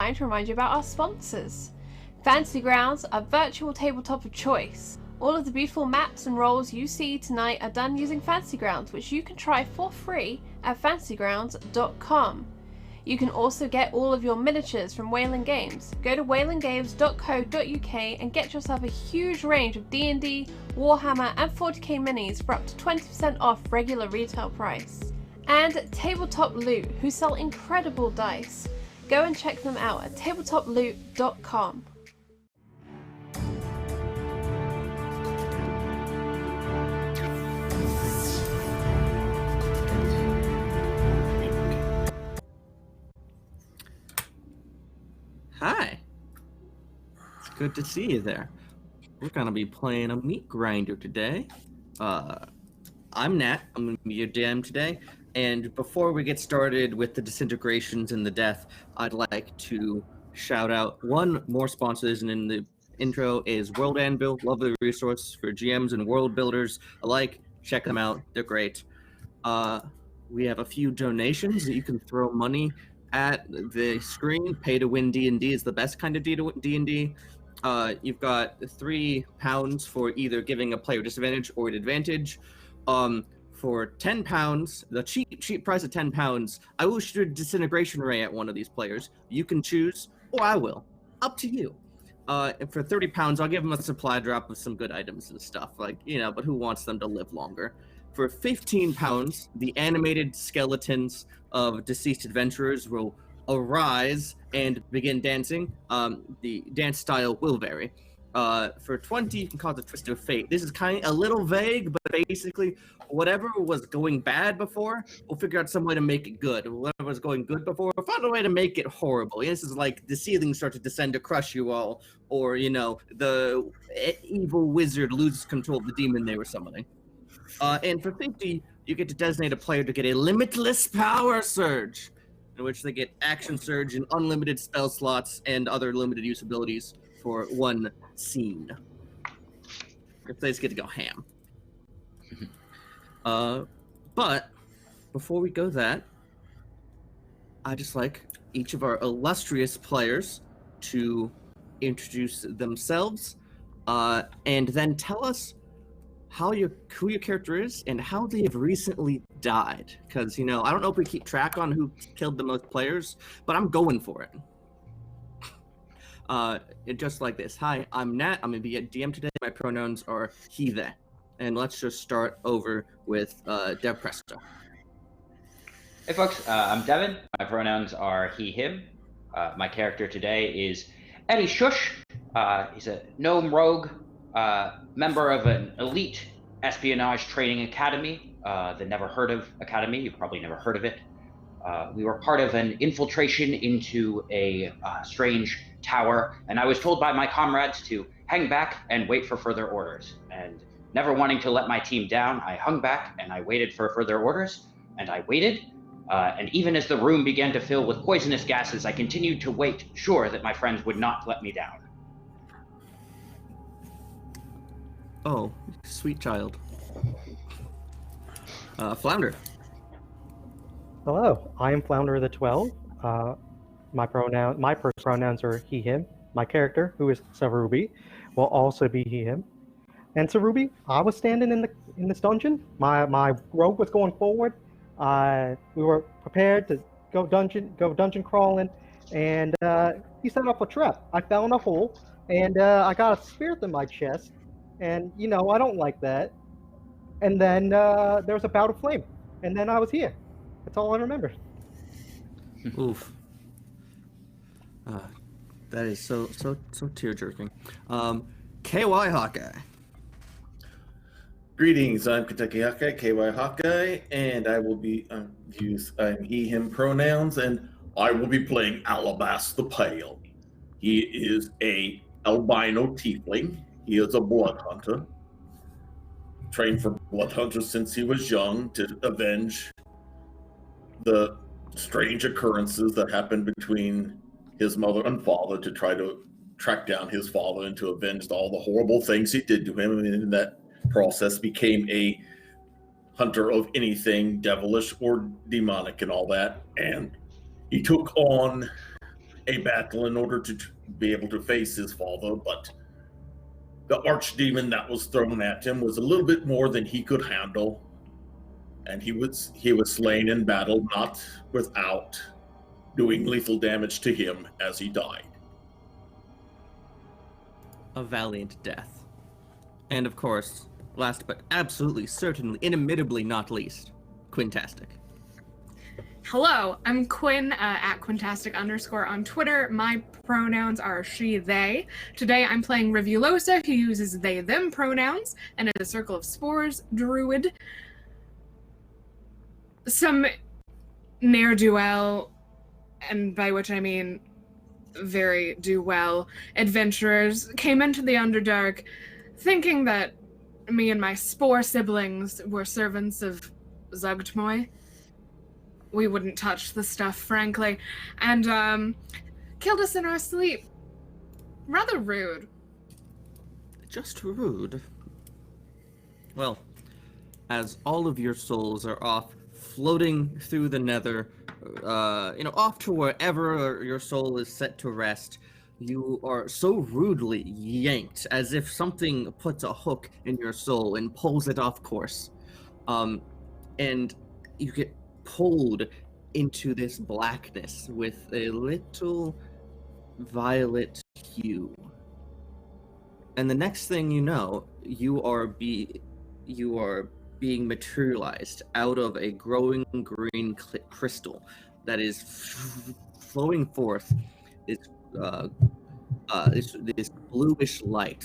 time to remind you about our sponsors. Fantasy Grounds, a virtual tabletop of choice. All of the beautiful maps and roles you see tonight are done using Fantasy Grounds, which you can try for free at fantasygrounds.com. You can also get all of your miniatures from Wayland Games. Go to waylandgames.co.uk and get yourself a huge range of D&D, Warhammer and 40k minis for up to 20% off regular retail price. And Tabletop Loot, who sell incredible dice. Go and check them out at tabletoploot.com. Hi. It's good to see you there. We're gonna be playing a Meatgrinder today. I'm Nat. I'm gonna be your DM today. And before we get started with the disintegrations and the death, I'd like to shout out one more sponsor isn't in the intro is World Anvil, lovely resource for GMs and world builders alike. Check them out. They're great. We have a few donations that you can throw money at the screen. Pay to win D&D is the best kind of D&D. You've got £3 for either giving a player disadvantage or an advantage. For £10, the cheap price of £10, I will shoot a disintegration ray at one of these players. You can choose, or I will. Up to you. And for £30, I'll give them a supply drop of some good items and stuff, like, you know, but who wants them to live longer? For £15, the animated skeletons of deceased adventurers will arise and begin dancing. The dance style will vary. For 20, you can call it the Twist of Fate. This is kind of a little vague, but basically, whatever was going bad before, we'll figure out some way to make it good. Whatever was going good before, we'll find a way to make it horrible. This is like the ceilings start to descend to crush you all, or, you know, the evil wizard loses control of the demon they were summoning. And for 50, you get to designate a player to get a limitless power surge, in which they get action surge and unlimited spell slots and other limited use abilities for one scene. If they just get to go ham. But before we go that, I just like each of our illustrious players to introduce themselves, and then tell us who your character is and how they have recently died. Because, you know, I don't know if we keep track on who killed the most players, but I'm going for it. Just like this. Hi, I'm Nat. I'm going to be a DM today. My pronouns are he, they. And let's just start over with Dev Presto. Hey folks, I'm Devin. My pronouns are he, him. My character today is Eddie Shush. He's a gnome rogue, member of an elite espionage training academy, the Never Heard of Academy. You've probably never heard of it. We were part of an infiltration into a strange tower, and I was told by my comrades to hang back and wait for further orders. And never wanting to let my team down, I hung back and I waited for further orders, and I waited. And even as the room began to fill with poisonous gases, I continued to wait, sure that my friends would not let me down. Oh, sweet child. Flounder. Hello, I am Flounder of the 12. My personal pronouns are he, him. My character, who is Sarubi, will also be he, him. And Sarubi, I was standing in this dungeon. My rogue was going forward. We were prepared to go dungeon crawling, and he set up a trap. I fell in a hole, and I got a spear through my chest, and, you know, I don't like that. And then there was a bout of flame, and then I was here. That's all I remember. Oof. That is so tear-jerking. KY Hawkeye. Greetings, I'm Kentucky Hawkeye, KY Hawkeye, and I will be I'm he, him pronouns, and I will be playing Alabas the Pale. He is a albino tiefling. He is a blood hunter. Trained for blood hunters since he was young to avenge the strange occurrences that happened between his mother and father, to try to track down his father and to avenge all the horrible things he did to him. And in that process became a hunter of anything devilish or demonic and all that. And he took on a battle in order to be able to face his father, but the archdemon that was thrown at him was a little bit more than he could handle, and he was slain in battle, not without doing lethal damage to him as he died. A valiant death. And of course, last but absolutely, certainly, inimitably not least, Quintastic. Hello, I'm Quinn at Quintastic_ on Twitter. My pronouns are she, they. Today I'm playing Rivulosa, who uses they, them pronouns, and is a Circle of Spores druid. Some ne'er-do-well, and by which I mean very do-well, adventurers came into the Underdark thinking that me and my spore siblings were servants of Zugtmoy. We wouldn't touch the stuff, frankly, and killed us in our sleep. Rather rude. Just rude. Well, as all of your souls are off floating through the nether, off to wherever your soul is set to rest, you are so rudely yanked as if something puts a hook in your soul and pulls it off course. And you get pulled into this blackness with a little violet hue. And the next thing you know, you are being materialized out of a growing green crystal that is flowing forth this bluish light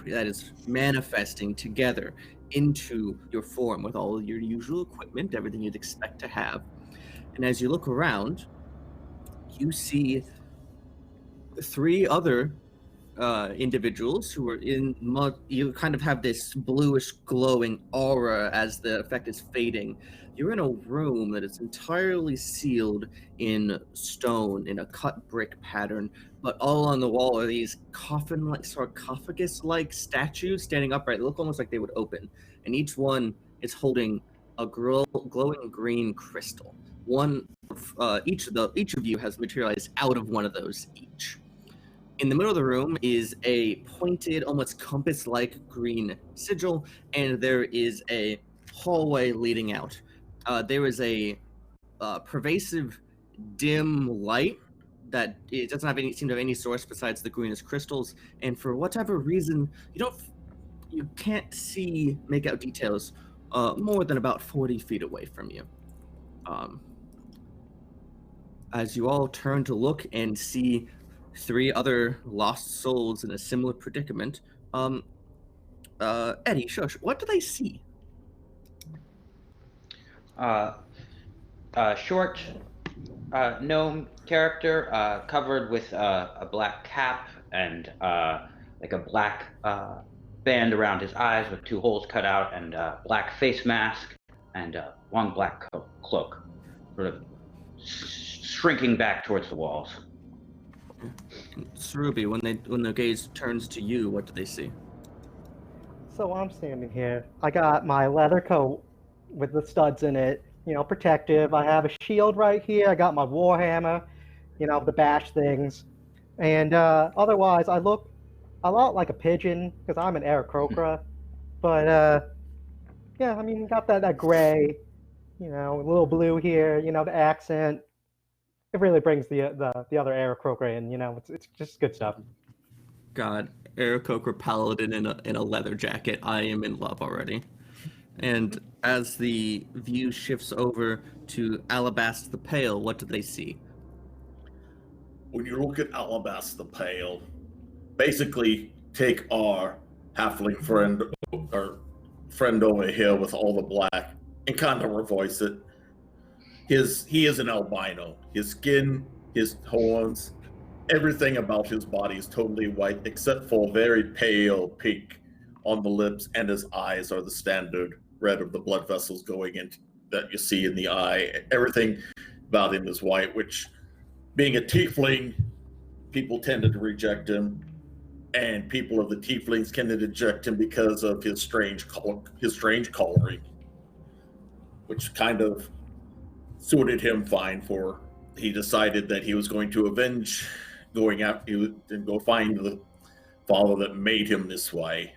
that is manifesting together into your form with all your usual equipment, everything you'd expect to have. And as you look around, you see 3 other individuals who are in mud. You kind of have this bluish glowing aura as the effect is fading. You're in a room that is entirely sealed in stone in a cut brick pattern, but all on the wall are these coffin-like, sarcophagus-like statues standing upright. They look almost like they would open, and each one is holding a glowing green crystal. Each of you has materialized out of one of those each. In the middle of the room is a pointed, almost compass-like green sigil, and there is a hallway leading out. There is a pervasive, dim light that it doesn't seem to have any source besides the greenish crystals, and for whatever reason, you can't make out details more than about 40 feet away from you. As you all turn to look and see 3 other lost souls in a similar predicament, Eddie, Shush, what do they see? Short gnome character, covered with a black cap and like a black band around his eyes with 2 holes cut out, and a black face mask and a long black cloak, sort of shrinking back towards the walls. Cerubi, when the gaze turns to you, what do they see? So I'm standing here. I got my leather coat with the studs in it, protective. I have a shield right here. I got my warhammer, the bash things. And otherwise, I look a lot like a pigeon because I'm an Aarakocra. But yeah, I mean, got that gray, a little blue here, the accent. It really brings the other Aarakocra in, it's just good stuff. God, Aarakocra paladin in a leather jacket. I am in love already. And as the view shifts over to Alabast the Pale, what do they see? When you look at Alabast the Pale, basically take our halfling friend over here with all the black and kind of revoice it. He is an albino. His skin, his horns, everything about his body is totally white except for very pale pink on the lips, and his eyes are the standard red of the blood vessels going in that you see in the eye. Everything about him is white, which, being a tiefling, people tended to reject him, and people of the tieflings tended to reject him because of his strange coloring, which kind of suited him fine for he decided that he was going to avenge going out and go find the father that made him this way.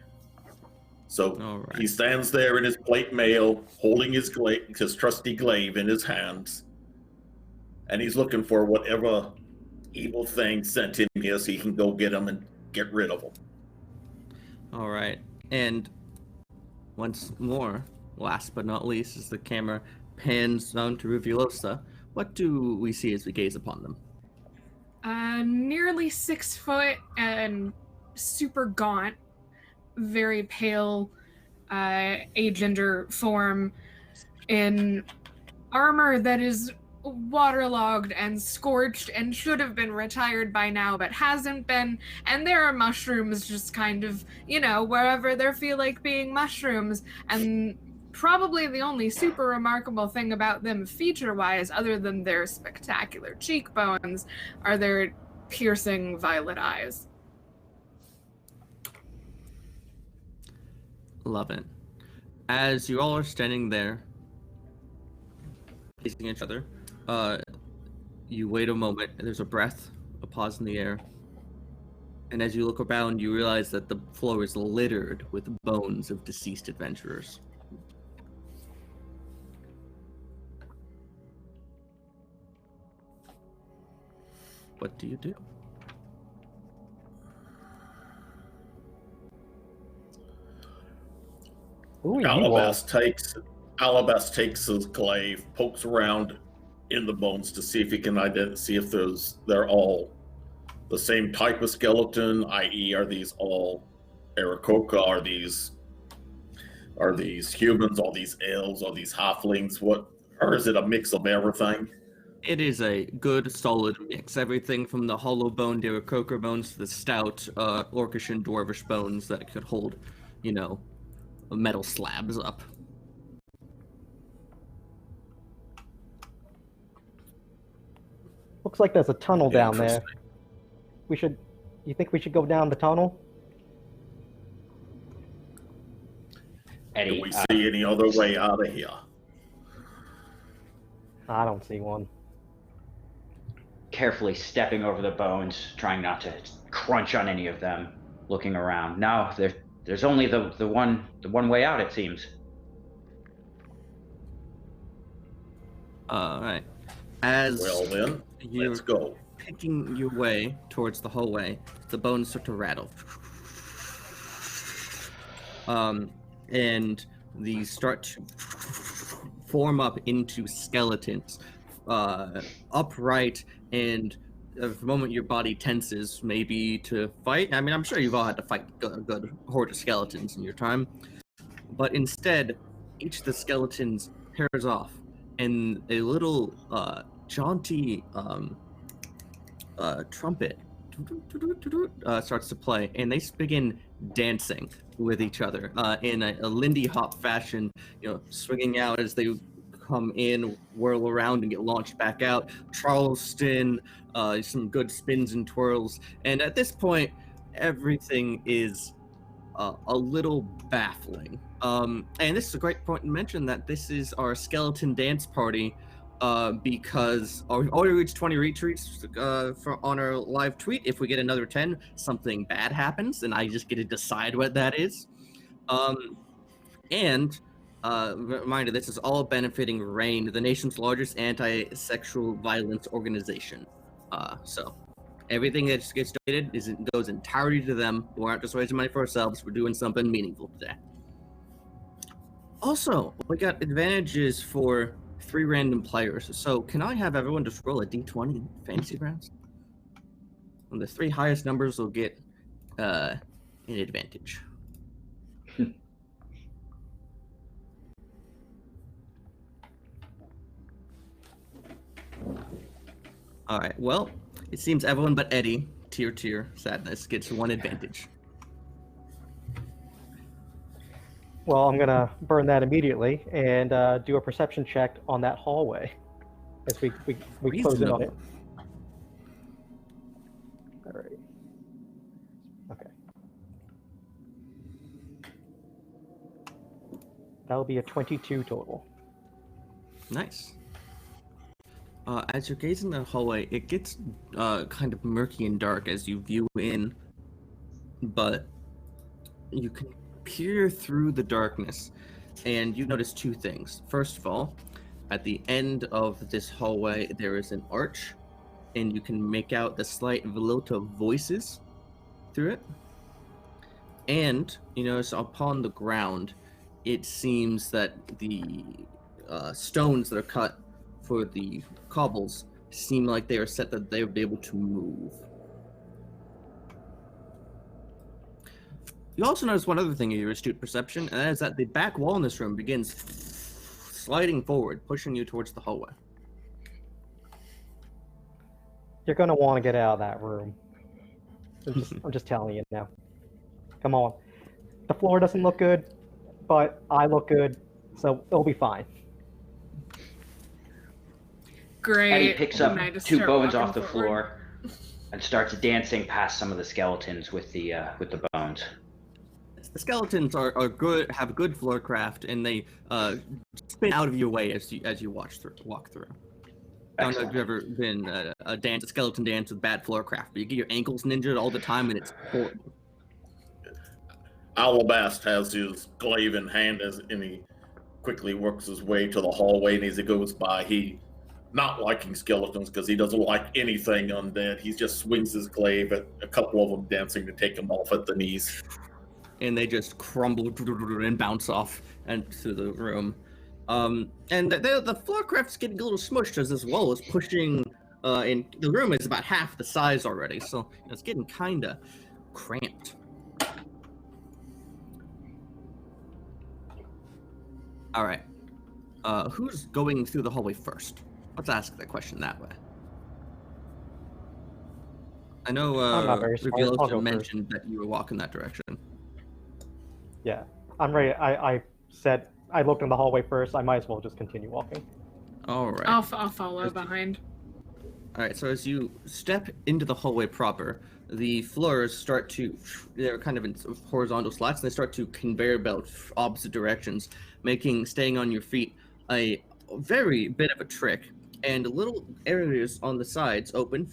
So All right. he stands there in his plate mail, holding his trusty glaive in his hands, and he's looking for whatever evil thing sent him here so he can go get him and get rid of him. All right. And once more, last but not least, as the camera pans down to Ruvulosa, what do we see as we gaze upon them? Nearly 6 foot and super gaunt, very pale, agender form in armor that is waterlogged and scorched and should have been retired by now but hasn't been, and there are mushrooms just kind of, wherever there feel like being mushrooms, and probably the only super remarkable thing about them feature-wise, other than their spectacular cheekbones, are their piercing violet eyes. Love it. As you all are standing there, facing each other, you wait a moment, and there's a breath, a pause in the air. And as you look around, you realize that the floor is littered with bones of deceased adventurers. What do you do? Ooh, Alabas takes his glaive, pokes around in the bones to see if he can see if they're all the same type of skeleton, i.e., are these all Aarakocra? Are these humans? Are these elves? Are these halflings? Or is it a mix of everything? It is a good, solid mix. Everything from the hollow-boned Aarakocra bones to the stout, orcish and dwarvish bones that could hold, metal slabs up. Looks like there's a tunnel down there. You think we should go down the tunnel? Eddie, Do we see any other way out of here? I don't see one. carefully stepping over the bones, trying not to crunch on any of them, looking around. No, there's only the one way out, it seems. All right. As Well then, you're let's go. picking your way towards the hallway, the bones start to rattle. And these start to form up into skeletons, upright, and the moment your body tenses, maybe to fight. I mean, I'm sure you've all had to fight a good horde of skeletons in your time, but instead, each of the skeletons pairs off, and a little jaunty trumpet starts to play, and they begin dancing with each other in a Lindy Hop fashion, swinging out as they come in, whirl around, and get launched back out. Charleston, some good spins and twirls, and at this point, everything is a little baffling. And this is a great point to mention that this is our skeleton dance party, because we already reached 20 retweets on our live tweet. If we get another 10, something bad happens, and I just get to decide what that is. And reminder, this is all benefiting RAINN, the nation's largest anti-sexual violence organization. So everything that gets donated goes entirely to them. We aren't just raising money for ourselves. We're doing something meaningful today. Also, we got advantages for 3 random players. So can I have everyone just roll a d20 in fantasy rounds? And the 3 highest numbers will get an advantage. All right. Well, it seems everyone but Eddie, tier sadness, gets 1 advantage. Well, I'm gonna burn that immediately and do a perception check on that hallway as we close in on it. All right. Okay. That'll be a 22 total. Nice. As you're gazing down the hallway, it gets kind of murky and dark as you view in, but you can peer through the darkness, and you notice two things. First of all, at the end of this hallway, there is an arch, and you can make out the slight volute of voices through it. And you notice upon the ground, it seems that the stones that are cut for the cobbles seem like they are set that they would be able to move. You also notice one other thing in your astute perception, and that is that the back wall in this room begins sliding forward, pushing you towards the hallway. You're gonna want to get out of that room. I'm just telling you now. Come on. The floor doesn't look good, but I look good, so it'll be fine. Great. Eddie picks up And I just 2 start bones walking off the forward. floor and starts dancing past some of the skeletons with the bones. The skeletons are good, have good floor craft, and they spin out of your way as you walk through. I don't know if you've ever been a skeleton dance with bad floor craft, but you get your ankles ninjaed all the time, and it's horrible. Alabast has his glaive in hand and he quickly works his way to the hallway, and as he goes by, he, not liking skeletons because he doesn't like anything undead, he just swings his glaive at a couple of them dancing to take him off at the knees. And they just crumble and bounce off into the room. And the floor craft's getting a little smushed as this wall is pushing, and the room is about half the size already, so it's getting kind of cramped. All right. Who's going through the hallway first? Let's ask that question that way. I know I'm not very smart. I'll Revealosa go mentioned that you were walking that direction. Yeah, I'm ready. I said I looked in the hallway first. I might as well just continue walking. All right. I'll follow behind. All right, so as you step into the hallway proper, the floors start to, they're kind of in horizontal slats, and they start to conveyor belt opposite directions, staying on your feet a very bit of a trick. And little areas on the sides open,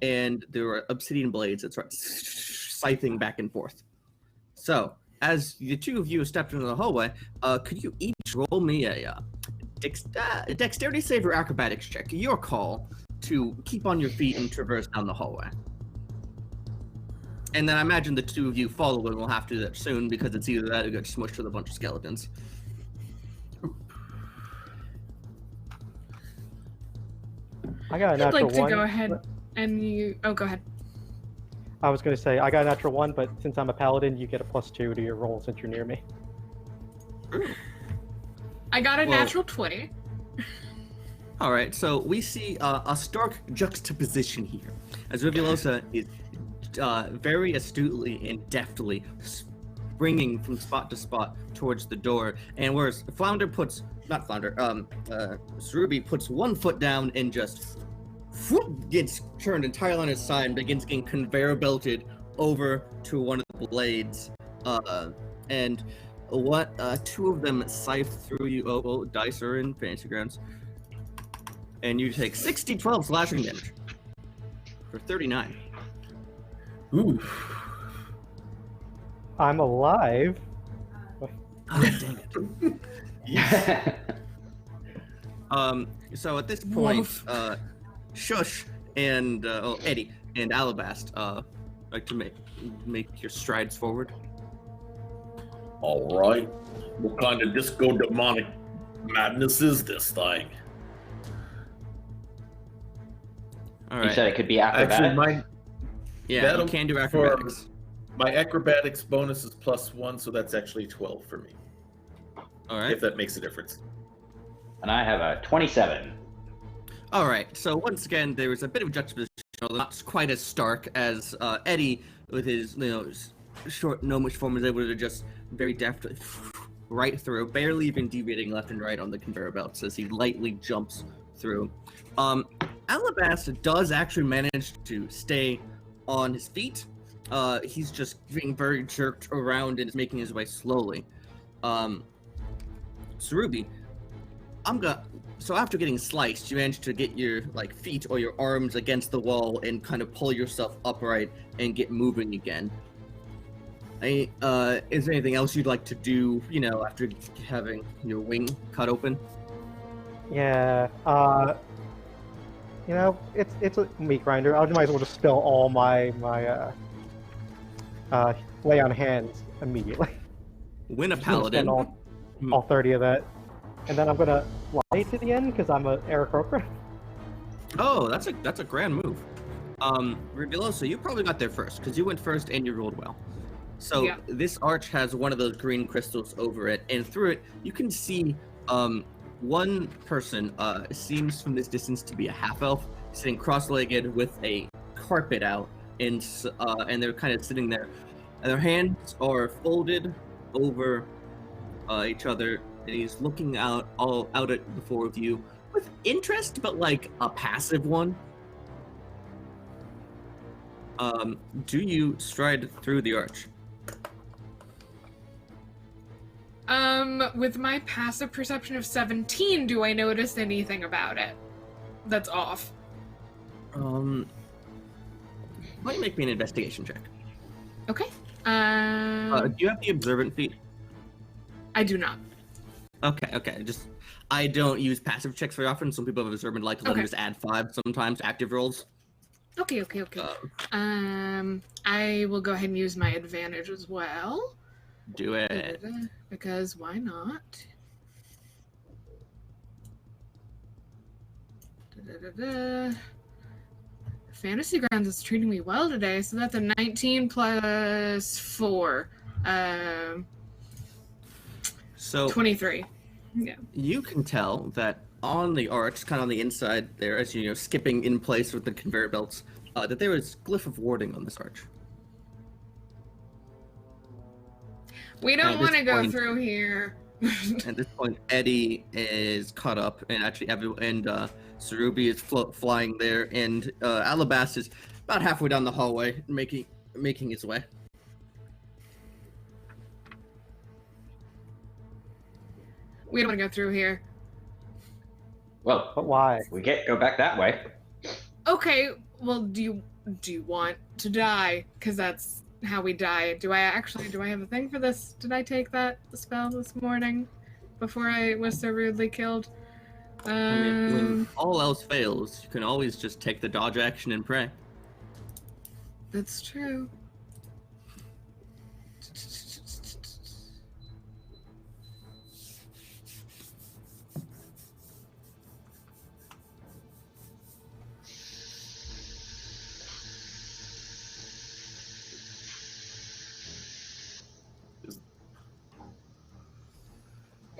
and there are obsidian blades that start scything back and forth. So, as the two of you stepped into the hallway, could you each roll me a dexterity save or acrobatics check? Your call to keep on your feet and traverse down the hallway. And then I imagine the two of you following will have to do that soon because it's either that or get smushed with a bunch of skeletons. I got a I'd natural like to one. go ahead and you. Oh, go ahead. I was going to say I got a natural 1, but since I'm a paladin, you get a +2 to your roll since you're near me. I got a Well- natural 20. All right, so we see a stark juxtaposition here, as Revealosa is very astutely and deftly springing from spot to spot towards the door, and whereas Cerubi puts one foot down and just gets turned entirely on his side and begins getting conveyor belted over to one of the blades, and two of them scythe through you. Oh, dice are in fantasy grounds. And you take 12 slashing damage for 39. Ooh. I'm alive. Ah, dang it. Yeah. So at this point, Woof. Shush and Eddie and Alabast like to make your strides forward. All right. What kind of disco demonic madness is this thing? All You right. said it could be Actually, acrobatic. Yeah, that'll- you can do for- acrobatics. my acrobatics bonus is +1, so that's actually 12 for me, All right. if that makes a difference. And I have a 27. All right. So once again, there was a bit of juxtaposition, although not quite as stark as Eddie, with his short gnomish form, is able to just very deftly right through, barely even deviating left and right on the conveyor belts as he lightly jumps through. Alabasta does actually manage to stay on his feet. He's just being very jerked around and is making his way slowly. Cerubi, So after getting sliced, you manage to get your feet or your arms against the wall and kind of pull yourself upright and get moving again. Is there anything else you'd like to do, after having your wing cut open? Yeah. It's a meat grinder. I might as well just spill all my lay on hands immediately. Win a Just gonna spend paladin. all 30 of that, and then I'm gonna fly to the end because I'm a Aarakocra. Oh, that's a grand move. Rivulosa, you probably got there first because you went first and you rolled well. So Yeah. this arch has one of those green crystals over it, and through it you can see one person seems from this distance to be a half elf sitting cross-legged with a carpet out, and they're kind of sitting there, and their hands are folded over each other, and he's looking out at the four of you with interest, but like a passive one. Do you stride through the arch? With my passive perception of 17, do I notice anything about it that's off? Why don't you make me an investigation check? Okay. Do you have the observant feat? I do not. Okay. Just I don't use passive checks very often. Some people have observant like to let them just add 5 sometimes active rolls. Okay. I will go ahead and use my advantage as well. Do it. Because why not? Fantasy Grounds is treating me well today, so that's a 19 plus 4. So 23. Yeah. you can tell that on the arch, kind of on the inside there, as skipping in place with the conveyor belts, that there is glyph of warding on this arch. We At don't this want to go point- through here. At this point, Eddie is caught up, and actually, Sarubi is flying there, and Alabas is about halfway down the hallway, making his way. We don't want to go through here. Well, But why? we can't go back that way. Okay, well, do you want to die? Because that's how we die. Do I have a thing for this? Did I take the spell this morning before I was so rudely killed? I mean, when all else fails, you can always just take the dodge action and pray. That's true.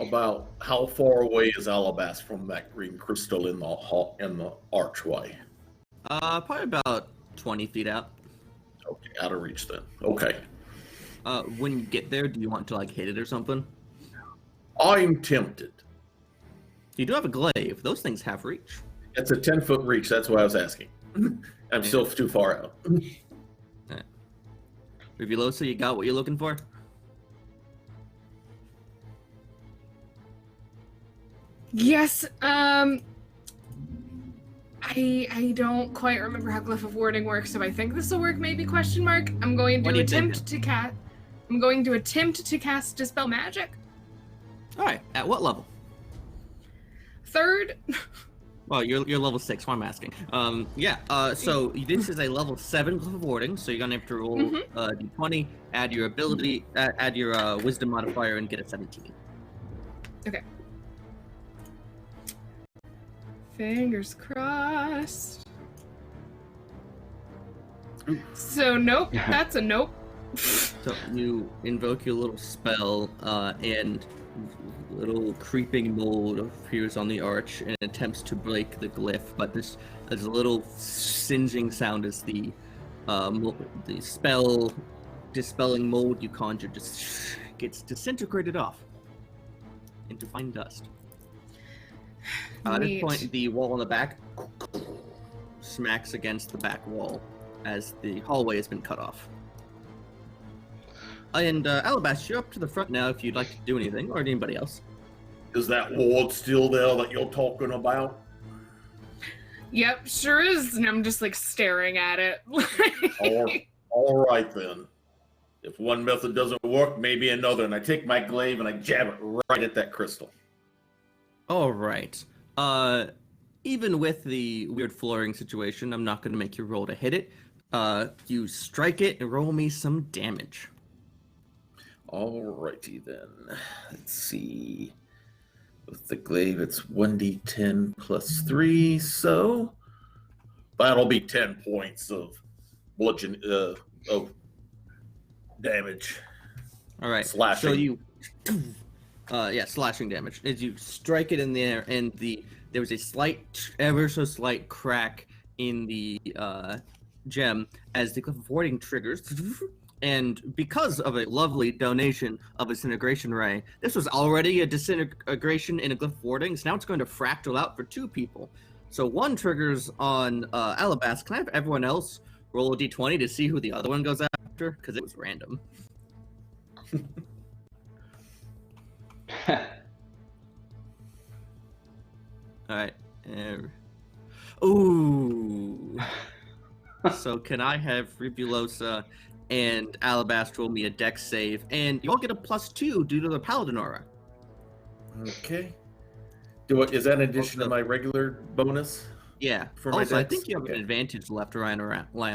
About how far away is Alabas from that green crystal in the archway? Probably about 20 feet out. Okay, out of reach then. Okay. When you get there, do you want to hit it or something? I'm tempted. You do have a glaive. Those things have reach. It's a 10-foot reach. That's why I was asking. I'm still too far out. Rivulosa, you got what you're looking for? Yes, I don't quite remember how Glyph of Warding works, so I think this will work, maybe, question mark. I'm going What to do you attempt to cast Dispel Magic. Alright, at what level? 3rd. Well, you're level 6, why I'm asking. So this is a level 7 Glyph of Warding, so you're gonna have to roll d20, add your ability, add your wisdom modifier, and get a 17. Okay. Fingers crossed. So nope, that's a nope. So you invoke your little spell, and little creeping mold appears on the arch and attempts to break the glyph, but there's a little singeing sound as the spell dispelling mold you conjured just gets disintegrated off into fine dust. At this point, the wall in the back smacks against the back wall as the hallway has been cut off. And Alabas, you're up to the front now if you'd like to do anything, or anybody else. Is that ward still there that you're talking about? Yep, sure is. And I'm just like staring at it. All right then. If one method doesn't work, maybe another. And I take my glaive and I jab it right at that crystal. All right. Even with the weird flooring situation, I'm not going to make you roll to hit it. You strike it and roll me some damage. Alrighty then. Let's see. With the glaive, it's 1d10 plus 3, so that'll be 10 points of bludgeon of damage. All right. Slashing. So you, slashing damage. As you strike it in the air, and there was a slight, ever so slight crack in the gem as the Glyph of Warding triggers. And because of a lovely donation of a disintegration ray, this was already a disintegration in a Glyph of Warding, so now it's going to fractal out for 2 people. So one triggers on Alabast. Can I have everyone else roll a d20 to see who the other one goes after? Because it was random. Alright. Ooh. So can I have Ribulosa and Alabast roll me a dex save, and you all get a +2 due to the Paladin aura. Okay. Is that in addition to my regular bonus? Yeah. For my also, I dex? think you have an advantage left lying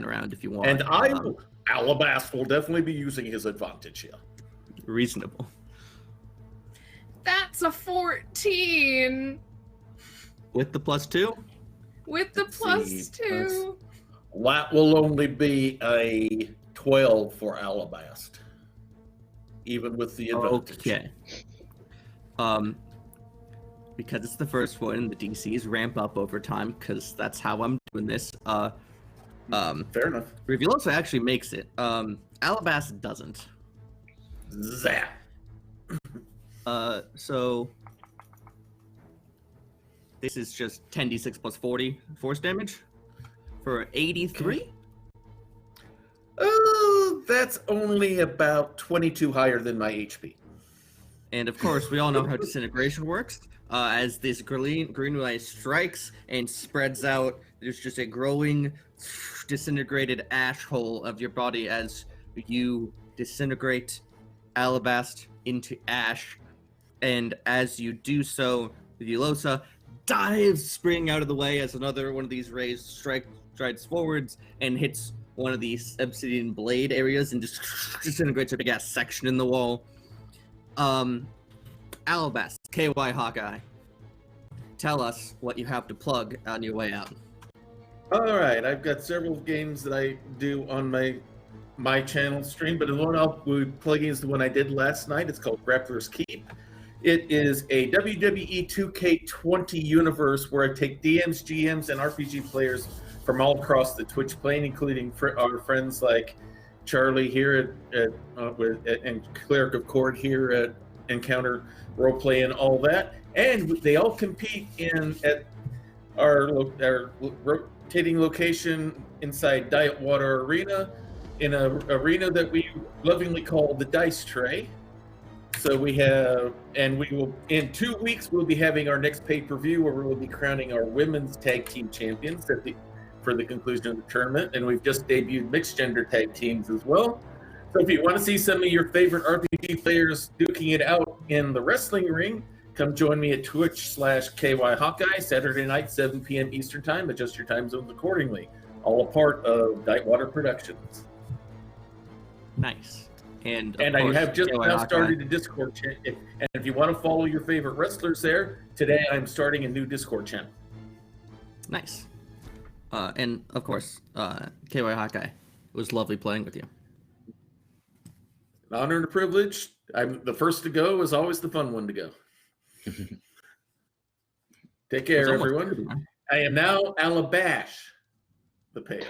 around if you want. And Alabast will definitely be using his advantage here. Reasonable. That's a 14 With the +2? with the Let's see, +2. That will only be a 12 for Alabast, even with the advantage. Okay. Because it's the first one, the DCs ramp up over time, because that's how I'm doing this. Fair enough. Rivulosa actually makes it. Alabast doesn't. Zap. So this is just 10d6 plus 40 force damage for 83. Oh, that's only about 22 higher than my HP. And of course, we all know how disintegration works. As this green light strikes and spreads out, there's just a growing, disintegrated ash hole of your body as you disintegrate Alabast into ash. And as you do so, Vilosa dives, springing out of the way as another one of these rays strides forwards and hits one of these obsidian blade areas and just disintegrates a big ass section in the wall. Alabast, KY Hawkeye, tell us what you have to plug on your way out. All right, I've got several games that I do on my channel stream, but the one I'll be plugging is the one I did last night. It's called Grappler's Keep. It is a WWE 2K20 universe where I take DMs, GMs, and RPG players from all across the Twitch plane, including our friends like Charlie here and Cleric of Cord here at Encounter Roleplay and all that. And they all compete at our rotating location inside Diet Water Arena, in an arena that we lovingly call the Dice Tray. So we will, in 2 weeks, we'll be having our next pay-per-view where we'll be crowning our women's tag team champions for the conclusion of the tournament. And we've just debuted mixed gender tag teams as well. So if you want to see some of your favorite RPG players duking it out in the wrestling ring, come join me at Twitch/KY Hawkeye, Saturday night, 7 p.m. Eastern Time. Adjust your time zones accordingly. All a part of Dightwater Productions. Nice. And I have just KY now Hawkeye. started a Discord channel. And if you want to follow your favorite wrestlers there, today I'm starting a new Discord channel. Nice. And of course, KY Hawkeye. It was lovely playing with you. An honor and a privilege. I'm the first to go is always the fun one to go. Take care, It's almost everyone. good, man. I am now Alabash the Pale.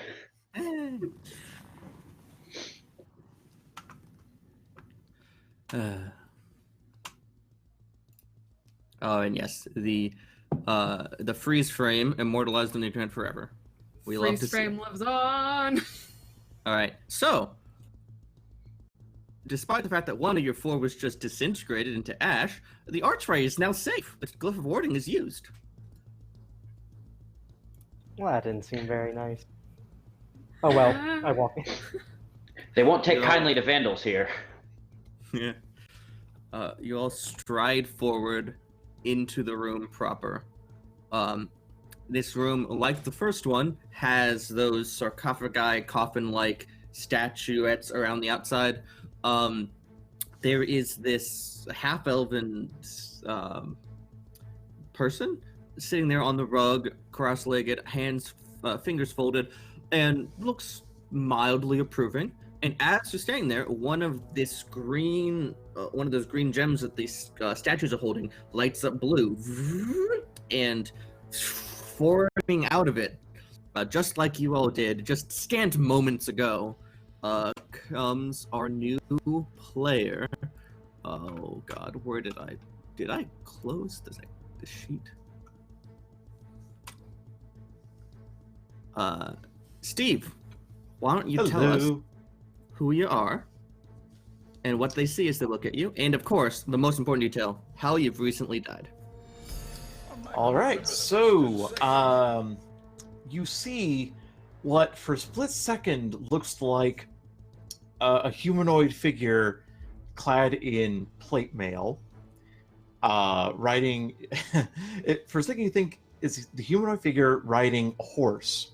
Oh, and yes, the freeze frame immortalized on the internet forever. We love to Freeze see. frame lives on. All right, so despite the fact that one of your 4 was just disintegrated into ash, the archway is now safe. The glyph of warding is used. Well, that didn't seem very nice. Oh well, I walk in. They won't take No. kindly to vandals here. Yeah. You all stride forward into the room proper. This room, like the first one, has those sarcophagi, coffin-like statuettes around the outside. There is this half-elven person sitting there on the rug, cross-legged, fingers folded, and looks mildly approving. And as you're standing there, one of those green gems that these statues are holding lights up blue, and forming out of it, just like you all did, just scant moments ago, comes our new player. Oh God, where did I close the sheet? Steve, why don't you tell us who you are, and what they see as they look at you, and of course, the most important detail, how you've recently died. All right, so you see what for a split second looks like a humanoid figure clad in plate mail, riding. For a second, you think it's the humanoid figure riding a horse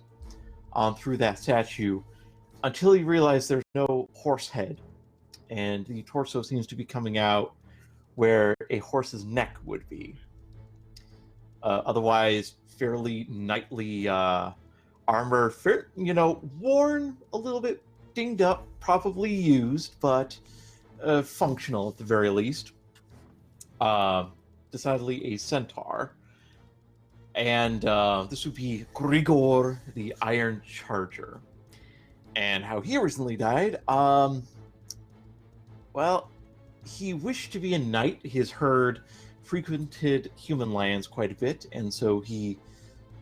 through that statue, until you realize there's no horse head, and the torso seems to be coming out where a horse's neck would be. Otherwise, fairly knightly armor, worn a little bit dinged up, probably used, but functional at the very least. Decidedly a centaur. And this would be Grigor the Iron Charger. And how he recently died, well, he wished to be a knight. His herd frequented human lands quite a bit, and so he,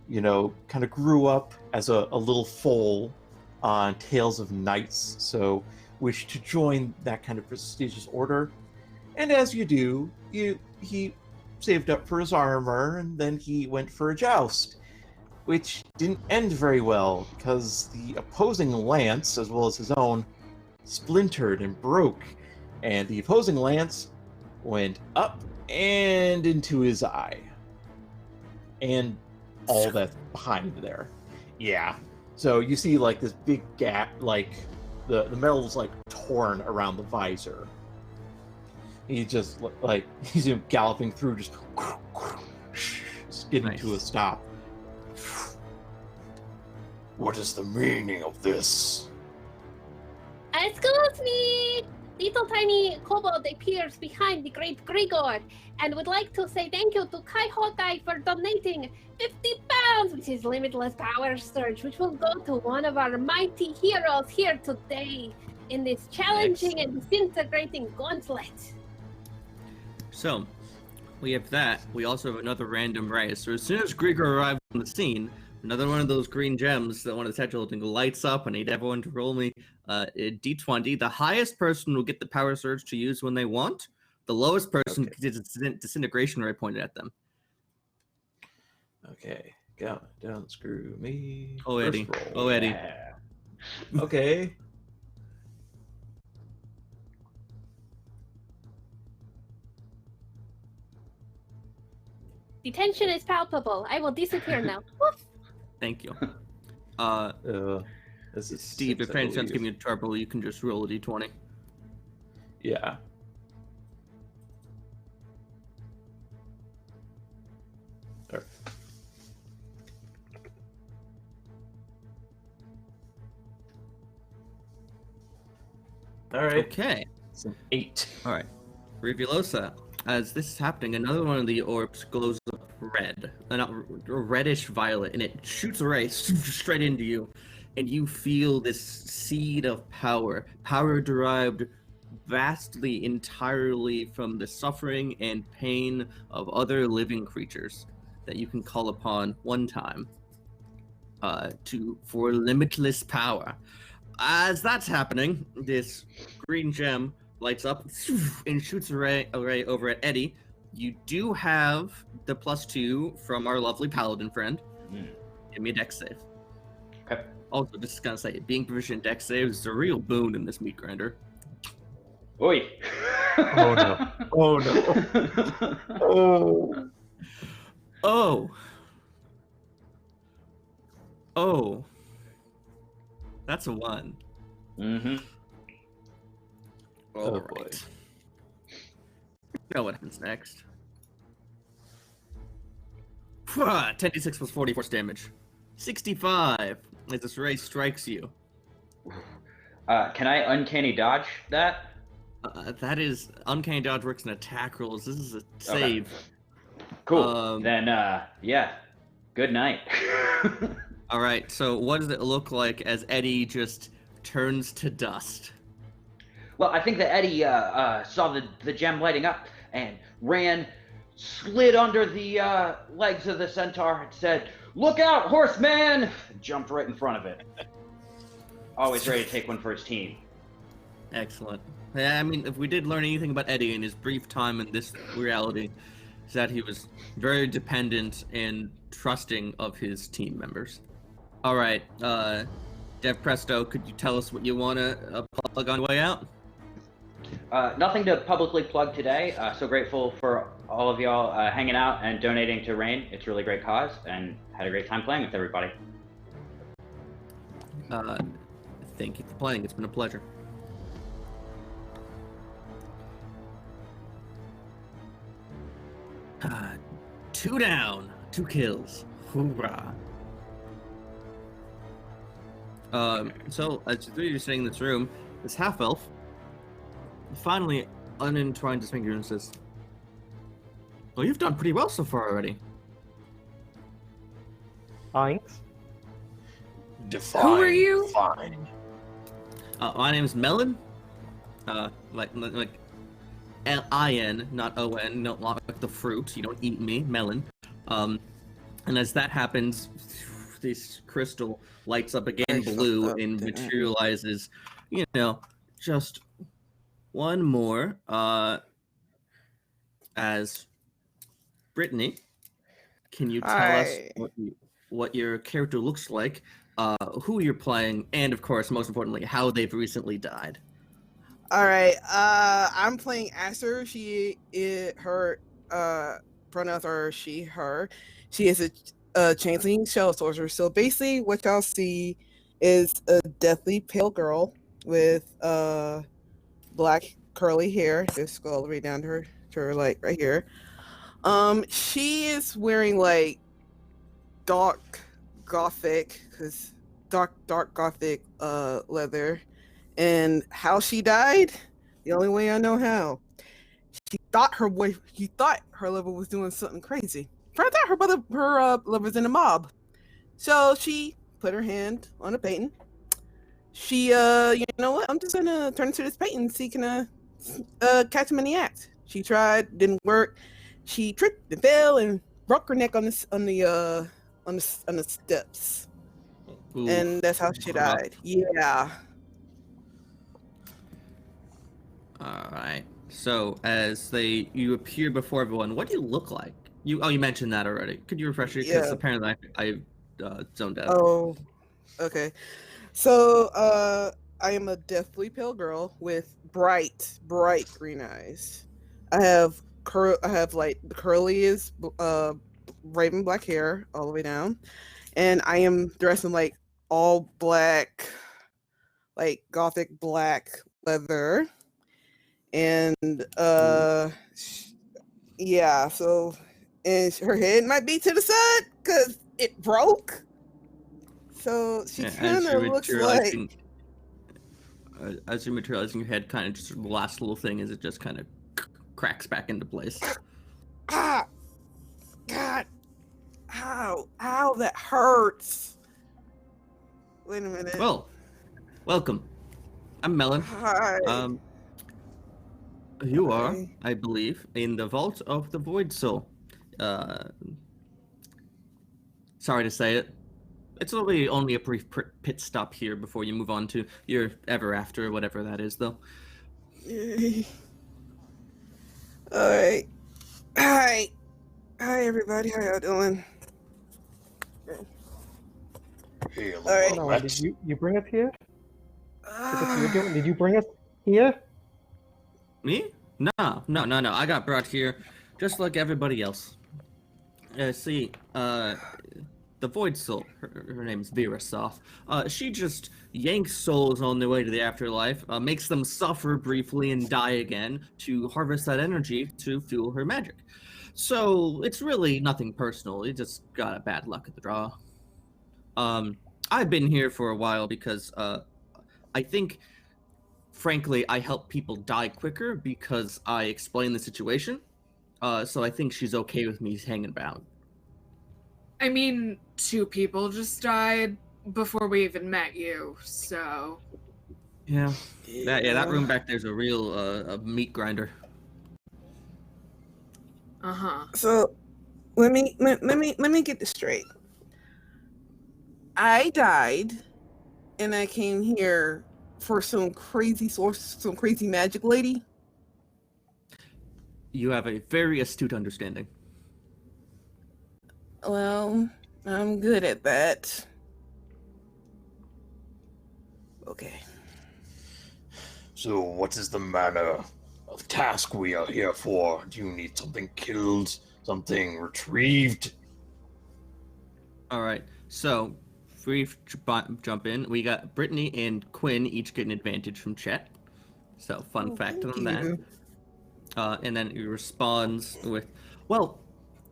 kind of grew up as a little foal on tales of knights, so wished to join that kind of prestigious order. And as you do, he saved up for his armor, and then he went for a joust, which didn't end very well, because the opposing lance, as well as his own, splintered and broke, and the opposing lance went up and into his eye. And all that's behind there. Yeah. So you see, like, this big gap, like, the metal's, like, torn around the visor. He just, like, he's galloping through, just skidding to a stop. What is the meaning of this? Excuse me! Little tiny kobold appears behind the great Grigor and would like to say thank you to Kai Hotai for donating 50 pounds, which is limitless power surge, which will go to one of our mighty heroes here today in this challenging and disintegrating gauntlet. So, we have that. We also have another random race. So as soon as Grigor arrives on the scene, another one of those green gems that one of the statue holding lights up. I need everyone to roll me a D20. The highest person will get the power surge to use when they want. The lowest person gets disintegration ray pointed at them. Okay, don't screw me. Oh, Eddie. First Oh, roll. Eddie. Yeah. Okay. The tension is palpable. I will disappear now. Woof. Thank you. This is Steve, six, if I any chance believe. give me a trouble, you can just roll a D20. Yeah. Alright. Alright. Okay. It's an 8. All right. Rivulosa, as this is happening, another one of the orbs glows up red, not reddish violet, and it shoots a ray straight into you, and you feel this seed of power derived vastly, entirely from the suffering and pain of other living creatures that you can call upon one time for limitless power. As that's happening, this green gem lights up and shoots a ray over at Eddie. You do have the +2 from our lovely paladin friend. Give me a dex save. Okay. Also, just gonna say, being proficient in dex saves is a real boon in this meat grinder. Oi. Oh no. Oh no. Oh. Oh. Oh. That's a 1. Mm-hmm. All Oh, right. boy. You know what happens next. 10d6 plus 40 force damage. 65 as this ray strikes you. Can I uncanny dodge that? That is uncanny dodge works in attack rolls. This is a save. Cool. Then, yeah. Good night. All right. So, what does it look like as Eddie just turns to dust? Well, I think that Eddie saw the gem lighting up and ran, slid under the legs of the centaur, and said, "Look out, horseman!" and jumped right in front of it. Always ready to take one for his team. Excellent. Yeah, I mean, if we did learn anything about Eddie in his brief time in this reality, is that he was very dependent and trusting of his team members. All right, Dev Presto, could you tell us what you want to plug on your way out? Nothing to publicly plug today. So grateful for all of y'all hanging out and donating to RAINN. It's a really great cause, and had a great time playing with everybody. Thank you for playing. It's been a pleasure. Two down, 2 kills. Hoorah. So as you're sitting in this room, this half elf finally unentwined his finger and says, "Well, you've done pretty well so far already." Thanks. Define. Who are you? Fine. My name's Melon. Like L-I-N, not O-N, not like the fruit. You don't eat me, Melon. And as that happens, this crystal lights up again blue and materializes, just one more, as Brittany, can you tell us what your character looks like, who you're playing, and of course, most importantly, how they've recently died? All right. I'm playing Aster. Her pronouns are she, her. She is a changeling shell sorcerer. So basically, what y'all see is a deathly pale girl with black curly hair. Just go all the way down to her like right here. She is wearing like dark gothic leather. And how she died, the only way I know how. She thought her lover was doing something crazy. Turns out her lover's in a mob. So she put her hand on a painting. She you know what? I'm just gonna turn to this painting and see can I catch him in the act. She tried, didn't work. She tripped and fell and broke her neck on the steps. Ooh, and that's how she died. Yeah. All right. So as you appear before everyone, what do you look like? You mentioned that already. Could you refresh it? Because apparently I zoned out. Oh, okay. So I am a deathly pale girl with bright green eyes. I have like the curliest raven black hair all the way down, and I am dressed in like all black, like gothic black leather. And yeah, so and her head might be to the side because it broke. So she kind of looks like as you're materializing, your head kind of just the last little thing is it just kind of cracks back into place. Ah, God, ow, that hurts. Wait a minute. Well, welcome. I'm Melon. Hi. You are, I believe, in the vault of the Void Soul. Sorry to say it. It's really only a brief pit stop here before you move on to your ever after, whatever that is, though. Yay. All right. Hi. Hi, everybody. How y'all doing? Hey, All right. No, Lex. did you bring us here? Is this what you're doing? Did you bring us here? Me? No. I got brought here just like everybody else. See, the Void Soul, her name's Virasov. She just yanks souls on their way to the afterlife, makes them suffer briefly and die again to harvest that energy to fuel her magic. So it's really nothing personal. It just got a bad luck at the draw. I've been here for a while because I think, frankly, I help people die quicker because I explain the situation. So I think she's okay with me hanging around. I mean, 2 people just died before we even met you, so. Yeah. That room back there's a real a meat grinder. Uh-huh. So, let me get this straight. I died, and I came here for some crazy source, some crazy magic lady. You have a very astute understanding. Well, I'm good at that. Okay. So, what is the manner of task we are here for? Do you need something killed? Something retrieved? All right. So, brief jump in. We got Brittany and Quinn each get an advantage from Chet. So, fun fact on that. And then he responds with, "Well,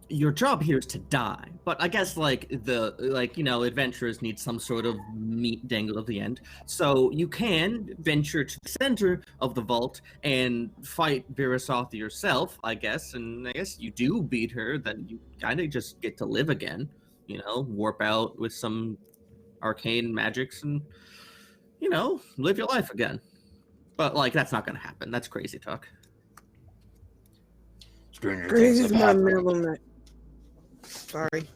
your job here is to die, but I guess adventurers need some sort of meat dangle at the end. So you can venture to the center of the vault and fight Virasov yourself, I guess. And I guess you do beat her, then you kind of just get to live again. Warp out with some arcane magics and live your life again. But that's not gonna happen. That's crazy talk." Crazy's my middle name. Sorry.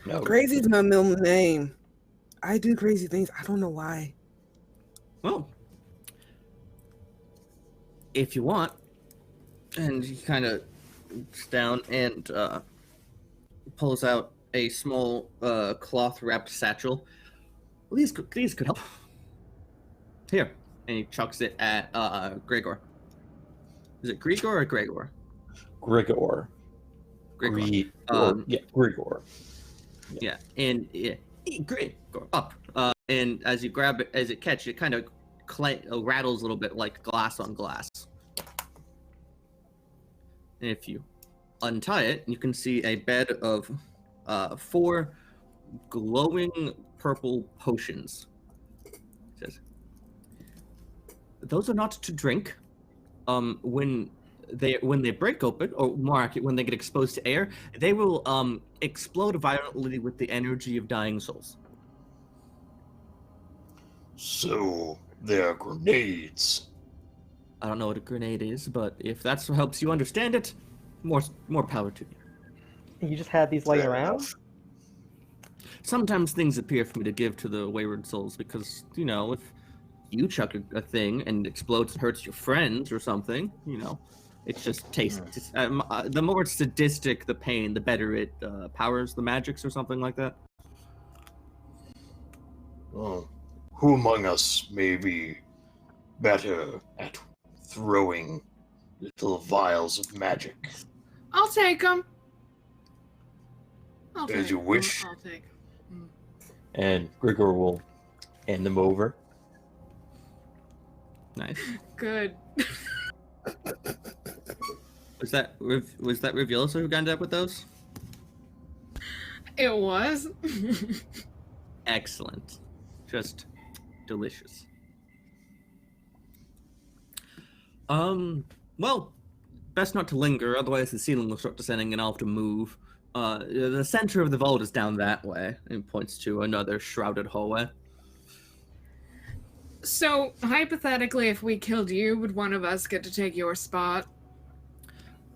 No. Crazy's my middle name. I do crazy things. I don't know why. Well, if you want, and he kind of looks down and pulls out a small cloth-wrapped satchel. Well, these could help. Here, and he chucks it at Gregor. Is it Gregor or Gregor? Gregor. Gregor. Gregor. Yeah, and Gregor up. And as you grab it, as it catches, it kind of rattles a little bit like glass on glass. And if you untie it, you can see a bed of 4 glowing purple potions. It says, "Those are not to drink. When they break open, or more accurate, when they get exposed to air, they will explode violently with the energy of dying souls." So they're grenades. I don't know what a grenade is, but if that's what helps you understand it, more power to you. You just had these laying Fair around? enough. Sometimes things appear for me to give to the wayward souls because, if you chuck a thing and it explodes and hurts your friends or something, it's just tastes. The more sadistic the pain, the better it powers the magics or something like that. Well, who among us may be better at throwing little vials of magic? I'll take them. As you wish. I'll take 'em. And Gregor will hand them over. Nice. Good. Was that Riviosa who ended up with those? It was. Excellent. Just delicious. Well, best not to linger, otherwise the ceiling will start descending and I'll have to move. The center of the vault is down that way, and points to another shrouded hallway. So, hypothetically, if we killed you, would one of us get to take your spot?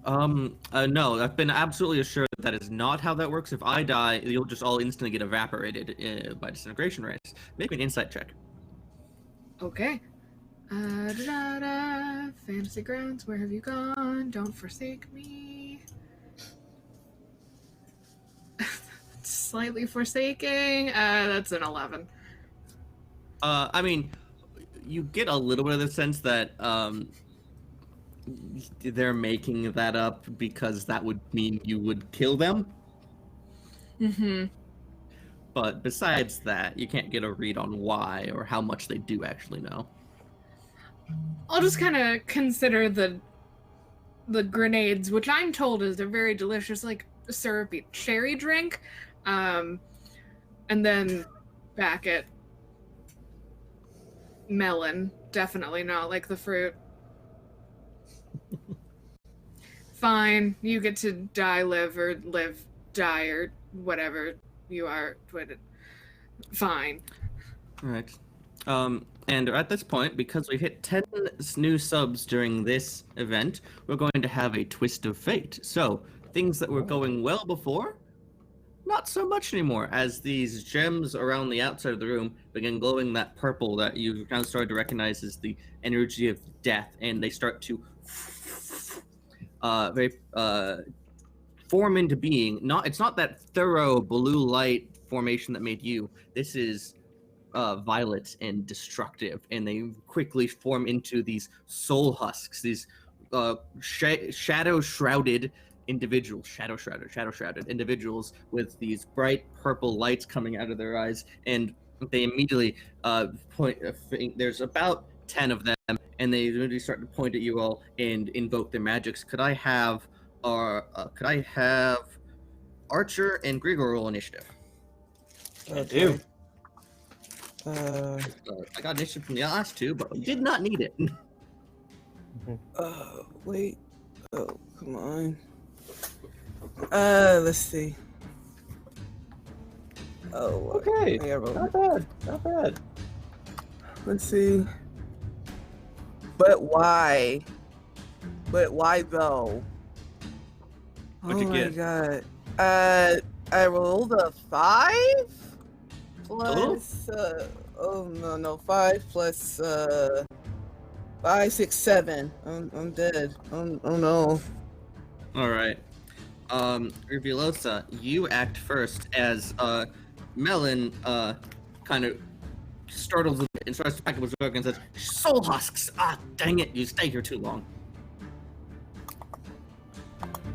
No, I've been absolutely assured that is not how that works. If I die, you'll just all instantly get evaporated by disintegration rates. Make me an insight check. Okay. Fantasy grounds, where have you gone? Don't forsake me. Slightly forsaking. That's an 11. I mean, you get a little bit of the sense that they're making that up because that would mean you would kill them. Mm-hmm. But besides that, you can't get a read on why or how much they do actually know. I'll just kind of consider the grenades, which I'm told is a very delicious, like, syrupy cherry drink, and then back at melon. Definitely not like the fruit. Fine, you get to die, live, or live, die, or whatever you are. Fine. All right. And at this point, because we hit 10 new subs during this event, we're going to have a twist of fate. So, things that were going well before, not so much anymore, as these gems around the outside of the room begin glowing that purple that you've now started to recognize as the energy of death, and they start to form into being. It's not that thorough blue light formation that made you. This is violet and destructive, and they quickly form into these soul husks, these shadow-shrouded individuals with these bright purple lights coming out of their eyes, and they immediately point. There's about 10 of them, and they immediately start to point at you all and invoke their magics. Could I have Archer and Grigor roll initiative? I do. I got initiative from the last two, but did not need it. Wait. Oh, come on. Let's see. Oh, Okay. I rolled Not it. bad. Not bad. Let's see. But why? But why though? What'd you get? Oh my god. I rolled a 5 plus. Oh no, 5 plus 5, 6, 7. I'm dead. Oh no. All right. Revelosa, you act first as Melon kind of startles a bit and starts to pack up his work and says, "Soul husks! Ah, dang it! You stay here too long."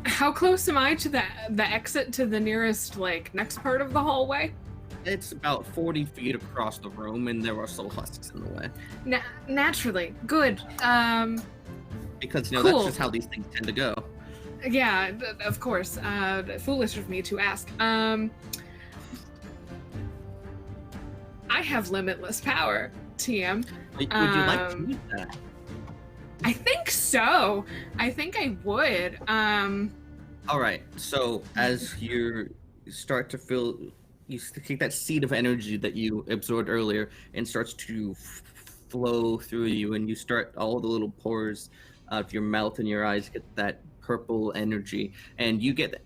How close am I to the exit to the nearest, like, next part of the hallway? It's about 40 feet across the room, and there are soul husks in the way. Naturally. Good. Because, Cool. that's just how these things tend to go. Yeah, of course. Foolish of me to ask. I have limitless power, TM. Would you like to use that? I think so. I think I would. All right. So as you start to feel, you take that seed of energy that you absorbed earlier and starts to flow through you, and you start all the little pores of your mouth and your eyes get that purple energy, and you get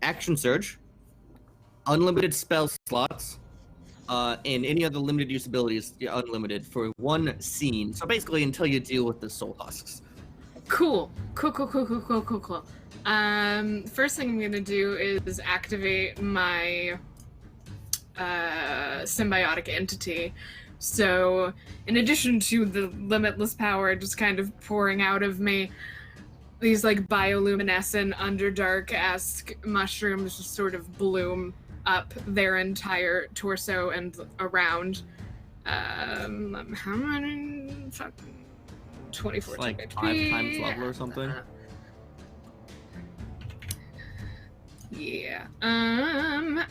action surge, unlimited spell slots, and any other limited use abilities, unlimited for one scene. So basically, until you deal with the soul husks. Cool. First thing I'm gonna do is activate my symbiotic entity. So, in addition to the limitless power just kind of pouring out of me, these like bioluminescent Underdark-esque mushrooms just sort of bloom up their entire torso and around. How many? 24 It's like HP. 5 times level or something. Yeah. And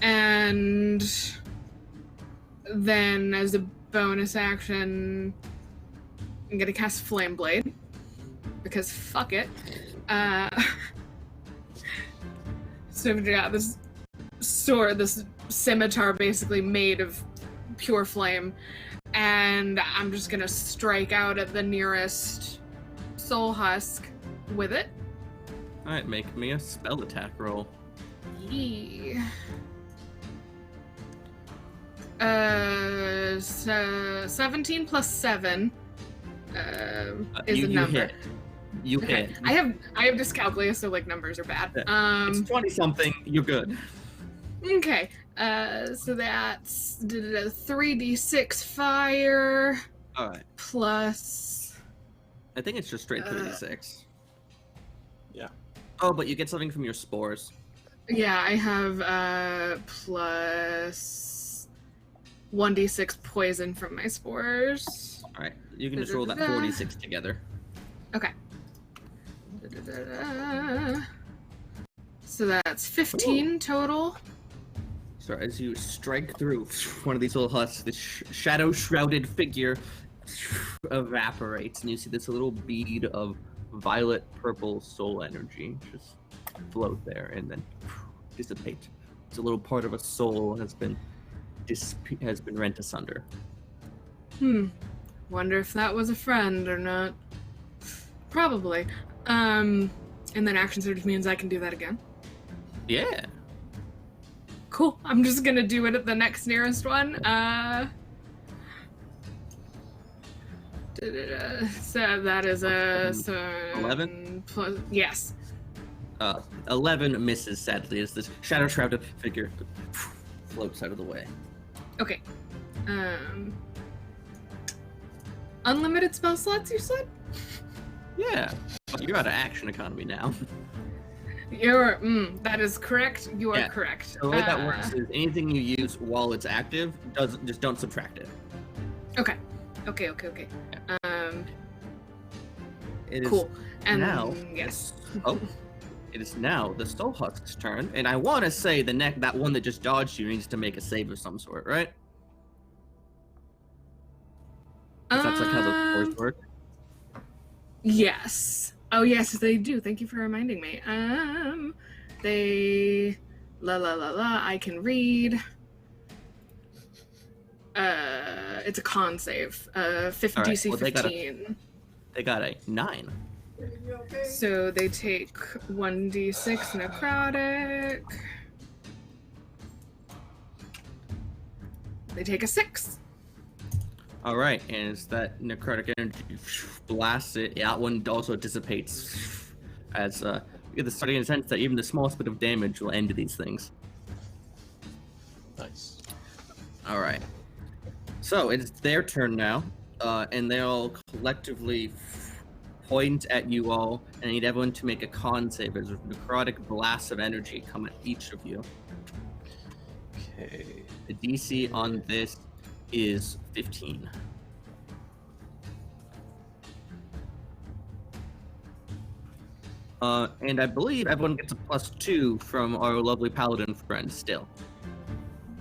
then as a bonus action, I'm gonna cast Flame Blade because fuck it. So yeah, this sword, this scimitar, basically made of pure flame, and I'm just gonna strike out at the nearest soul husk with it. All right, make me a spell attack roll. Yeah. 17 plus 7 is a number. Hit. You Okay. hit. I have dyscalculia, so like numbers are bad. It's 20 something. You're good. Okay. So that's 3d6 fire All right. plus. I think it's just straight 36. Yeah. Oh, but you get something from your spores. Yeah, I have plus 1d6 poison from my spores. All right. You can just roll that 46 together. Okay. So that's 15 total. So as you strike through one of these little husks, this shadow-shrouded figure evaporates, and you see this little bead of violet-purple soul energy just float there and then dissipate. It's a little part of a soul has been rent asunder. Wonder if that was a friend or not. Probably. And then action surge means I can do that again. Yeah. Cool. I'm just gonna do it at the next nearest one. So that is a 11? Plus, yes. 11 misses, sadly, as this shadow-shrouded figure floats out of the way. Okay. Unlimited spell slots, you said? Yeah. But you're out of action economy now. That is correct. You are correct. So the way that works is anything you use while it's active, just don't subtract it. Okay. Yeah. It is cool. And now. yes. Oh. It is now the Soul Husk's turn, and I want to say that one that just dodged you needs to make a save of some sort, right? 'Cause that's like how the scores work. Yes. Oh yes, they do. Thank you for reminding me. They I can read. It's a con save. 50 All right, DC well, 15. They got a 9. So they take 1d6 necrotic. They take a 6. All right, and as that necrotic energy blasts it, that one also dissipates. As you get the starting sense that even the smallest bit of damage will end these things. Nice. All right. So it's their turn now, and they'll collectively point at you all, and I need everyone to make a con save as necrotic blasts of energy come at each of you. Okay. The DC on this is 15. And I believe everyone gets a +2 from our lovely paladin friend still.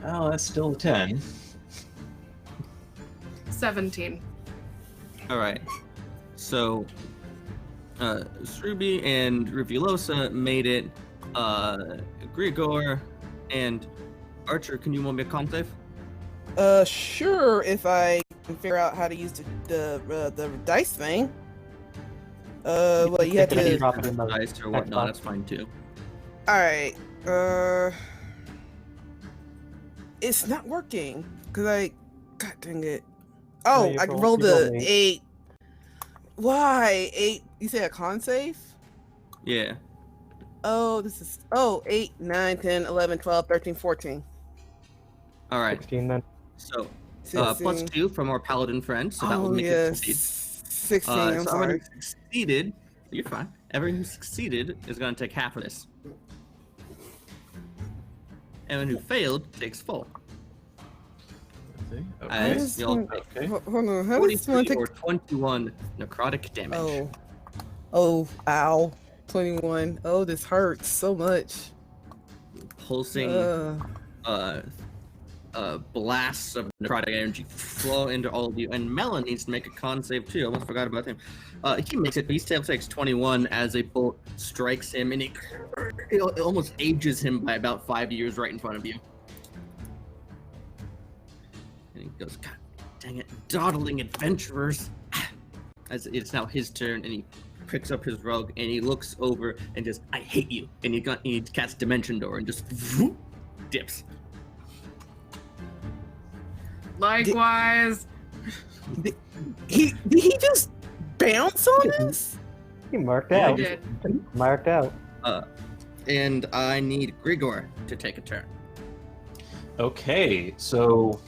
Oh, that's still a 10. 17. All right. So, Sruby and Rivulosa made it. Grigor and Archer, can you want me a con save? Sure, if I can figure out how to use the dice thing. Well, you have to drop it in the dice or whatnot. That's fine too. All right. It's not working because God dang it. Oh, you I rolled- rolled you rolled a an 8. Why 8? You say a con save? Yeah. Oh, this is 8, 9, 10, 11, 12, 13, 14. All right. 16 then. So, 16. +2 from our paladin friend, so that will Oh, make yes. it succeed. 16. I'm So sorry. everyone who succeeded, you're fine. Everyone who succeeded is going to take half of this. Everyone who failed takes full. Okay. As you'll take Okay. Hold on. How does one 43 take? or 21 necrotic damage. Oh, ow. 21. Oh, this hurts so much. Pulsing blasts of necrotic energy flow into all of you, and Melon needs to make a con save too. I almost forgot about him. He makes it, but he still takes 21 as a bolt strikes him, and it almost ages him by about 5 years right in front of you. And he goes, God dang it, dawdling adventurers! As it's now his turn, and he picks up his rug, and he looks over and just, I hate you! And he casts Dimension Door and just dips. Likewise. Did he just bounce on us? He marked Yeah, out. did. Marked out. And I need Grigor to take a turn. Okay, so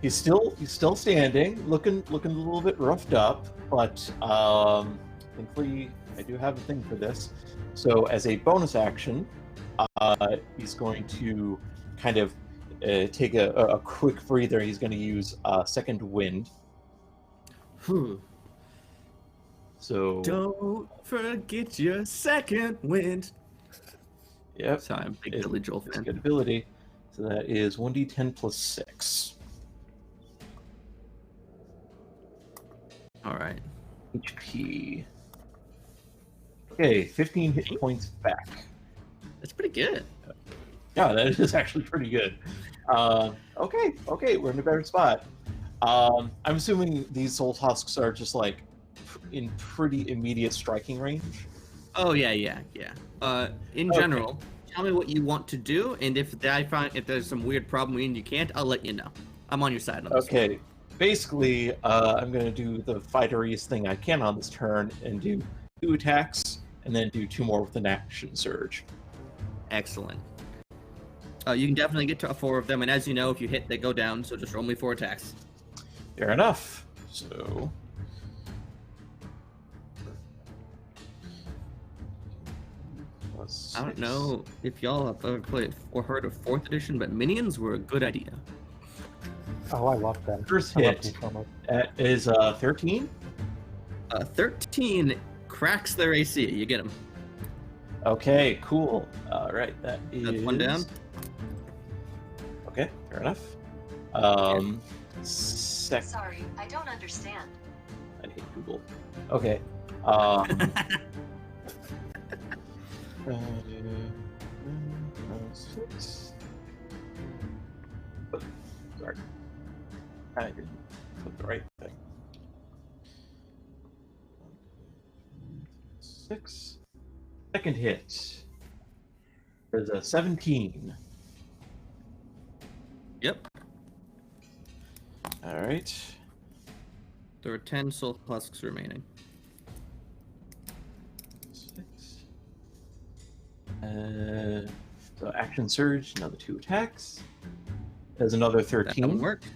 he's still standing, looking a little bit roughed up, but thankfully I do have a thing for this. So as a bonus action, he's going to kind of take a quick breather. He's going to use second wind. Whew. So Don't forget your second wind. yep, Sorry, I'm a big Billy Joel it's a fan. good ability. So that is 1d10 plus 6 All right. HP. Okay, 15 hit points back. That's pretty good. Yeah, that is actually pretty good. Okay, we're in a better spot. I'm assuming these soul tusks are just like in pretty immediate striking range. Oh yeah. In Okay. general, tell me what you want to do, and if there's some weird problem and you can't, I'll let you know. I'm on your side on this. Okay, basically, I'm going to do the fighteriest thing I can on this turn and do 2 attacks, and then do 2 more with an action surge. Excellent. You can definitely get to 4 of them, and as you know, if you hit, they go down. So just roll me 4 attacks. Fair enough. So. I don't know if y'all have ever played or heard of 4th edition, but minions were a good idea. Oh, I love them. First I love hit them so much. is 13. 13 cracks their AC. You get them. Okay, cool. All right, that is That's 1 down. Okay, fair enough. Second. Sorry, I don't understand. I hate Google. Okay. Six. Sorry. I didn't put the right thing. 6. Second hit. There's a 17. Yep. All right. There are 10 soul husks remaining. 6. So action surge, another 2 attacks. There's another That one 13. worked.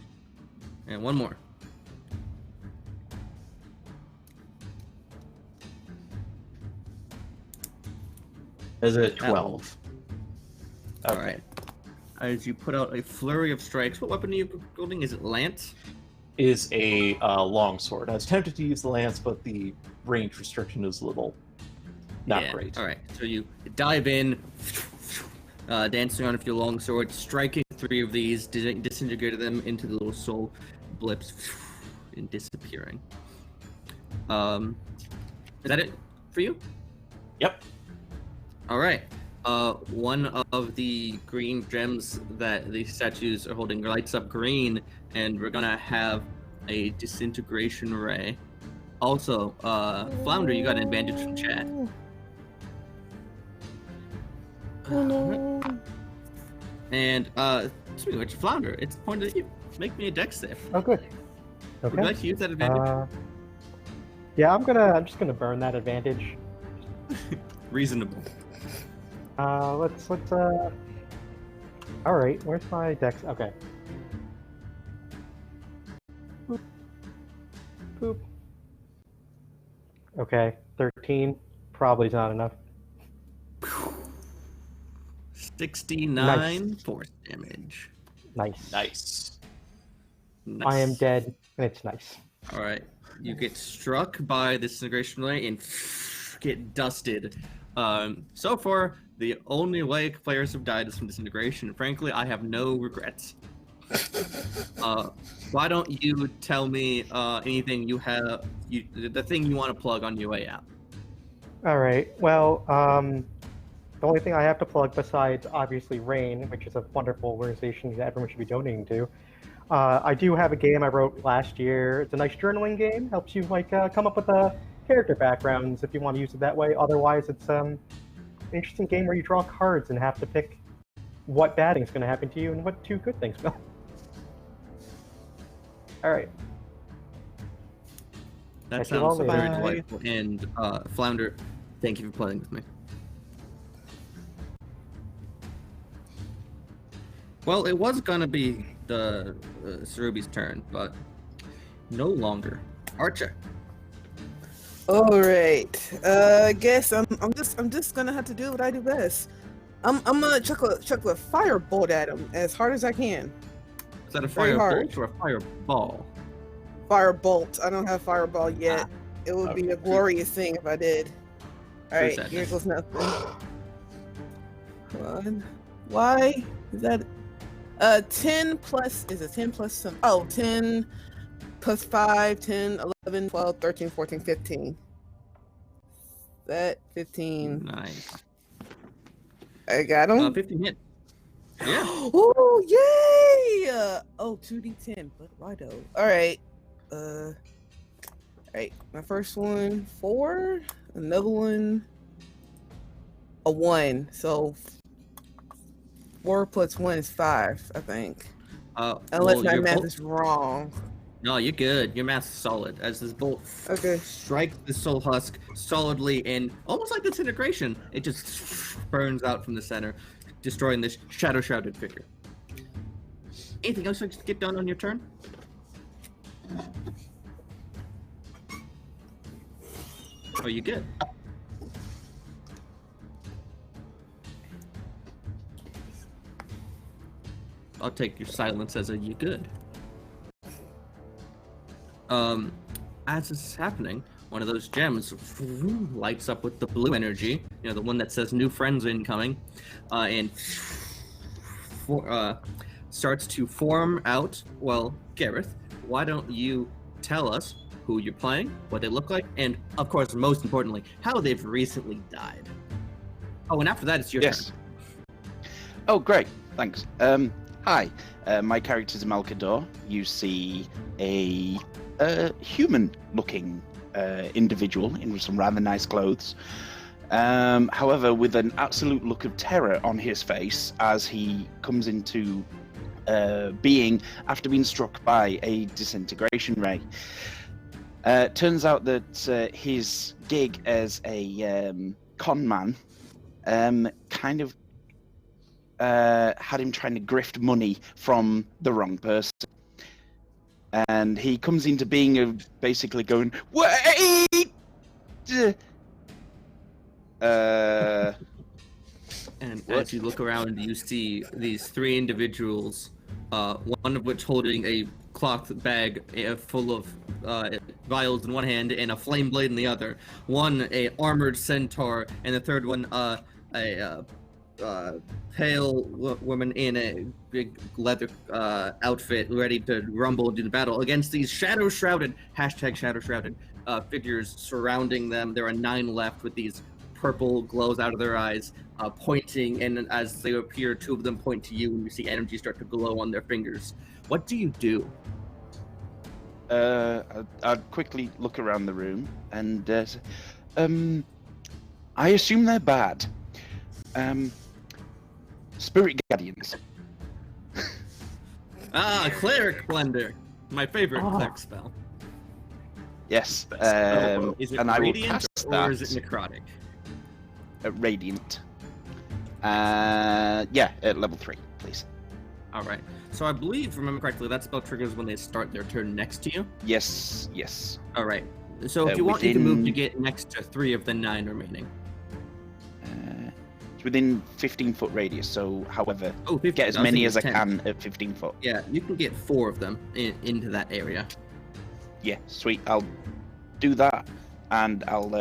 And 1 more. There's a 12. All right. As you put out a flurry of strikes, what weapon are you building? Is it lance? Is a longsword. I was tempted to use the lance, but the range restriction is a little not Yeah. great. All right. So you dive in, dancing on with your longsword, striking 3 of these, disintegrating them into the little soul blips, and disappearing. Is that it for you? Yep. All right. One of the green gems that the statues are holding lights up green, and we're gonna have a disintegration ray. Also, Flounder, you got an advantage from chat. And speaking of which, Flounder, it's pointed at you. Make me a dex save. Oh, good. Would you Okay. like to use that advantage? Yeah, I'm just gonna burn that advantage. Reasonable. Let's all right, where's my dex? Okay. Boop. Boop. Okay, 13. Probably not enough. 69 Nice. force damage. Nice. Nice. Nice. I am dead, and it's nice. All right. You get struck by the disintegration ray and get dusted. So far, the only way players have died is from disintegration. Frankly, I have no regrets. Why don't you tell me anything you have, the thing you want to plug on your way out? All right. Well, the only thing I have to plug besides obviously RAINN, which is a wonderful organization that everyone should be donating to, I do have a game I wrote last year. It's a nice journaling game. Helps you come up with character backgrounds if you want to use it that way. Otherwise, it's an interesting game where you draw cards and have to pick what bad thing's going to happen to you and what 2 good things will. All right. That Catch you all sounds very later. delightful. And Flounder, thank you for playing with me. Well, it was gonna be the Cerubi's turn, but no longer. Archer. All right. I guess I'm just gonna have to do what I do best. I'm gonna chuck a firebolt at him as hard as I can. Is that a Very hard. firebolt or a fireball? Firebolt. I don't have fireball yet. It would be a Okay. glorious thing if I did. All right, Who's that here then? goes nothing. One. Why is that? 10 plus is it 10 plus some? Oh, 10 plus 5, 10, 11, 12, 13, 14, 15. That 15. Nice. I got him. 15 hit. Yeah. Oh, yay! Oh, 2d10, but why though? All right. All right. My first one, 4. Another one, a 1. So 4 plus 1 is 5, I think. Unless my math is wrong. No, you're good. Your math's solid. As this bolt strikes the soul husk solidly and almost like disintegration, it just burns out from the center, destroying this shadow-shrouded figure. Anything else you like to get done on your turn? Oh, you good? I'll take your silence as a you good. As this is happening, one of those gems lights up with the blue energy, you know, the one that says new friends incoming, and starts to form out. Well, Gareth, why don't you tell us who you're playing, what they look like, and of course, most importantly, how they've recently died. Oh, and after that, it's your turn. Oh, great. Thanks. Hi. My character's Malkador. You see a human-looking individual in some rather nice clothes. However, with an absolute look of terror on his face as he comes into being after being struck by a disintegration ray. Turns out that his gig as a con man kind of had him trying to grift money from the wrong person. And he comes into being of basically going, wait! And as you look around, you see these 3 individuals, one of which holding a cloth bag full of vials in one hand and a flame blade in the other. One, a armored centaur, and the third one, a pale woman in a big leather outfit, ready to rumble into the battle against these shadow-shrouded figures surrounding them. There are 9 left with these purple glows out of their eyes, pointing, and as they appear, 2 of them point to you, and you see energy start to glow on their fingers. What do you do? I'd quickly look around the room and I assume they're bad. Spirit Guardians. Cleric Blender. My favorite cleric spell. Yes. Is it and I will radiant cast or that. is it necrotic? Radiant. Yeah, at level 3, please. All right. So I believe, if I remember correctly, that spell triggers when they start their turn next to you. Yes. All right. So if you want, you can move to get next to 3 of the 9 remaining. It's within 15-foot radius, so however, 15. get as many as I can at 15 foot. Yeah, you can get 4 of them into that area. Yeah, sweet. I'll do that, and I'll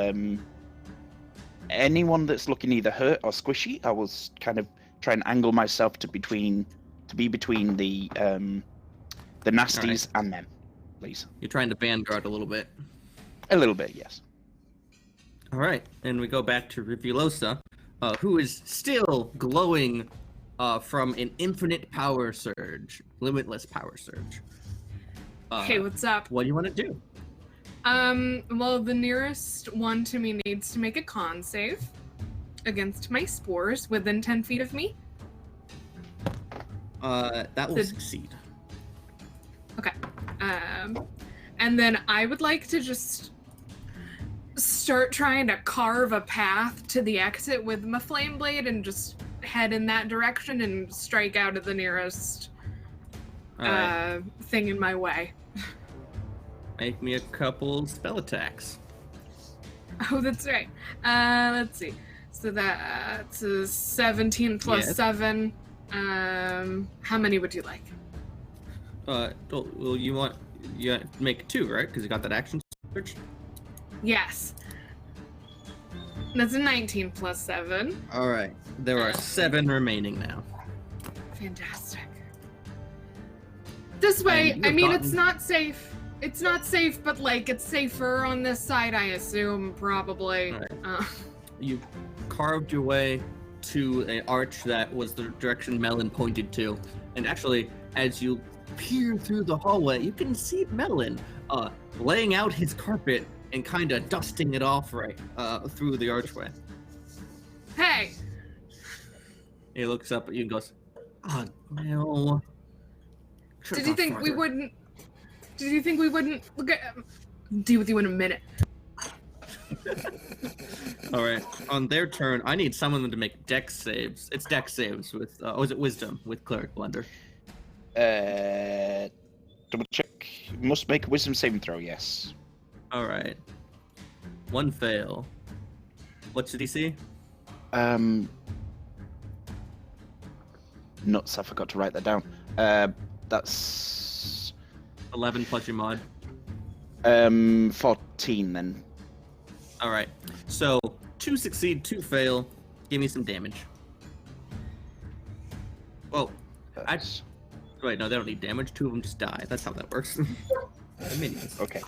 anyone that's looking either hurt or squishy, I will kind of try and angle myself to be between the nasties and them, please. You're trying to vanguard a little bit. A little bit, yes. All right, and we go back to Rivulosa, who is still glowing from an infinite power surge, limitless power surge. Hey, what's up? What do you want to do? Well, the nearest one to me needs to make a con save against my spores within 10 feet of me. That will succeed. Okay. And then I would like to just start trying to carve a path to the exit with my flame blade and just head in that direction and strike out at the nearest thing in my way. Make me a couple spell attacks. Oh, that's right. Let's see. So that's a 17 plus 7. How many would you like? Well, you have to make 2, right? Because you got that action search. Yes. That's a 19 plus 7. All right. There are 7 remaining now. Fantastic. This way, I mean, it's not safe. It's not safe, but like it's safer on this side, I assume, probably. Right. You carved your way to an arch that was the direction Melon pointed to, and actually, as you peer through the hallway, you can see Melon laying out his carpet and kind of dusting it off right through the archway. Hey! He looks up at you and goes, "Oh no." Did you think we wouldn't look at deal with you in a minute? All right. On their turn, I need someone to make dex saves. It's dex saves with, is it wisdom with Cleric Blender? Double check. Must make a wisdom saving throw, yes. All right. 1 fail. What's the DC? Nuts, I forgot to write that down. That's 11 plus your mod. 14 then. All right. So 2 succeed, 2 fail. Give me some damage. Well, wait, no, they don't need damage. 2 of them just die. That's how that works. The minions. Okay.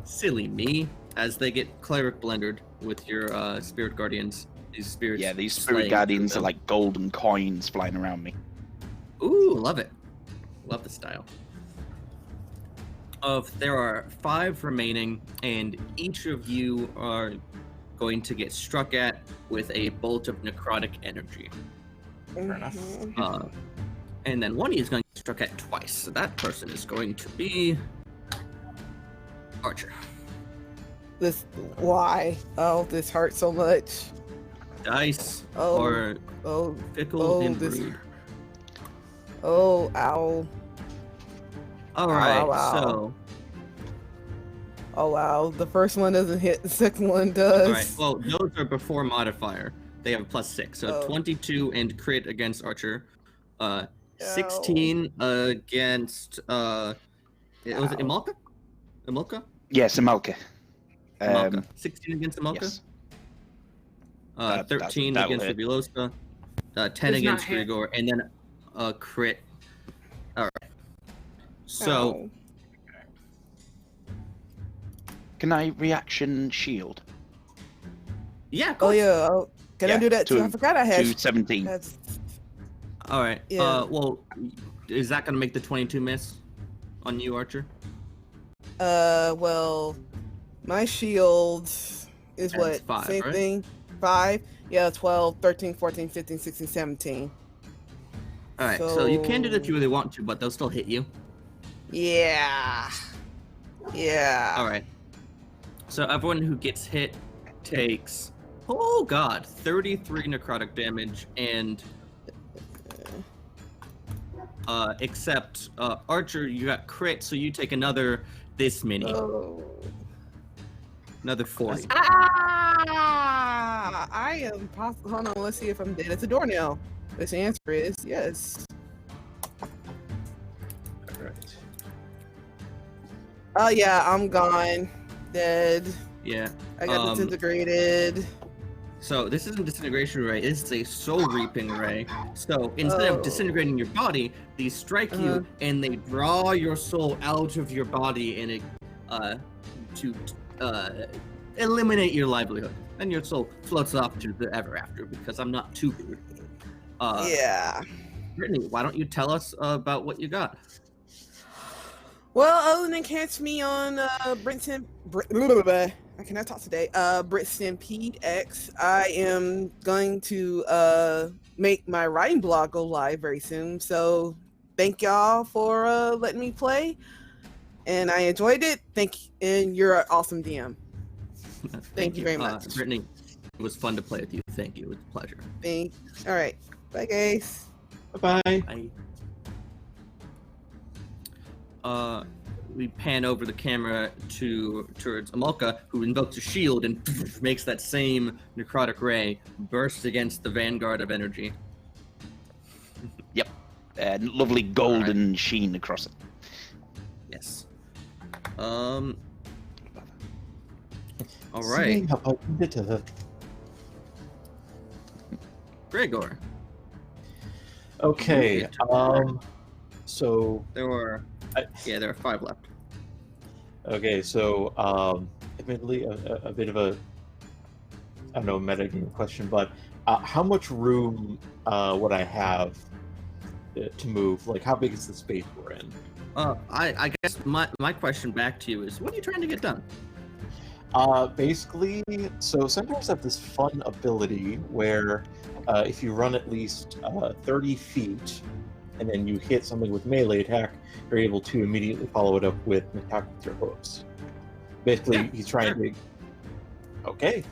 Silly me. As they get Cleric Blendered with your Spirit Guardians. These spirits. Yeah, these Spirit Guardians are like golden coins flying around me. Ooh, love it. Love the style. There are 5 remaining, and each of you are going to get struck at with a bolt of necrotic energy. Fair enough. And then one of you is going to get struck at twice. So that person is going to be Archer. Why? Oh, this hurts so much. Dice or fickle and brood. Oh, ow. All right, Ow, ow. so. Oh wow, the first one doesn't hit, the second one does. All right, well, those are before modifier. They have a +6, so 22 and crit against Archer. 16 against was it Imalka? Imalka? Yes, Imalka. 16 against Imalka? Yes. 13 that'll against hit. Fabulosa. 10 Does against not hit. Grigor, and then a crit. All right. So, Can I reaction shield? yeah, of Oh course. yeah, can I do that too? I forgot I had. 217. That's, All right. Yeah. Well, is that going to make the 22 miss on you, Archer? well, my shield is That's what? 5, Same right? thing? 5? Yeah, 12, 13, 14, 15, 16, 17. All right. So you can do that if you really want to, but they'll still hit you. Yeah. Yeah. All right. So everyone who gets hit takes, 33 necrotic damage, and except Archer, you got crit, so you take another this many, another 40. I am possible. Hold on, let's see if I'm dead. It's a door now. This answer is yes. Right. Oh yeah, I'm gone. Dead. Yeah. I got disintegrated. So this isn't disintegration ray. This is a soul reaping ray. So instead of disintegrating your body, these strike you and they draw your soul out of your body and to eliminate your livelihood. And your soul floats off to the ever after because I'm not too rude. Yeah. Brittany, why don't you tell us about what you got? Well, other than catch me on I cannot talk today. Brit Stampede X. I am going to make my writing blog go live very soon. So thank y'all for letting me play, and I enjoyed it. And you're an awesome DM. Thank you very much. Brittany, it was fun to play with you. Thank you. It was a pleasure. All right. Bye, guys. Bye-bye. Bye. We pan over the camera towards Amulka, who invokes a shield and makes that same necrotic ray burst against the vanguard of energy. Yep. Lovely golden sheen across it. Yes. All right. Gregor. Okay. So there were 5 left. Okay, so admittedly a bit of a I don't know metagame question, but how much room would I have to move? Like, how big is the space we're in? I guess my question back to you is, what are you trying to get done? Basically, so centaurs have this fun ability where if you run at least 30 feet and then you hit something with melee attack, you're able to immediately follow it up with an attack with your hooves. Basically, he's trying to... Okay.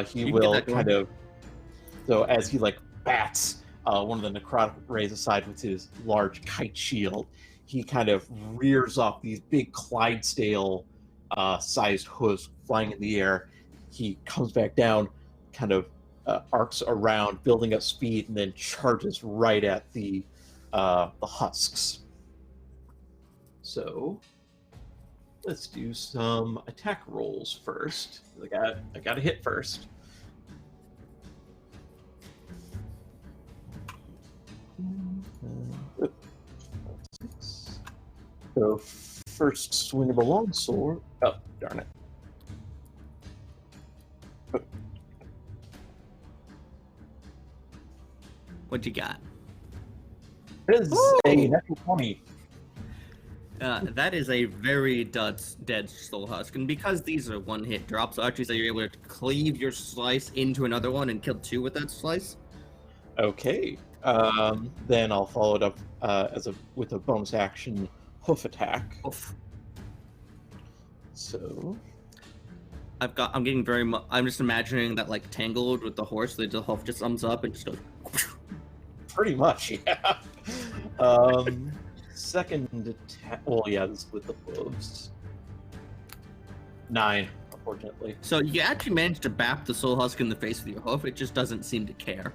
He will kind of... So as he, like, bats one of the necrotic rays aside with his large kite shield, he kind of rears up these big Clydesdale sized hooves flying in the air. He comes back down, kind of arcs around, building up speed, and then charges right at the husks. So let's do some attack rolls first. I got to hit first. So first swing of the longsword. Oh, darn it. What you got? It is a natural 20. That is a very dead soul husk, and because these are one-hit drops, actually, so you're able to cleave your slice into another one and kill 2 with that slice. Okay. Then I'll follow it up with a bonus action hoof attack. Oof. So I'm getting very much. I'm just imagining that, like, Tangled with the horse, the hoof just sums up and just goes. Pretty much, yeah. Second attack. Well, yeah, this is with the hooves. 9, unfortunately. So you actually managed to bap the soul husk in the face with your hoof. It just doesn't seem to care.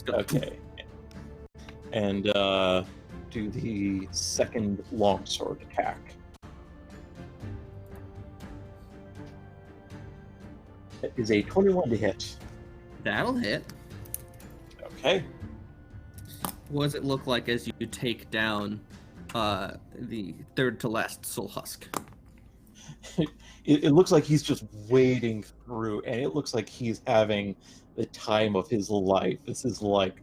Okay. And do the second longsword attack. That is a 21 to hit. That'll hit. Okay. What does it look like as you take down the third to last soul husk? It looks like he's just wading through, and it looks like he's having the time of his life. This is like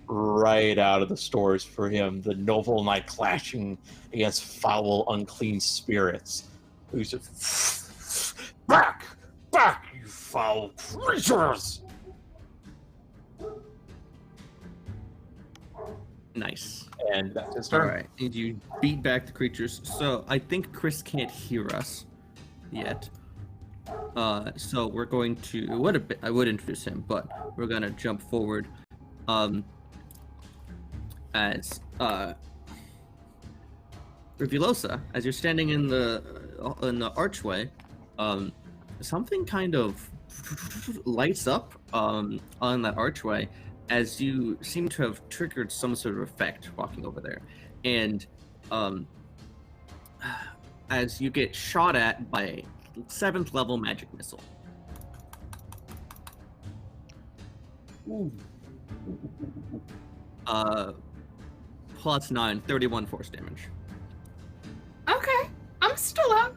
right out of the stores for him. The noble knight clashing against foul, unclean spirits. He's just back, you foul creatures! Nice. And that's his turn. All right, and you beat back the creatures. So I think Chris can't hear us yet. So we're going to. I would introduce him, but we're gonna jump forward. As Rivulosa, as you're standing in the archway, something kind of lights up on that archway, as you seem to have triggered some sort of effect walking over there. And as you get shot at by a 7th level magic missile. Ooh. Plus 9, 31 force damage. Okay, I'm still up.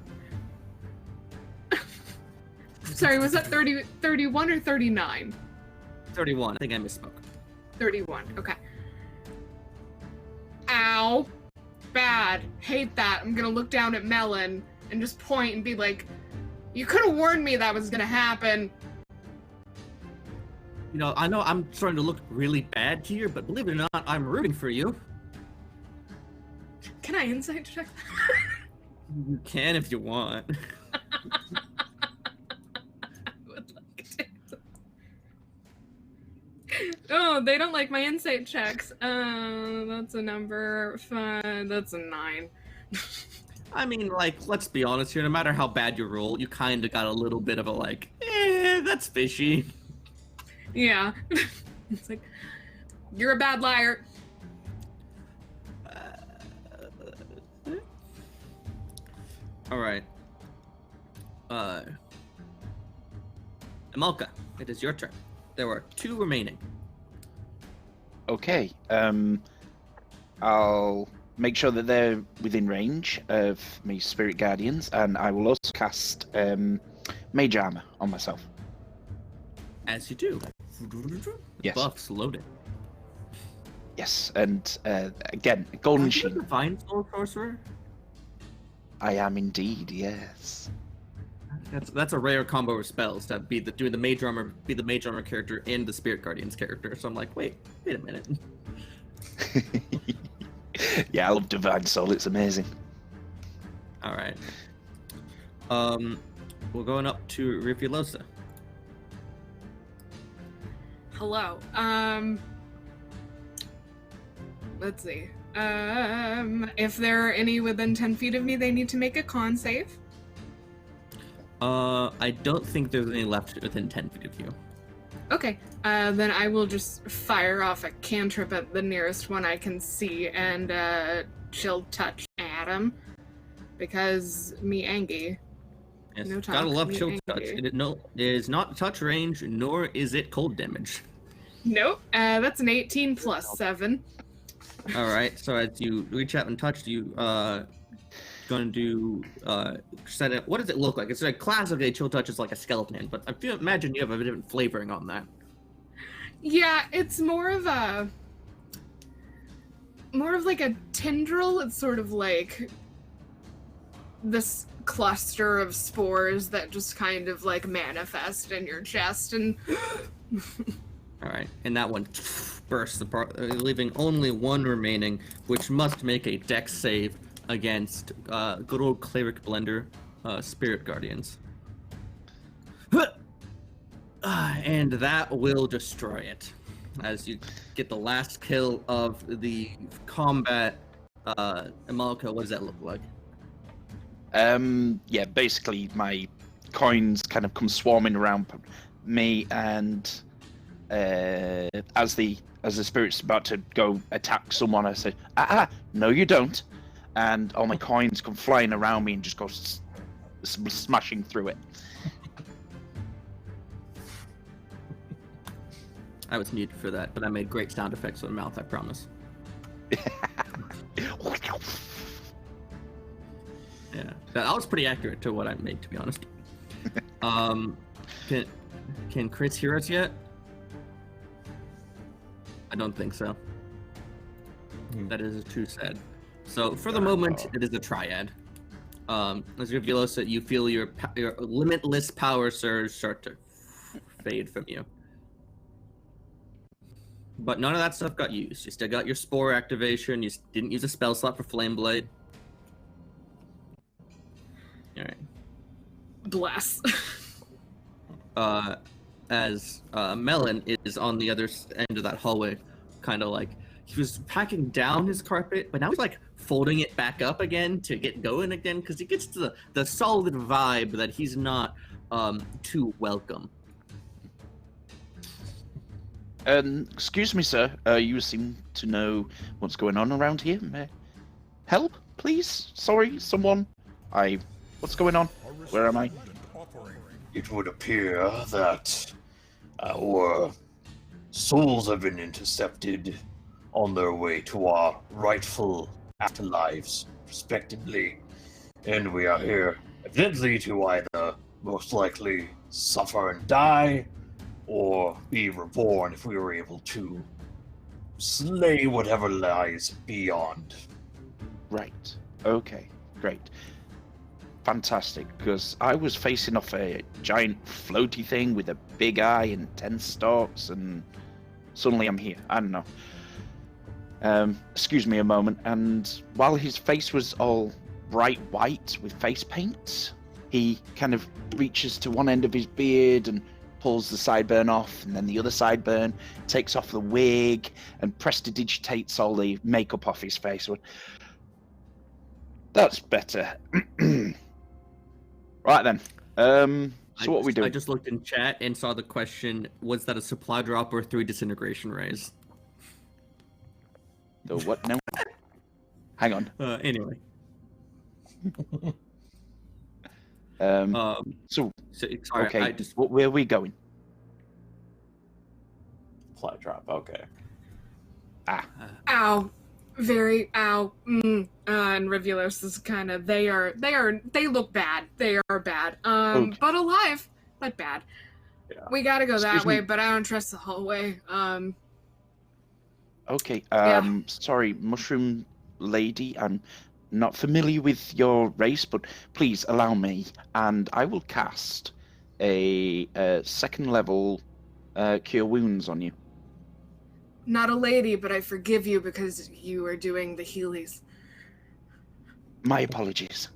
Sorry, was that 31 or 39? 31, I think I misspoke. 31, okay. Ow. Bad. Hate that. I'm gonna look down at Melon and just point and be like, you could have warned me that was gonna happen. You know, I know I'm starting to look really bad here, but believe it or not, I'm rooting for you. Can I insight check? You can if you want. no, they don't like my insight checks. That's a number 5. That's a 9. I mean, like, let's be honest here. No matter how bad you roll, you kind of got a little bit of a like, that's fishy. Yeah. It's like, you're a bad liar. All right. Amalka, it is your turn. There are 2 remaining. Okay. I'll make sure that they're within range of me spirit guardians, and I will also cast mage armor on myself. As you do. Yes. Buffs loaded. Yes, and again, golden Are you a shield. divine soul sorcerer? I am indeed. Yes. That's a rare combo of spells to be the mage armor character and the spirit guardians character. So I'm like, wait a minute. Yeah, I love divine soul. It's amazing. All right. We're going up to Rifilosa. Hello. Let's see. If there are any within 10 feet of me, they need to make a con save. I don't think there's any left within 10 feet of you. Okay. Then I will just fire off a cantrip at the nearest one I can see and chill touch Adam. Because me Angie. Yes, No talk, gotta love me chill touch. angry. It is not touch range, nor is it cold damage. Nope. That's an 18 plus 7. All right. So as you reach out and touch, you going to set it. What does it look like? It's like classically chill touch is like a skeleton hand, but imagine you have a different flavoring on that. Yeah, it's more of like a tendril. It's sort of like this cluster of spores that just kind of like manifest in your chest and All right, and that one bursts apart, leaving only one remaining, which must make a dex save against good old cleric blender, spirit guardians. And that will destroy it. As you get the last kill of the combat, Amalka, what does that look like? Yeah, basically my coins kind of come swarming around me, and as the spirit's about to go attack someone, I say, no you don't, and all my coins come flying around me and just go smashing through it. I was muted for that, but I made great sound effects with my mouth, I promise. Yeah, that was pretty accurate to what I made, to be honest. Can Chris hear us yet? I don't think so. That is too sad. So for the moment, it is a triad. As you feel it, you feel your limitless power surge start to fade from you. But none of that stuff got used. You still got your spore activation. You didn't use a spell slot for Flame Blade. All right. bless. As Melon is on the other end of that hallway, kind of like he was packing down his carpet, but now he's like folding it back up again to get going again because he gets to the solid vibe that he's not too welcome. Excuse me, sir. You seem to know what's going on around here. May I help, please? Sorry, someone. What's going on? Where am I? It would appear that our souls have been intercepted on their way to our rightful afterlives, respectively. And we are here, evidently, to either most likely suffer and die, or be reborn if we were able to slay whatever lies beyond. Right. Okay. Great. Fantastic, because I was facing off a giant floaty thing with a big eye and 10 stalks, and suddenly I'm here. I don't know. Excuse me a moment, and while his face was all bright white with face paint, he kind of reaches to one end of his beard and pulls the sideburn off, and then the other sideburn, takes off the wig, and prestidigitates all the makeup off his face. That's better. Right then. So what are we doing? I just looked in chat and saw the question: was that a supply drop or 3 disintegration rays? The what? No. Hang on. Anyway. So sorry, okay. Where are we going? Fly drop. Okay. Ow. Very ow. And Rivulos is kind of they look bad. They are bad. Okay. But alive, but bad. Yeah. We gotta go that Excuse way, me. but I don't trust the hallway. Okay. Yeah. Sorry, Mushroom Lady. I'm not familiar with your race, but please allow me, and I will cast a 2nd level Cure Wounds on you. Not a lady, but I forgive you because you are doing the Heelys. My apologies.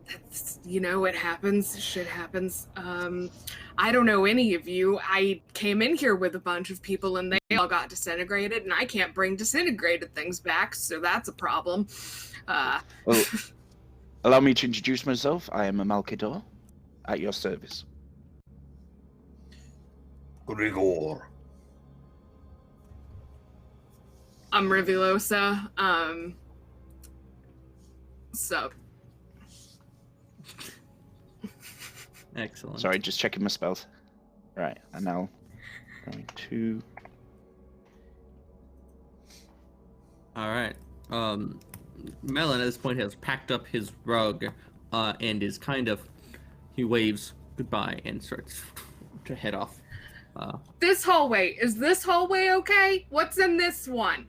That's, it happens. Shit happens. I don't know any of you. I came in here with a bunch of people and they all got disintegrated, and I can't bring disintegrated things back, so that's a problem. Well, allow me to introduce myself. I am a Malkador, at your service. Grigor. I'm Rivulosa. So. Excellent. Sorry, just checking my spells. Right, and now going to. All right. Melon at this point has packed up his rug, and is he waves goodbye and starts to head off. This hallway. Is this hallway okay? What's in this one?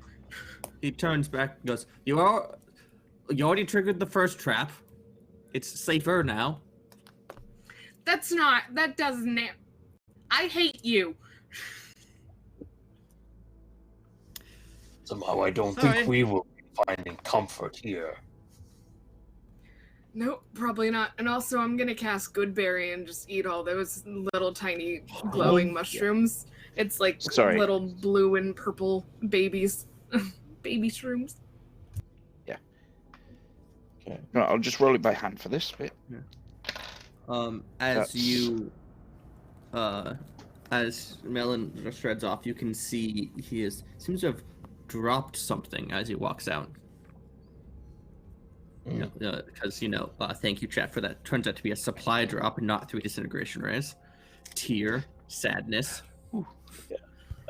He turns back and goes, You already triggered the first trap. It's safer now. That doesn't. I hate you. Somehow I don't Sorry. think we will be finding comfort here. Nope, probably not. And also, I'm gonna cast Goodberry and just eat all those little tiny glowing mushrooms. It's like Sorry. little blue and purple babies. Baby shrooms. Yeah. Okay. No, I'll just roll it by hand for this bit. As Melon shreds off, you can see he seems to have dropped something as he walks out. Because thank you, chat, for that. Turns out to be a supply drop, not 3 disintegration rays. Tear, sadness.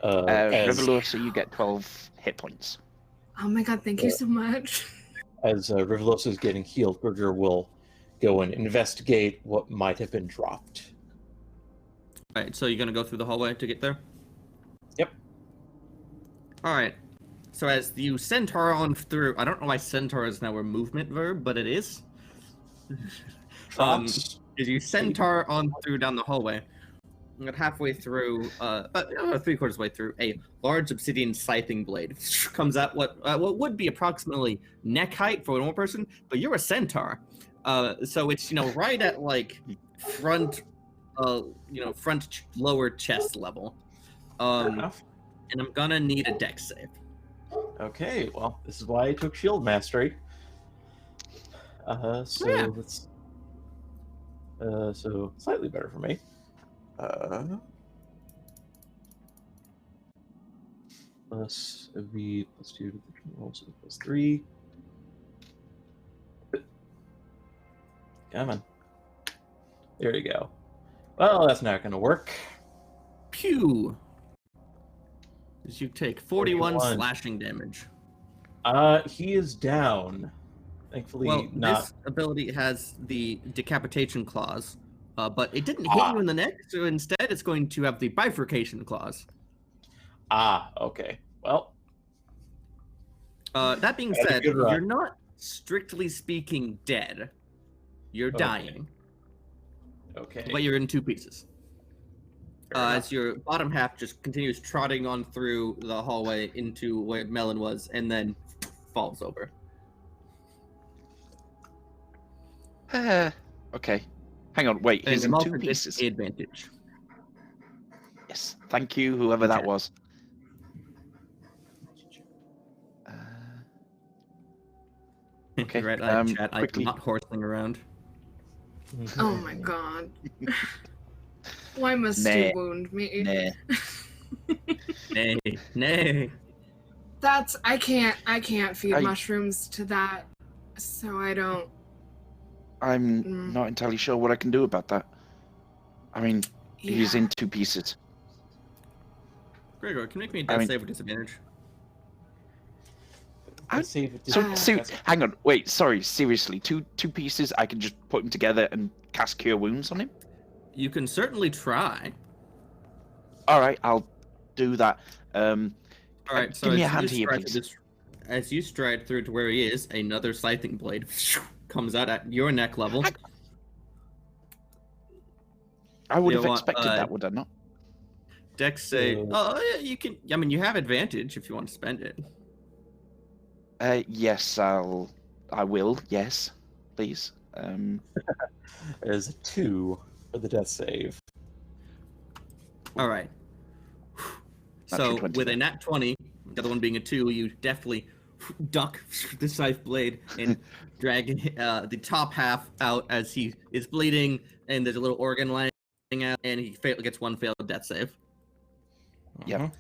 Rivulosa, you get 12 hit points. Oh my god, thank you so much. As Rivulosa is getting healed, Burger will go and investigate what might have been dropped. All right, so you're gonna go through the hallway to get there? Yep. All right. So as you centaur on through, I don't know why centaur is now a movement verb, but it is. As you centaur on through down the hallway, about halfway through, about 3/4 way through, a large obsidian scything blade comes out what would be approximately neck height for a normal person, but you're a centaur, so it's right at like front lower chest level, and I'm gonna need a dex save. Okay, well, this is why I took Shield Mastery. So slightly better for me. Plus it would be +2 to the roll, so +3. Come on. There you go. Well, that's not going to work. Pew! As you take 41 41. slashing damage. He is down. Thankfully, Well, not. this ability has the decapitation clause, but it didn't hit you in the neck, so instead it's going to have the bifurcation clause. Okay. Well, that being That's a said, good run. you're not strictly speaking dead. You're Okay. dying, okay. but you're in 2 pieces. Fair enough. As your bottom half just continues trotting on through the hallway into where Melon was, and then falls over. Okay. Hang on, wait, he's And in also 2 pieces. disadvantage. Yes. Thank you, whoever that Okay. was. Okay. Right, chat. Quickly. I'm not horsing around. Oh my god. Why must Nah. you wound me? Nah. Nay. I can't feed I- mushrooms to that. So I don't. I'm not entirely sure what I can do about that. I mean, he's in 2 pieces. Gregor, can you make me a death save with disadvantage? Hang on, wait, sorry, seriously, two pieces, I can just put them together and cast Cure Wounds on him? You can certainly try. Alright, I'll do that. Alright, so give me a hand here, stride please. as you stride through to where he is, another scything blade comes out at your neck level. I would have expected that, would I not? Dex save. Oh, yeah, you can. I mean, you have advantage if you want to spend it. Yes, I will. Yes, please. There's a 2 for the death save. All right. So with a nat 20, the other one being a 2, you definitely duck the scythe blade and drag the top half out as he is bleeding, and there's a little organ lying out, and he gets 1 failed death save. Yeah.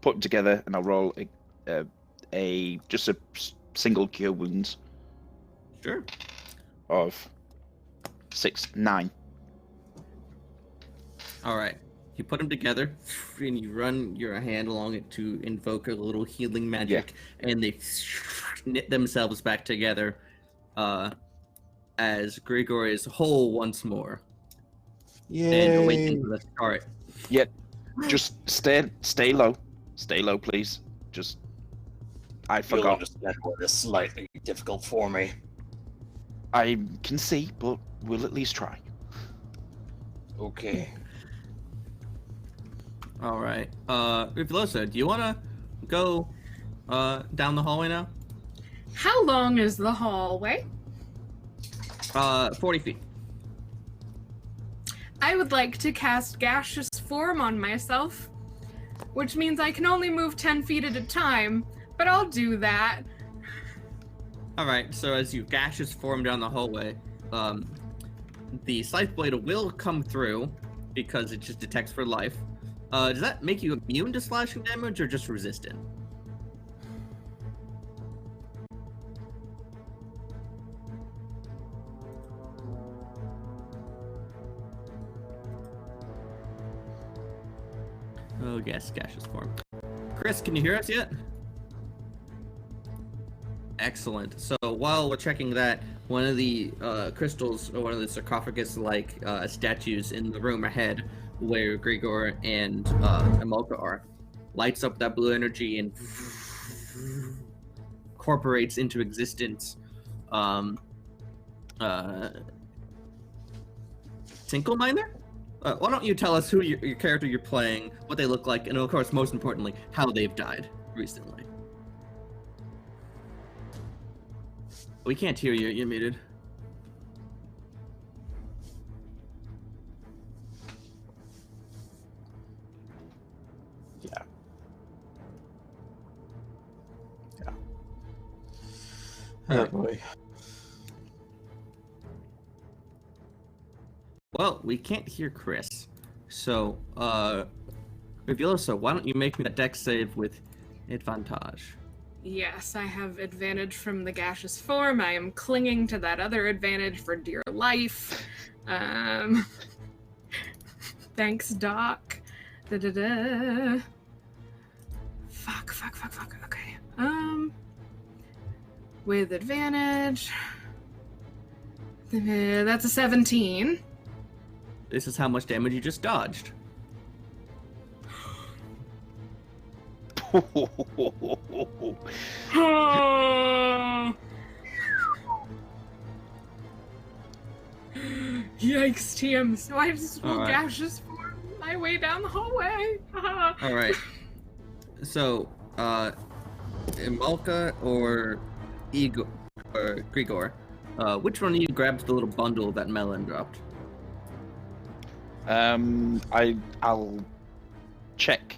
Put them together, and I'll roll just a single Cure Wounds. Sure. Of 9. All right. You put them together, and you run your hand along it to invoke a little healing magic, and they knit themselves back together as Grigor is whole once more. Yay! And awaken to the start. Yeah, just stay low. Stay low, please. Just, I You'll forgot. understand why this is slightly difficult for me. I can see, but we'll at least try. Okay. All right. Rivulosa, do you want to go down the hallway now? How long is the hallway? 40 feet. I would like to cast Gaseous Form on myself, which means I can only move 10 feet at a time, but I'll do that. All right. So as you gaseous form down the hallway, the scythe blade will come through because it just detects for life. Does that make you immune to slashing damage or just resistant? Oh, yes, gaseous form. Chris, can you hear us yet? Excellent. So while we're checking that, one of the crystals, or one of the sarcophagus-like statues in the room ahead, where Grigor and Amolka are, lights up that blue energy and incorporates into existence Tinkle Miner? Why don't you tell us who your character you're playing, what they look like, and of course, most importantly, how they've died recently. We can't hear you. You're muted. Yeah. Oh boy. Well, we can't hear Chris. So, Rivulosa, why don't you make me a dex save with advantage? Yes, I have advantage from the gaseous form. I am clinging to that other advantage for dear life. Thanks, Doc. Da-da-da. Fuck. Okay. With advantage. That's a 17. This is how much damage you just dodged. Yikes, TM. So I just will All right. gaseous form my way down the hallway. All right. So, Imolka or Igor or Grigor, which one of you grabbed the little bundle that Melon dropped? I'll check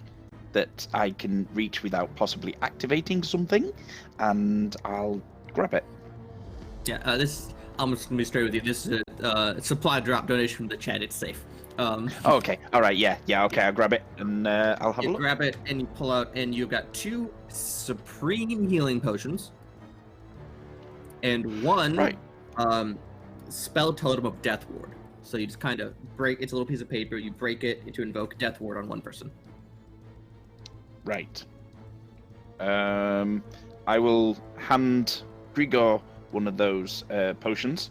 that I can reach without possibly activating something, and I'll grab it. Yeah, I'm just gonna be straight with you. This is a supply drop donation from the chat. It's safe. Oh, okay. All right. Yeah. Okay. I'll grab it and I'll have a You look. grab it and you pull out, and you've got 2 supreme healing potions and 1 Right. spell totem of Death Ward. So you just kind of break. It's a little piece of paper. You break it to invoke Death Ward on one person. Right. I will hand Grigor one of those potions,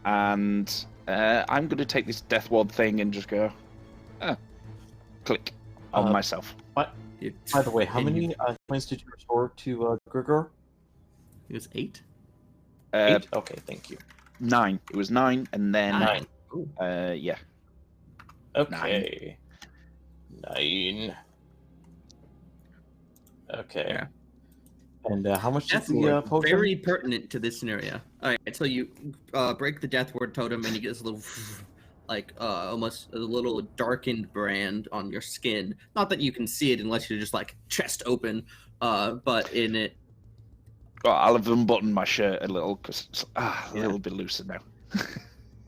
and I'm going to take this Death Ward thing and just go, click on myself. By the way, how many points did you restore to Grigor? It was 8. 8? Okay, thank you. 9. It was 9, and then 9. yeah. Okay. 9. Okay. Yeah. And how much Death is the Ward, potion? very pertinent to this scenario. All right, so you break the Death Ward totem, and you get this little, like, almost a little darkened brand on your skin. Not that you can see it unless you're just like chest open, but in it. Well, I'll have unbuttoned my shirt a little because it's a little bit looser now.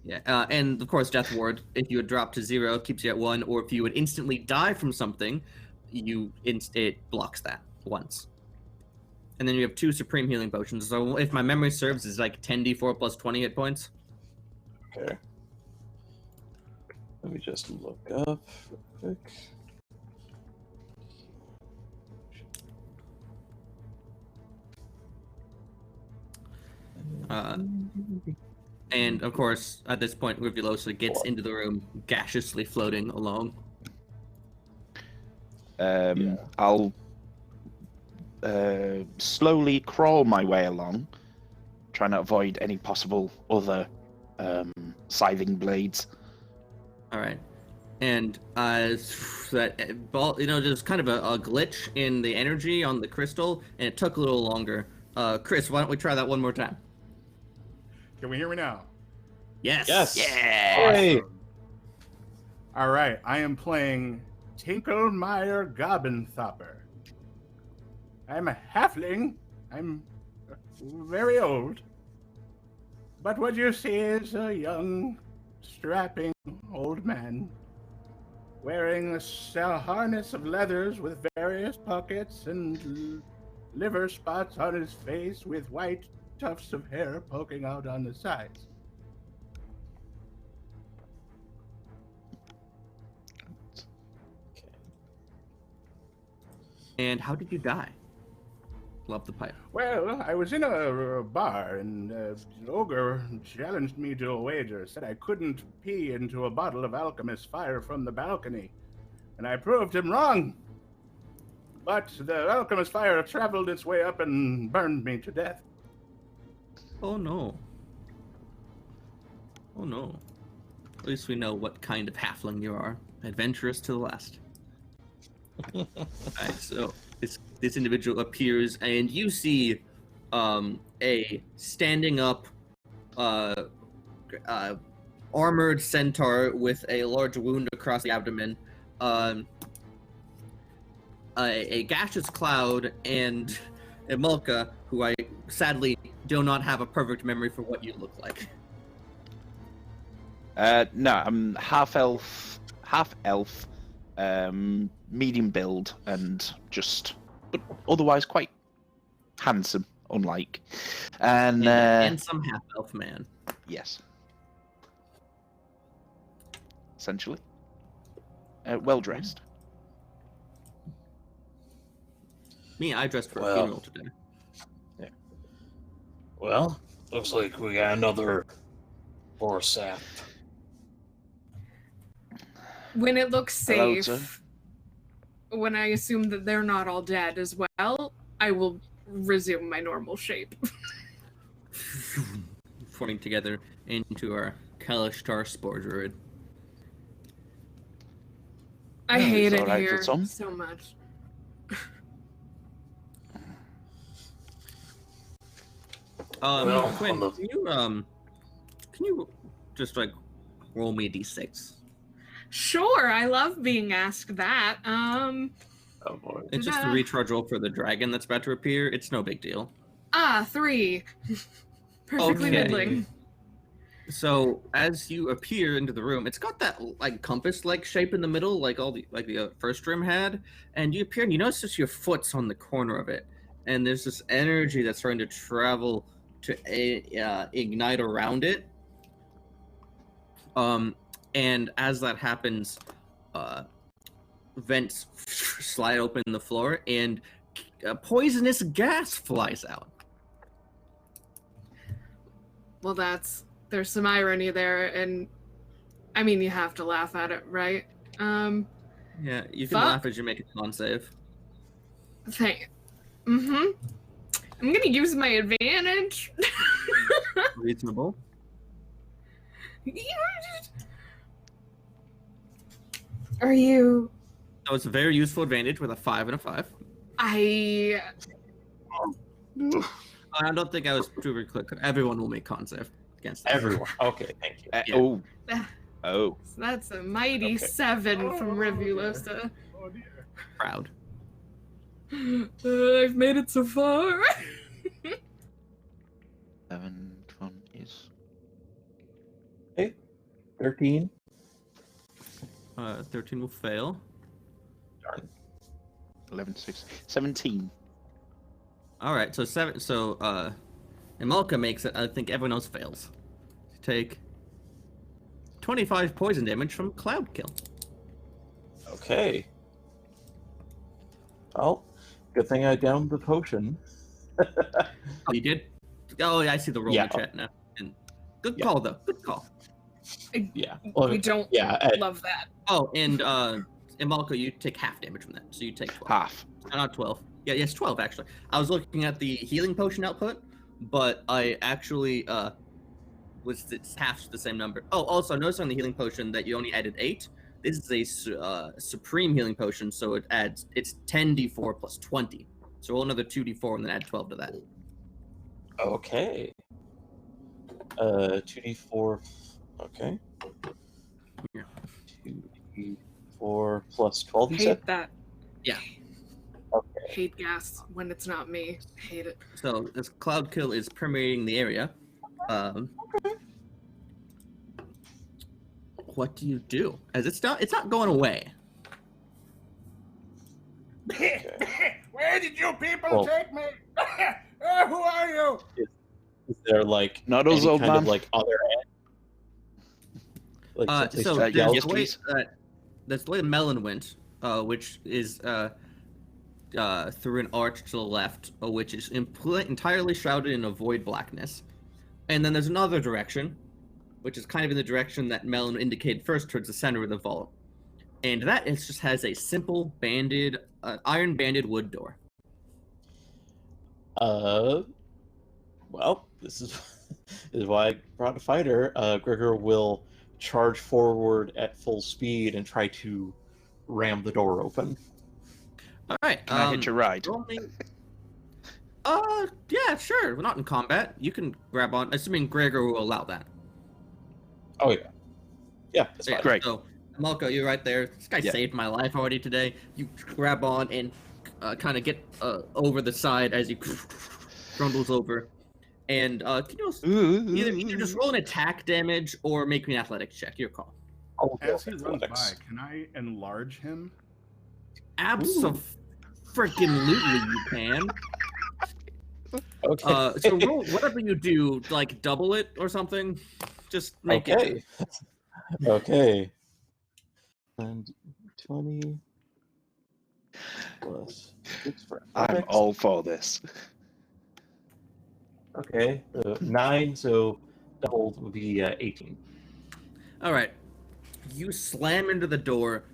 Yeah, and of course, Death Ward, if you would drop to 0, keeps you at 1, or if you would instantly die from something, it blocks that once. And then you have 2 supreme healing potions. So if my memory serves, it's like 10d4 plus 20 hit points. Okay. Let me just look up real quick. And of course, at this point, Rivulosa gets into the room, gaseously floating along. I'll slowly crawl my way along, trying to avoid any possible other scything blades. All right, and that ball, there's kind of a glitch in the energy on the crystal, and it took a little longer. Chris, why don't we try that one more time? Can we hear me now? Yes. Yes. Yeah. Hey. All right, I am playing Tinklemeyer Gobbenthopper. I'm a halfling. I'm very old. But what you see is a young, strapping old man wearing a harness of leathers with various pockets and liver spots on his face with white tufts of hair poking out on the sides. And how did you die? Love the pipe. Well, I was in a bar, and an ogre challenged me to a wager, said I couldn't pee into a bottle of alchemist fire from the balcony, and I proved him wrong. But the alchemist fire traveled its way up and burned me to death. Oh no. Oh no. At least we know what kind of halfling you are. Adventurous to the last. Alright, so this individual appears, and you see a standing up armored centaur with a large wound across the abdomen, a gaseous cloud, and Emulka, who I sadly do not have a perfect memory for what you look like. No, I'm half elf, medium build, and but otherwise quite handsome, unlike. And some half elf man. Yes. Essentially. Well dressed. Me, I dressed for a funeral today. Yeah. Well, looks like we got another poor sap. When it looks Hello, safe, sir. when I assume that they're not all dead as well, I will resume my normal shape. Forming together into our Kalishtar Spore Druid. I hate it alright, here it's on. so much. Well, Quinn, on the- can you just like roll me a d6? Sure, I love being asked that. Oh boy. It's just a recharge roll for the dragon that's about to appear. It's no big deal. 3. Perfectly Okay. middling. So as you appear into the room, it's got that like compass-like shape in the middle, like the first room had. And you appear, and you notice just your foot's on the corner of it, and there's this energy that's starting to travel to ignite around it. And as that happens, vents slide open in the floor, and poisonous gas flies out. Well, there's some irony there, and I mean, you have to laugh at it, right? Yeah, you can laugh as you make a con save. I'm gonna use my advantage. Reasonable. Are you? So it's a very useful advantage with a 5 and a 5. I don't think I was super clear. Everyone will make con save against this. Everyone. Okay, thank you. Yeah. Oh. That's a mighty 7 from Rivulosa. Oh dear. Proud. I've made it so far. 7 is 13. 13 will fail. 11, 6, 17. All right, so 7. So Imalka makes it. I think everyone else fails. Take 25 poison damage from Cloud Kill. Okay. Well, good thing I downed the potion. Oh, you did? Oh, yeah, I see the roll in the chat now. And good call, though. Good call. Yeah. We don't love that. Oh, and Imalka, you take half damage from that, so you take 12. Half. Not 12. Yeah, yes, 12 actually. I was looking at the healing potion output, but I actually it's half the same number. Oh, also notice on the healing potion that you only added 8. This is a supreme healing potion, so it's 10d4 plus 20. So roll another 2d4 and then add 12 to that. Okay. 2d4. Okay. Yeah. 2d4 plus 12. You said? Hate that. Yeah. Okay. Hate gas when it's not me. Hate it. So this Cloud Kill is permeating the area. What do you do? As it's not going away. Where did you people take me? Who are you? Is there like Noodles, any old kind man? of like other end? So Like, there's the way the melon went, which is through an arch to the left, which is entirely shrouded in a void blackness. And then there's another direction, which is kind of in the direction that melon indicated first, towards the center of the vault. And that just has a simple iron banded wood door. Well, this is why I brought a fighter. Gregor will charge forward at full speed and try to ram the door open. All right. Can I hitch a ride? Yeah, sure. We're not in combat. You can grab on, assuming Gregor will allow that. Oh, yeah. Yeah, that's fine. Great. So, Malko, you're right there. This guy saved my life already today. You grab on and kind of get over the side as he crumbles over. And can you either just roll an attack damage or make me an athletics check. Your call. As he runs by, can I enlarge him? Absolutely, you can. Okay. So roll whatever you do, like double it or something. Just make it. Okay. And 20 plus 6 for I'm athletics. all for this. Okay, 9, so doubled would be 18. All right. You slam into the door,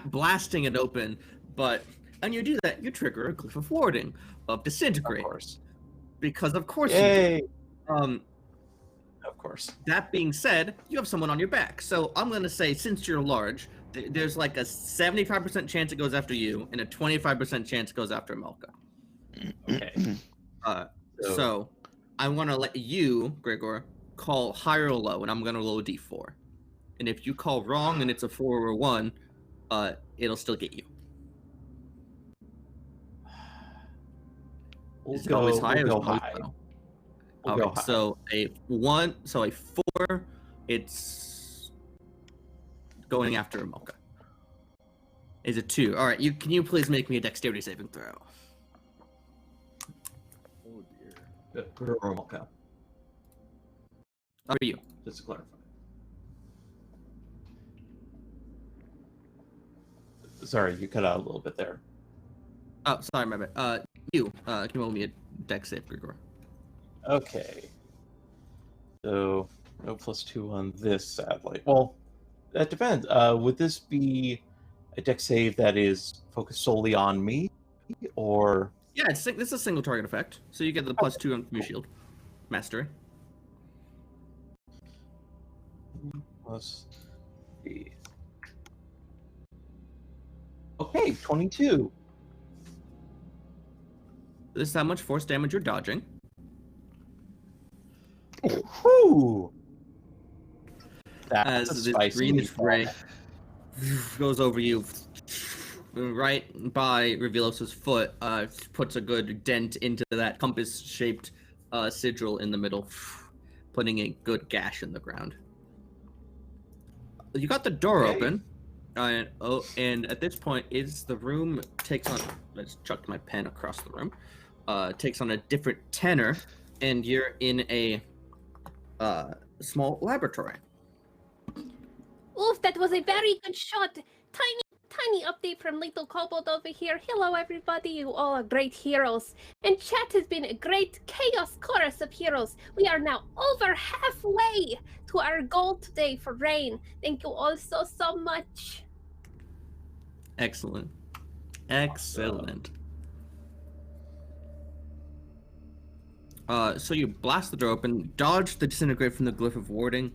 blasting it open, and you do that, you trigger a glyph of warding of disintegrate. Of course. Because of course Yay! you do. Of course. That being said, you have someone on your back. So I'm going to say, since you're large, there's like a 75% chance it goes after you, and a 25% chance it goes after Malka. Okay. So I want to let you, Gregor, call high or low, and I'm going to roll a d4. and if you call wrong and it's a 4 or 1, it'll still get you. We'll Is it always high or is it go always high. low? We'll go Alright, high. so a 4, it's going after a Mocha. Is a 2. Alright, can you please make me a dexterity saving throw? Oh dear. Or Mocha, How are you? just to clarify. Sorry, you cut out a little bit there. Oh, sorry, my bad. Can you roll me a dex save, Grigor? Okay. So, no +2 on this, sadly. Well, that depends. Would this be a dex save that is focused solely on me, or... Yeah, this is a single target effect, so you get the +2 on your shield. Mastery. +3. Okay, 22. This is how much force damage you're dodging. Whew! That's As a this spicy greenish meatball. ray goes over you, right by Revelos' foot, puts a good dent into that compass-shaped sigil in the middle, putting a good gash in the ground. You got the door Okay. open, and at this point, the room takes on. Let's chuck my pen across the room. Takes on a different tenor, and you're in a small laboratory. Oof, that was a very good shot. Tiny update from Little Kobold over here. Hello, everybody. You all are great heroes. And chat has been a great chaos chorus of heroes. We are now over halfway to our goal today for RAINN. Thank you all so much. Excellent. Excellent. So you blast the door open, dodge the disintegrate from the glyph of warding.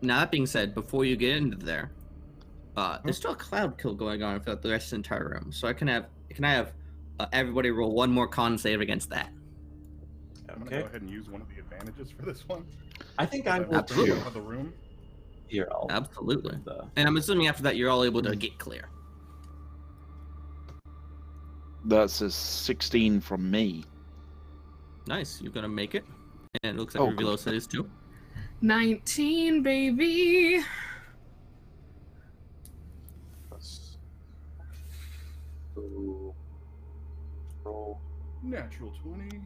Now that being said, before you get into there, there's still a cloud kill going on throughout the rest of the entire room. So can I have everybody roll one more con save against that? I'm gonna Okay. go ahead and use one of the advantages for this one. I think I I will will Absolutely. break too. out of the room. Here, I'll... Absolutely. The... And I'm assuming after that you're all able to get clear. That's a 16 from me. Nice. You're gonna make it. And it looks like Oh, Revelos said is too. 19, baby. Let's go roll Natural 20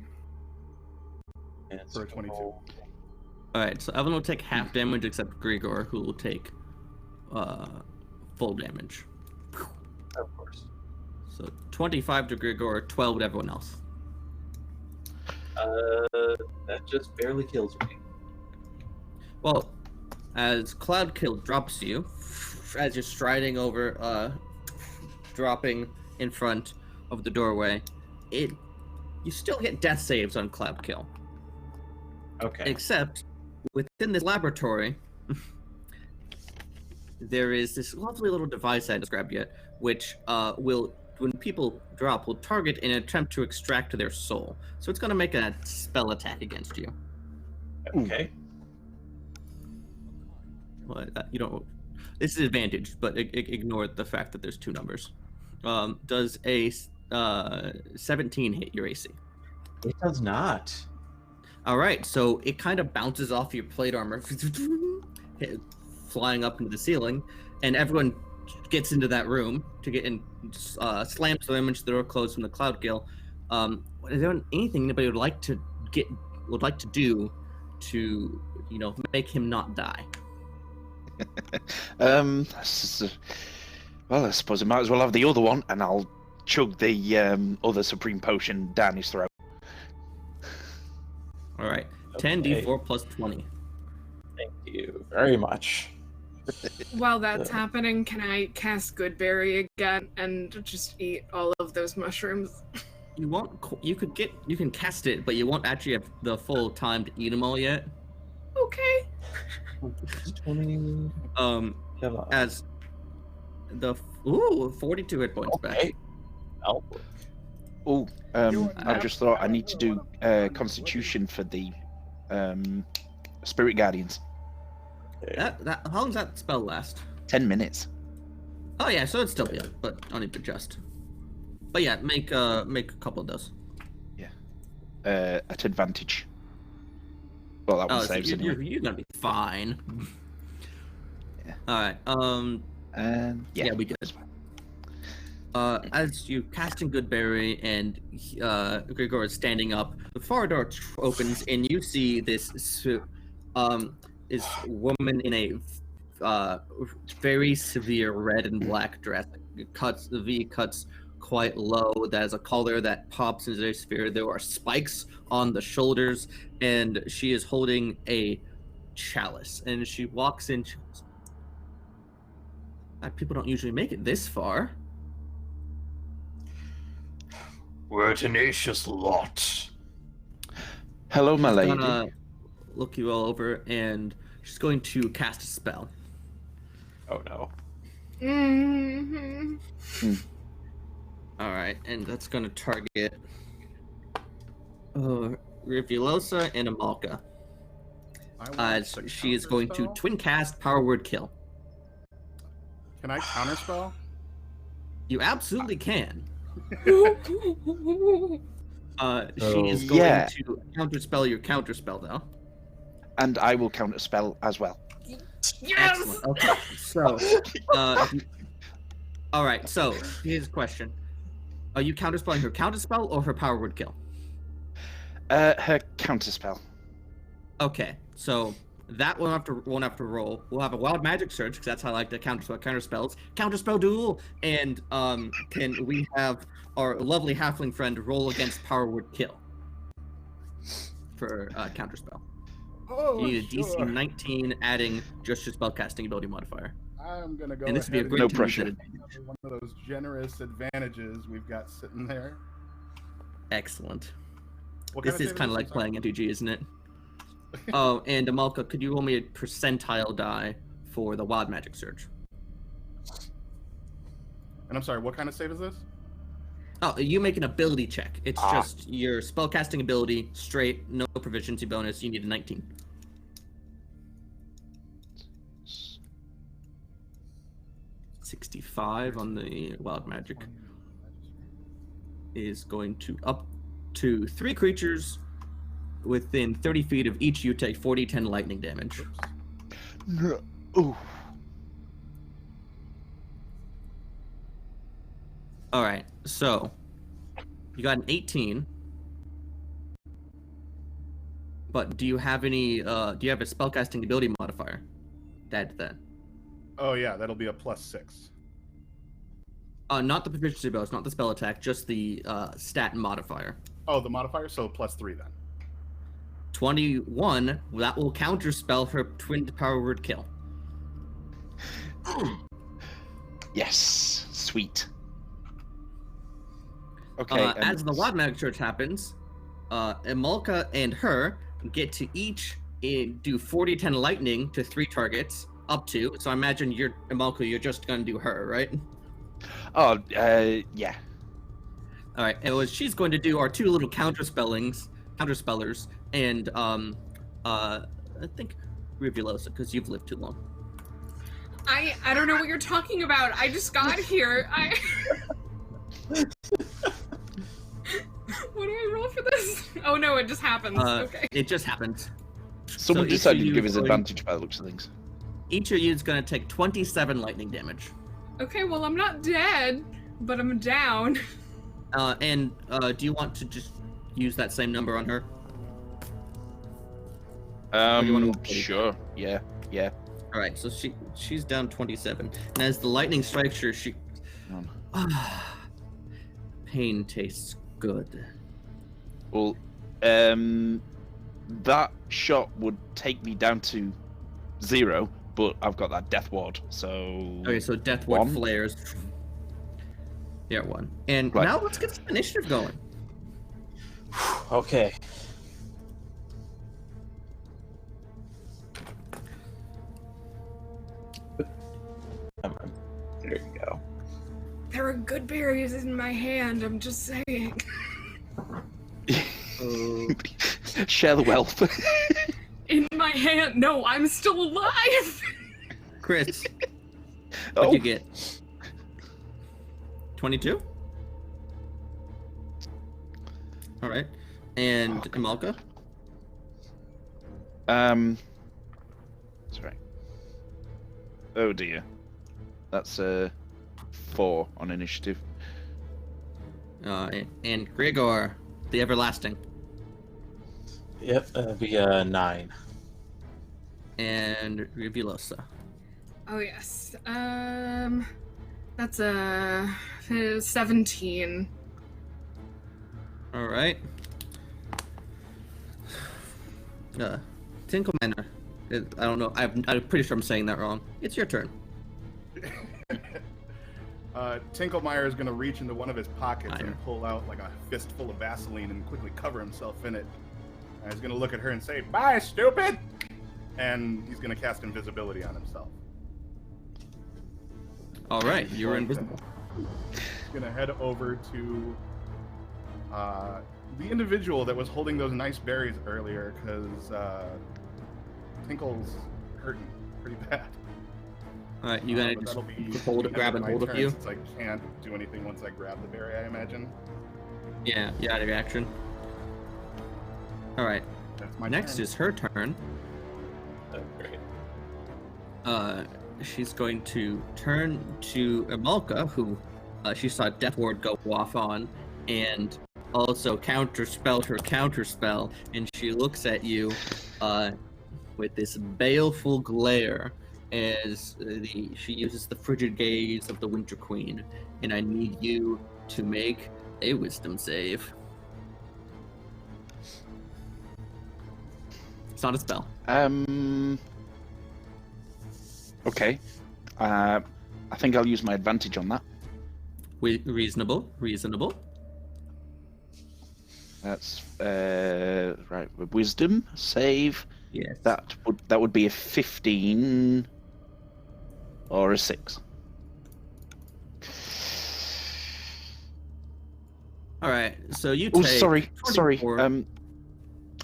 and for a 22. roll. Alright, so Evan will take half damage except Grigor, who will take full damage. Of course. So 25 to Grigor, 12 to everyone else. That just barely kills me. Well, as Cloud Kill drops you, as you're striding over, dropping in front of the doorway, you still get death saves on Cloud Kill. Okay. Except, within this laboratory, there is this lovely little device I haven't described yet, which will, when people drop, will target in an attempt to extract their soul. So it's going to make a spell attack against you. Okay. Well, you don't. This is advantage, but ignore the fact that there's two numbers. Does a 17 hit your AC? It does not. All right, so it kind of bounces off your plate armor, flying up into the ceiling, and everyone gets into that room to get in, slams them into the door closed from the Cloud Kill. Is there anything anybody would like to do to, make him not die? Well, I suppose I might as well have the other one, and I'll chug the other supreme potion down his throat. All right, Okay. 10d4 plus 20. Thank you very much. While that's happening, can I cast Goodberry again and just eat all of those mushrooms? You won't. You can cast it, but you won't actually have the full time to eat them all yet. Okay. 20. As the 42 hit points back. Okay. I'll work. Oh, I just thought I need to do Constitution for the Spirit Guardians. How long does that spell last? 10 minutes. Oh yeah, so it'd still be up, but only adjust. But yeah, make a couple of those. At advantage. Well, that one saves anyway. You're gonna be fine. Yeah. All right. Yeah, we good. As you casting Goodberry and Grigor is standing up, the far door opens and you see this woman in a very severe red and black dress. The V cuts quite low. That is a collar that pops into their sphere. There are spikes on the shoulders, and she is holding a chalice. And she walks in. She goes, people don't usually make it this far. We're a tenacious lot. Hello, my lady. She's gonna look you all over, and she's going to cast a spell. Oh no. Mm-hmm. All right, and that's going to target Rivulosa and Amalka. She is going to twin cast Power Word Kill. Can I counterspell? You absolutely can. She is going to counterspell your counterspell, though. And I will counterspell as well. Yes! Excellent. Okay, so, all right. So here's a question: are you counterspelling her counterspell or her Power Word Kill? Her counterspell. Okay, so that won't have to roll. We'll have a wild magic search because that's how I like to counterspells. Counterspell duel, and can we have our lovely halfling friend roll against Power Word Kill for counterspell? Oh, You need a DC 19, adding just your spellcasting ability modifier. I'm gonna go. And this would be a ahead great and No pressure. use one of those generous advantages we've got sitting there. Excellent. What This kind is of kind of save like playing MTG, isn't it? Oh, and Amalka, could you roll me a percentile die for the wild magic surge? And I'm sorry, what kind of save is this? Oh, you make an ability check. It's just your spellcasting ability, straight, no proficiency bonus. You need a 19. $65 on the wild magic is going to up to 3 creatures within 30 feet of each. You take 40/10 lightning damage. No. Ooh. All right, so you got an 18. But do you have any? Do you have a spellcasting ability modifier? That then. Oh yeah, that'll be a +6. Not the proficiency bonus, not the spell attack, just the stat modifier. Oh, the modifier, so +3 then. 21. That will counterspell her twin Power Word Kill. Yes, sweet. Okay. As the wild magic search happens, Amalka and her get to each do 40/10 lightning to 3 targets, up to. So I imagine you're Amalka, you're just gonna do her, right? Oh, yeah. All right, and what she's going to do are 2 little counterspellers, and I think Rivulosa, because you've lived too long. I don't know what you're talking about. I just got here. What do I roll for this? Oh no, it just happens. Okay. It just happens. Someone So decided each to of give you us is advantage by the looks of things. Each of you is going to take 27 lightning damage. Okay, well I'm not dead, but I'm down. And do you want to just use that same number on her? Or do you want to Sure. Yeah. All right, so she's down 27, and as the lightning strikes her, she pain tastes good. Well, that shot would take me down to 0, but I've got that death ward, so. Okay, so death ward 1. flares. Yeah, 1. And Right. now let's get some initiative going. Okay. Come on. There you go. There are good berries in my hand, I'm just saying. Share the wealth. In my my hand. No, I'm still alive. Chris, what'd you get? 22? All right. And Imalka? Sorry. Oh dear. That's 4 on initiative. And Gregor, the Everlasting. Yep, that'd be 9. And Rivulosa. Oh yes. That's a 17. All right. Tinkle Manor. I don't know. I'm pretty sure I'm saying that wrong. It's your turn. Tinklemeyer is going to reach into one of his pockets and pull out like a fistful of Vaseline and quickly cover himself in it. And he's going to look at her and say, "Bye, stupid!" And he's going to cast invisibility on himself. All right, you're invisible. He's going to head over to the individual that was holding those nice berries earlier, because Tinkle's hurting pretty bad. All right, you gotta just grab and hold of you. Since I can't do anything once I grab the berry, I imagine. Yeah, you're out of your action. All right. That's my Next turn. is her turn. Great. She's going to turn to Imalka, who she saw Death Ward go off on, and also counterspelled her counterspell, and she looks at you with this baleful glare as she uses the frigid gaze of the Winter Queen, and I need you to make a wisdom save. It's not a spell. Okay. I think I'll use my advantage on that. Reasonable. That's right. Wisdom save. Yes. That would be a 15 or a 6. All right. So you Oh, take. sorry. 24.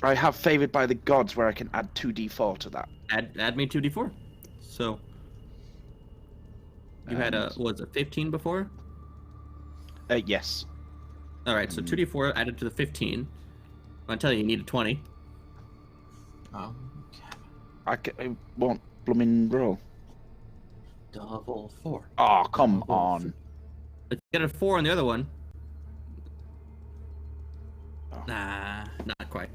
I have favored by the gods, where I can add 2d4 to that. Add me 2d4. So you had was it 15 before? Yes. All right. So 2d4 added to the 15. I tell you, you need a 20. I won't blooming roll. Double 4. Oh, come on. If you get a 4 on the other one. Oh. Nah, not quite.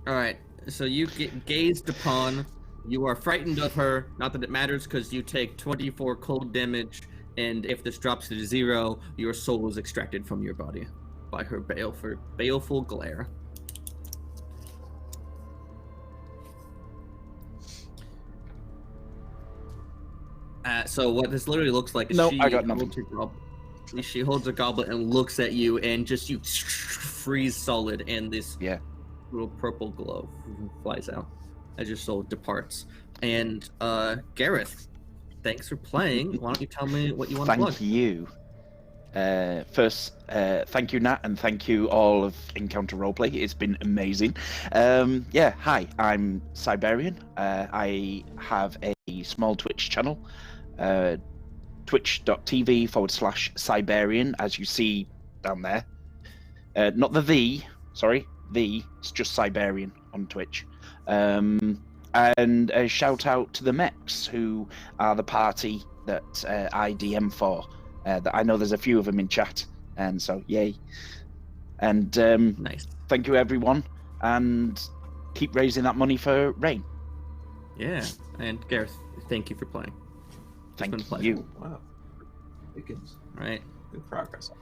All right. So you get gazed upon. You are frightened of her. Not that it matters, because you take 24 cold damage, and if this drops to 0, your soul is extracted from your body by her baleful glare. So what this literally looks like is I got nothing. She holds a goblet and looks at you, and just you freeze solid, and this little purple glow flies out as your soul departs. And Gareth, thanks for playing. Why don't you tell me what you want to plug? Thank you. First, thank you, Nat, and thank you all of Encounter Roleplay. It's been amazing. Hi, I'm Siberian. I have a small Twitch channel, twitch.tv/Siberian, as you see down there. Not the, it's just Siberian on Twitch. And a shout out to the Mechs, who are the party that I DM for. That I know there's a few of them in chat, and so yay. And nice. Thank you, everyone, and keep raising that money for RAINN. Yeah, and Gareth, thank you for playing. Thank been a pleasure. you. Wow. Dickens. Right. Good progress on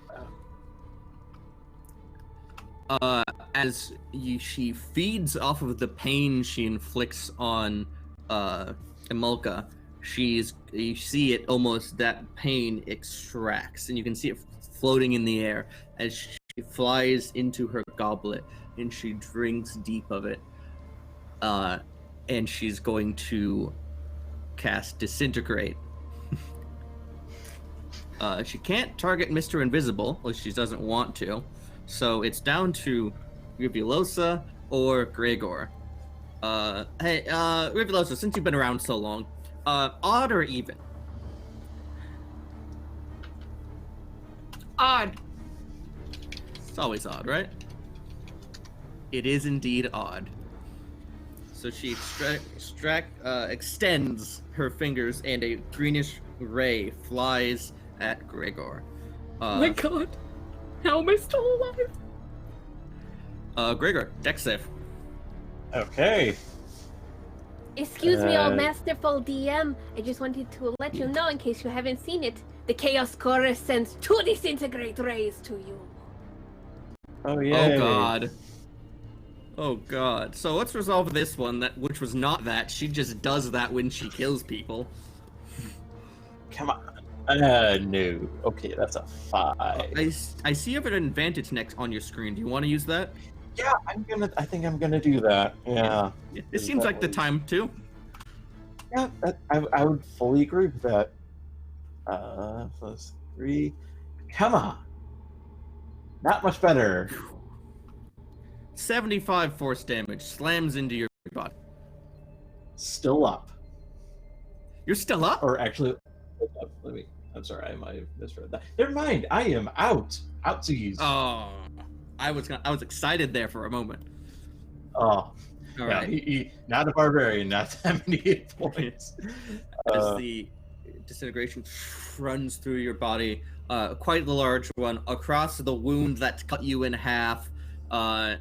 that. As she feeds off of the pain she inflicts on Imalka, you see it almost, that pain extracts, and you can see it floating in the air as she flies into her goblet, and she drinks deep of it. And she's going to cast Disintegrate. She can't target Mr. Invisible, which she doesn't want to, so it's down to Rivulosa or Gregor. Hey, Rivuloso, since you've been around so long, odd or even? Odd. It's always odd, right? It is indeed odd. So she extends her fingers, and a greenish ray flies at Gregor. Oh my god. How am I still alive? Gregor, dex save. Okay. Excuse me, oh masterful DM. I just wanted to let you know, in case you haven't seen it, the Chaos Chorus sends 2 disintegrate rays to you. Oh yeah. Oh god. Oh god. So let's resolve this one, which was not that. She just does that when she kills people. Come on. No. Okay, that's a 5. I see you have an advantage next on your screen. Do you want to use that? Yeah, I think I'm gonna do that. Yeah. It seems like the time too. Yeah, I would fully agree with that. Plus 3. Come on. Not much better. 75 force damage slams into your body. Still up. You're still up? Or actually, I'm sorry, I might have misread that. Never mind, I am out. Outsies. Oh, I was excited there for a moment. Oh, All right. he, not a barbarian, not 78 points. As the disintegration runs through your body, quite the large one, across the wound that cut you in half, and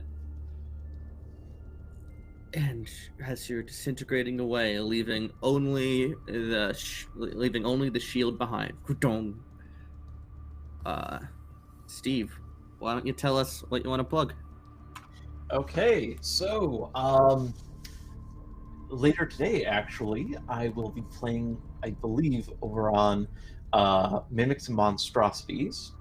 as you're disintegrating away, leaving only the shield behind. Steve, why don't you tell us what you want to plug? Okay, so later today, actually, I will be playing, I believe, over on Mimics and Monstrosities,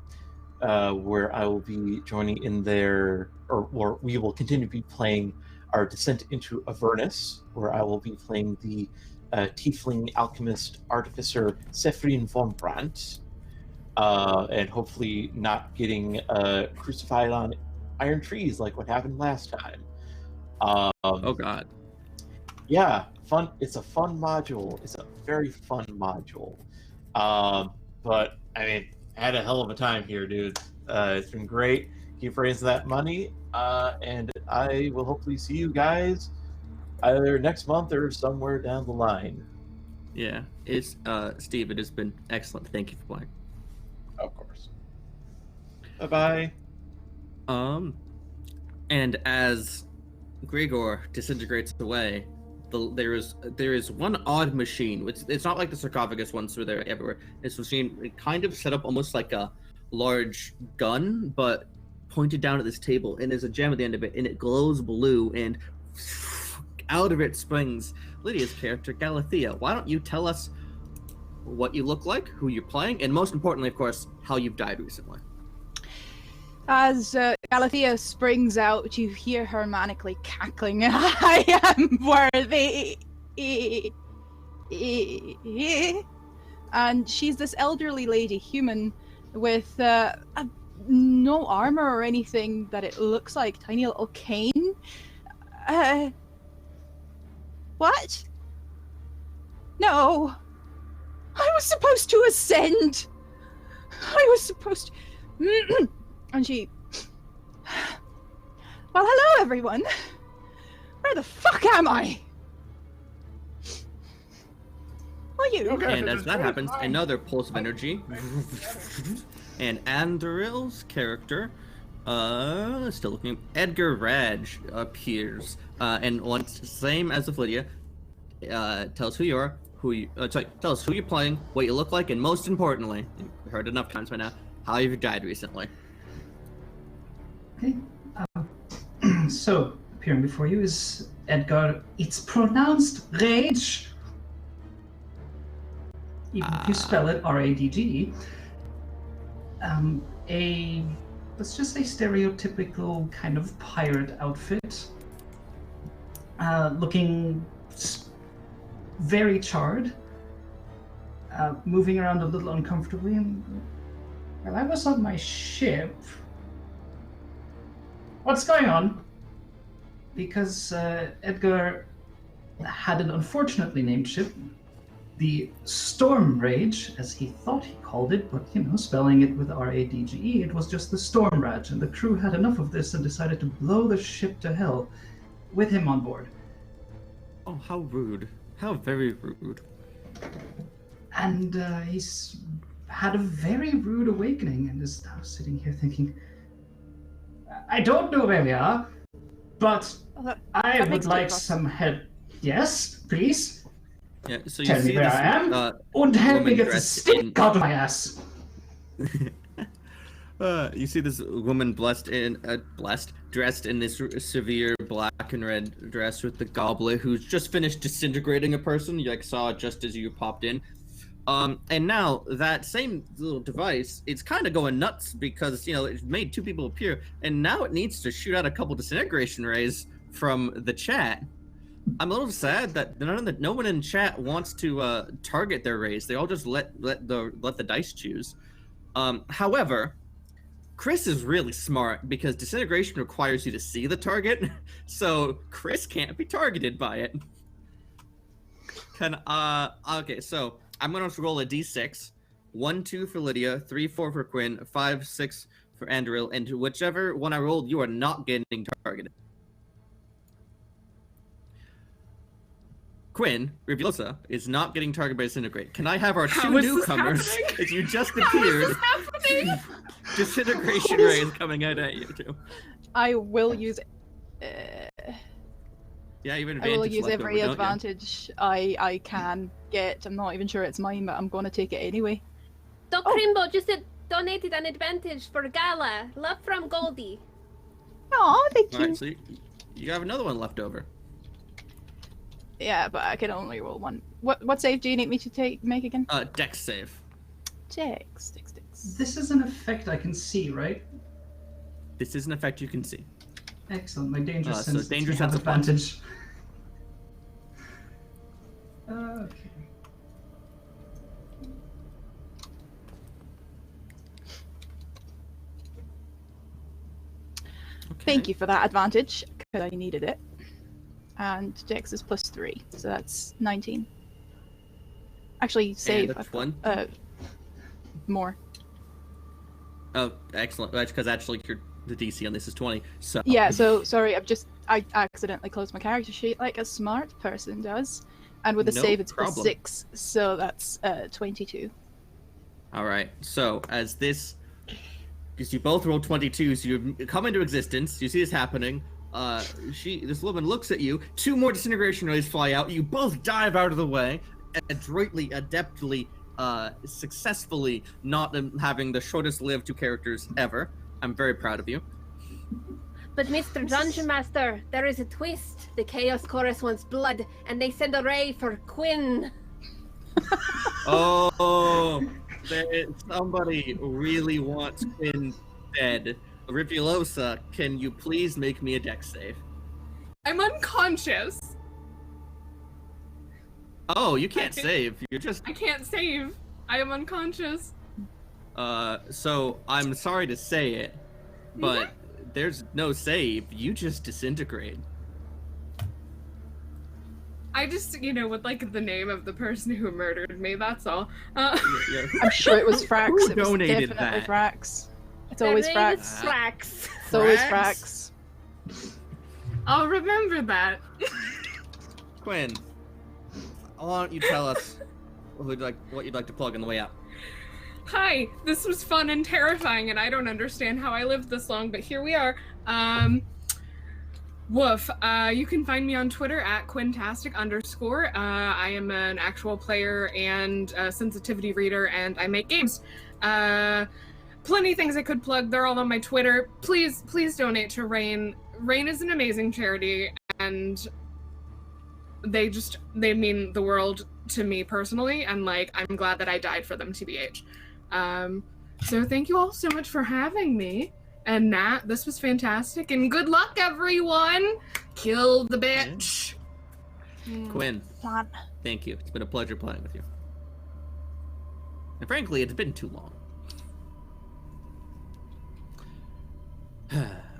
where I will be joining in there, or we will continue to be playing our Descent into Avernus, where I will be playing the Tiefling Alchemist Artificer Sephrin von Brandt, and hopefully not getting crucified on iron trees like what happened last time. Oh god. Yeah, fun. It's a fun module. It's a very fun module. But I mean, I had a hell of a time here, dude. It's been great. Keep raising that money, and I will hopefully see you guys either next month or somewhere down the line. Yeah, it's Steve. It has been excellent. Thank you for playing. Of course. Bye bye. And as Gregor disintegrates away, there is one odd machine. It's not like the sarcophagus ones where they're everywhere. This machine, it kind of set up almost like a large gun, but pointed down at this table, and there's a gem at the end of it, and it glows blue, and out of it springs Lydia's character, Galathea. Why don't you tell us what you look like, who you're playing, and most importantly, of course, how you've died recently. As Galathea springs out, you hear her manically cackling, I am worthy! And she's this elderly lady, human, with no armor or anything that it looks like, tiny little cane. What? No! I was supposed to ascend! I was supposed to... And she... Well, hello, everyone. Where the fuck am I? Are you? And as that happens, another pulse of energy. And Andril's character, still looking, Edgar Raj appears. And once, same as with Lydia, tell us who you are, tell us who you're playing, what you look like, and most importantly, you've heard enough times by now, how you've died recently. Okay. So, appearing before you is Edgar. It's pronounced Rage. Even if you spell it R-A-D-G. Let's just say stereotypical kind of pirate outfit. Looking very charred. Moving around a little uncomfortably. And, well, I was on my ship. What's going on? because Edgar had an unfortunately named ship, the Storm Rage, as he thought he called it, but spelling it with R-A-D-G-E, it was just the Storm Rage, and the crew had enough of this and decided to blow the ship to hell with him on board. Oh, how rude. How very rude. And he's had a very rude awakening and is now sitting here thinking, I don't know where we are, but I would like some help. Yes, please. Yeah, so you Tell see me where this, I am, and help me woman get the dressed stink out of my ass. You see this woman dressed in this severe black and red dress with the goblet, who's just finished disintegrating a person. You saw it just as you popped in. And now that same little device, it's kind of going nuts because it made two people appear, and now it needs to shoot out a couple disintegration rays from the chat. I'm a little sad that no one in chat wants to target their rays. They all just let the dice choose. However, Chris is really smart because disintegration requires you to see the target, so Chris can't be targeted by it. Okay, so I'm gonna roll a d6. 1, 2 for Lydia, 3, 4 for Quinn, 5, 6 for Andril, and whichever one I rolled, you are not getting targeted. Quinn, Rivulosa, is not getting targeted by Disintegrate. Can I have our two newcomers, as you just appeared, disintegration rays coming out at you too? I will use. Yeah, you have an I will advantage use left every over, don't you? advantage I can get. I'm not even sure it's mine, but I'm going to take it anyway. Doc Crimbo just donated an advantage for Gala. Love from Goldie. Oh, thank you. Alright, so you have another one left over. Yeah, but I can only roll one. What save do you need me to make again? Dex save. Dex. This is an effect I can see, right? This is an effect you can see. Excellent. My danger so sense danger lets me have sense applies. advantage. Okay. Thank you for that advantage, because I needed it. And Dex is +3, so that's 19. Actually, save. And that's one. More. Oh, excellent. That's because actually the DC on this is 20. So Yeah, so sorry, I accidentally closed my character sheet like a smart person does. And with a No save, it's problem. +6, so that's 22. All right. So because you both rolled 22s, you come into existence. You see this happening. This woman looks at you. 2 more disintegration rays fly out. You both dive out of the way, adroitly, adeptly, successfully, not having the shortest lived 2 characters ever. I'm very proud of you. But Mr. Dungeon Master, there is a twist. The Chaos Chorus wants blood, and they send a ray for Quinn. Oh, somebody really wants Quinn dead. Rivulosa, can you please make me a dex save? I'm unconscious. Oh, you can't save. You're just... I can't save. I am unconscious. So I'm sorry to say it, but there's no save. You just disintegrate. I just, would like the name of the person who murdered me, that's all. Yeah. I'm sure it was Frax. Who It was donated definitely that? Frax. It's always Their name Frax. is Frax. It's always Frax. I'll remember that. Quinn, why don't you tell us what you'd like to plug on the way out? Hi, this was fun and terrifying, and I don't understand how I lived this long, but here we are. Woof. You can find me on Twitter at Quintastic_. I am an actual player and a sensitivity reader, and I make games. Plenty of things I could plug. They're all on my Twitter. Please donate to RAINN. RAINN is an amazing charity, and they mean the world to me personally, and I'm glad that I died for them, TBH. So thank you all so much for having me. And Nat, this was fantastic, and good luck, everyone! Kill the bitch! Quinn, thank you. It's been a pleasure playing with you. And frankly, it's been too long.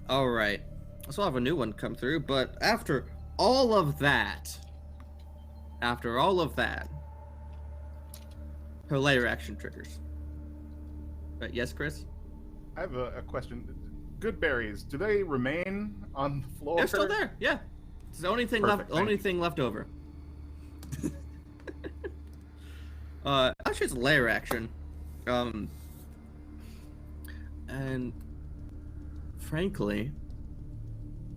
All right. So I'll have a new one come through, but after all of that, her layer action triggers. Right, yes, Chris? I have a question. Good berries, do they remain on the floor? They're still there, yeah. It's the only thing Perfect, left. Only thank you. thing left over. Actually, it's layer action. And frankly,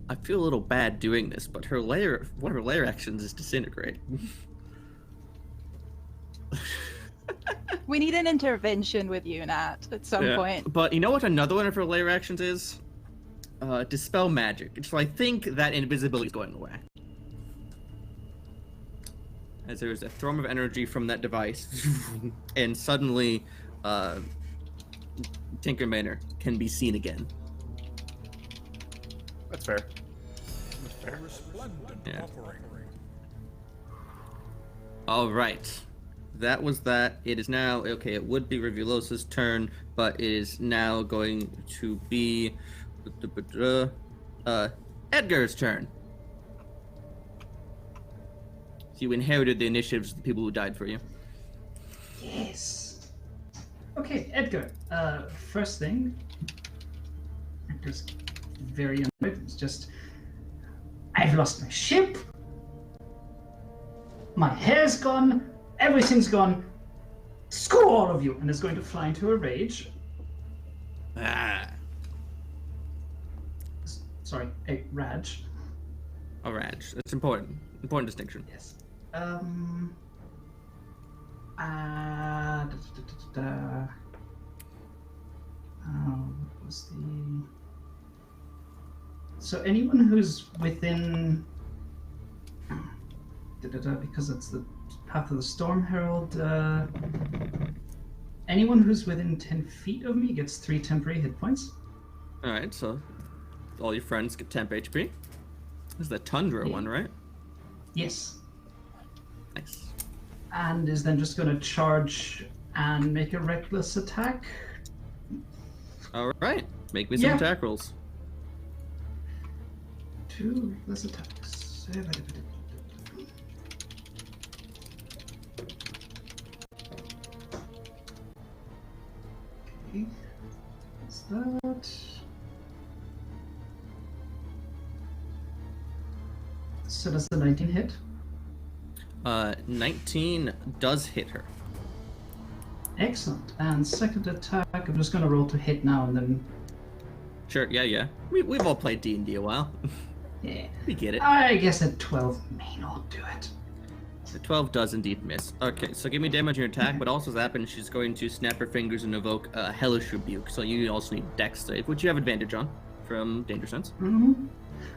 I feel a little bad doing this, but one of her layer actions is disintegrate. We need an intervention with you, Nat, at some point. But you know what another one of her layer actions is? Dispel magic. So I think that invisibility is going away. As there's a thrum of energy from that device, and suddenly, Tinkermainer can be seen again. That's fair. Yeah. All right. That was that. It is now, okay, it would be Revulosa's turn, but it is now going to be Edgar's turn. So you inherited the initiatives of the people who died for you. Yes. Okay, Edgar. First thing, Edgar's very annoyed. It's just, I've lost my ship. My hair's gone. Everything's gone. Screw all of you! And is going to fly into a rage. Sorry, a rage. A rage. That's important. Important distinction. Yes. What was the... So anyone who's within... Because it's the path of the Storm Herald, anyone who's within 10 feet of me gets 3 temporary hit points. Alright, so all your friends get temp HP. This is the Tundra one, right? Yes. Nice. And is then just going to charge and make a reckless attack. Alright, make me some attack rolls. 2 reckless attacks. Okay. What's that? So does the 19 hit? 19 does hit her. Excellent. And second attack, I'm just going to roll to hit now and then... Sure, yeah. We've all played D&D a while. Yeah. We get it. I guess a 12 may not do it. The 12 does indeed miss. Okay, so give me damage on your attack, but also as happens, she's going to snap her fingers and evoke a Hellish Rebuke, so you also need Dex save, which you have advantage on from Danger Sense. Mm-hmm.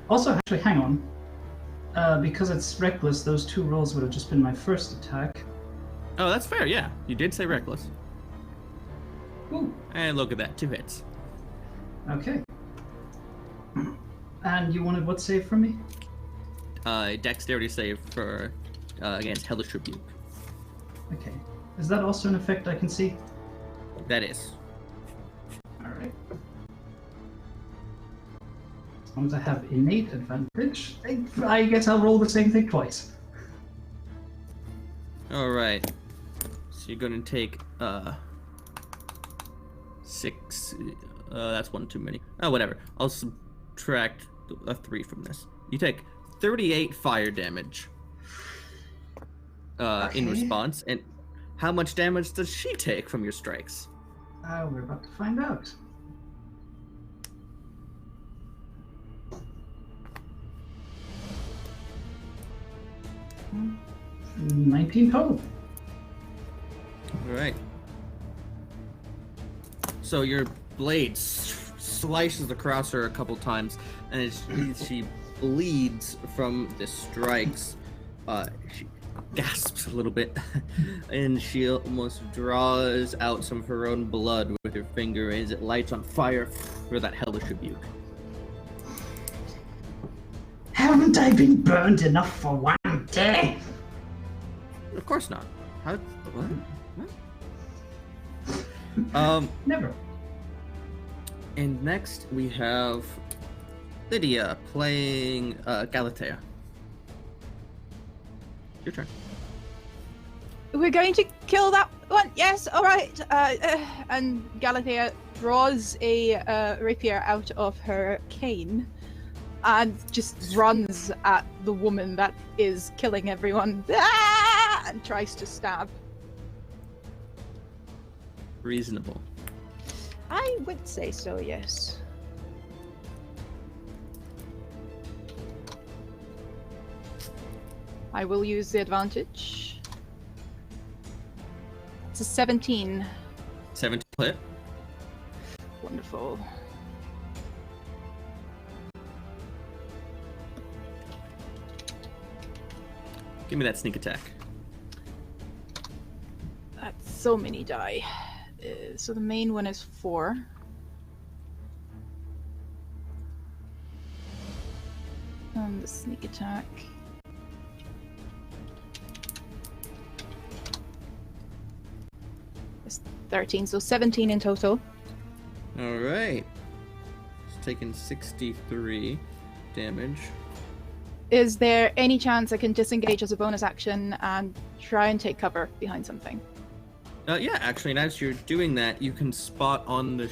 Also, actually, hang on. Because it's reckless, those 2 rolls would have just been my first attack. Oh, that's fair, yeah. You did say reckless. Ooh. And look at that, 2 hits. Okay. And you wanted what save from me? Dexterity save for against Hellish Rebuke. Okay. Is that also an effect I can see? That is. Alright. As long as I have innate advantage, I guess I'll roll the same thing twice. Alright. So you're gonna take 6 that's 1 too many. Oh, whatever. I'll subtract a 3 from this. You take 38 fire damage in response. And how much damage does she take from your strikes? We're about to find out. Hmm. 19 total. Alright. So your blade slices across her a couple times, and as she bleeds from the strikes, she gasps a little bit, and she almost draws out some of her own blood with her finger as it lights on fire for that Hellish Rebuke. Haven't I been burned enough for one day? Of course not. How? What? Never. And next we have Lydia playing Galatea. Your turn. We're going to kill that one. Yes, all right. And Galatea draws a rapier out of her cane and just runs at the woman that is killing everyone and tries to stab. Reasonable. I would say so, yes. I will use the advantage. It's a 17. 17 hit. Wonderful. Give me that sneak attack. That's so many die. So the main one is 4. And the sneak attack. Is 13, so 17 in total. All right. It's taking 63 damage. Is there any chance I can disengage as a bonus action and try and take cover behind something? Yeah, actually, and as you're doing that, you can spot on the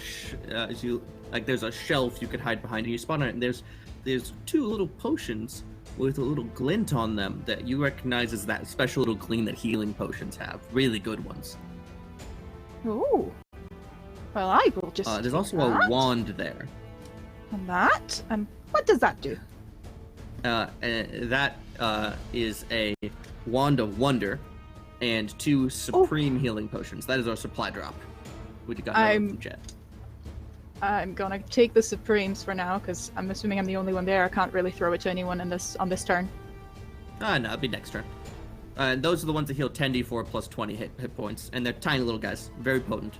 there's a shelf you could hide behind, and you spot on it, and there's 2 little potions with a little glint on them that you recognize as that special little gleam that healing potions have. Really good ones. Ooh. Well, I will just. There's also a wand there. And that? What does that do? That is a wand of wonder and 2 supreme healing potions. That is our supply drop. We got from Jet. I'm gonna take the supremes for now because I'm assuming I'm the only one there. I can't really throw it to anyone on this turn. No, it'll be next turn. And those are the ones that heal 10d4 plus 20 hit points, and they're tiny little guys, very potent.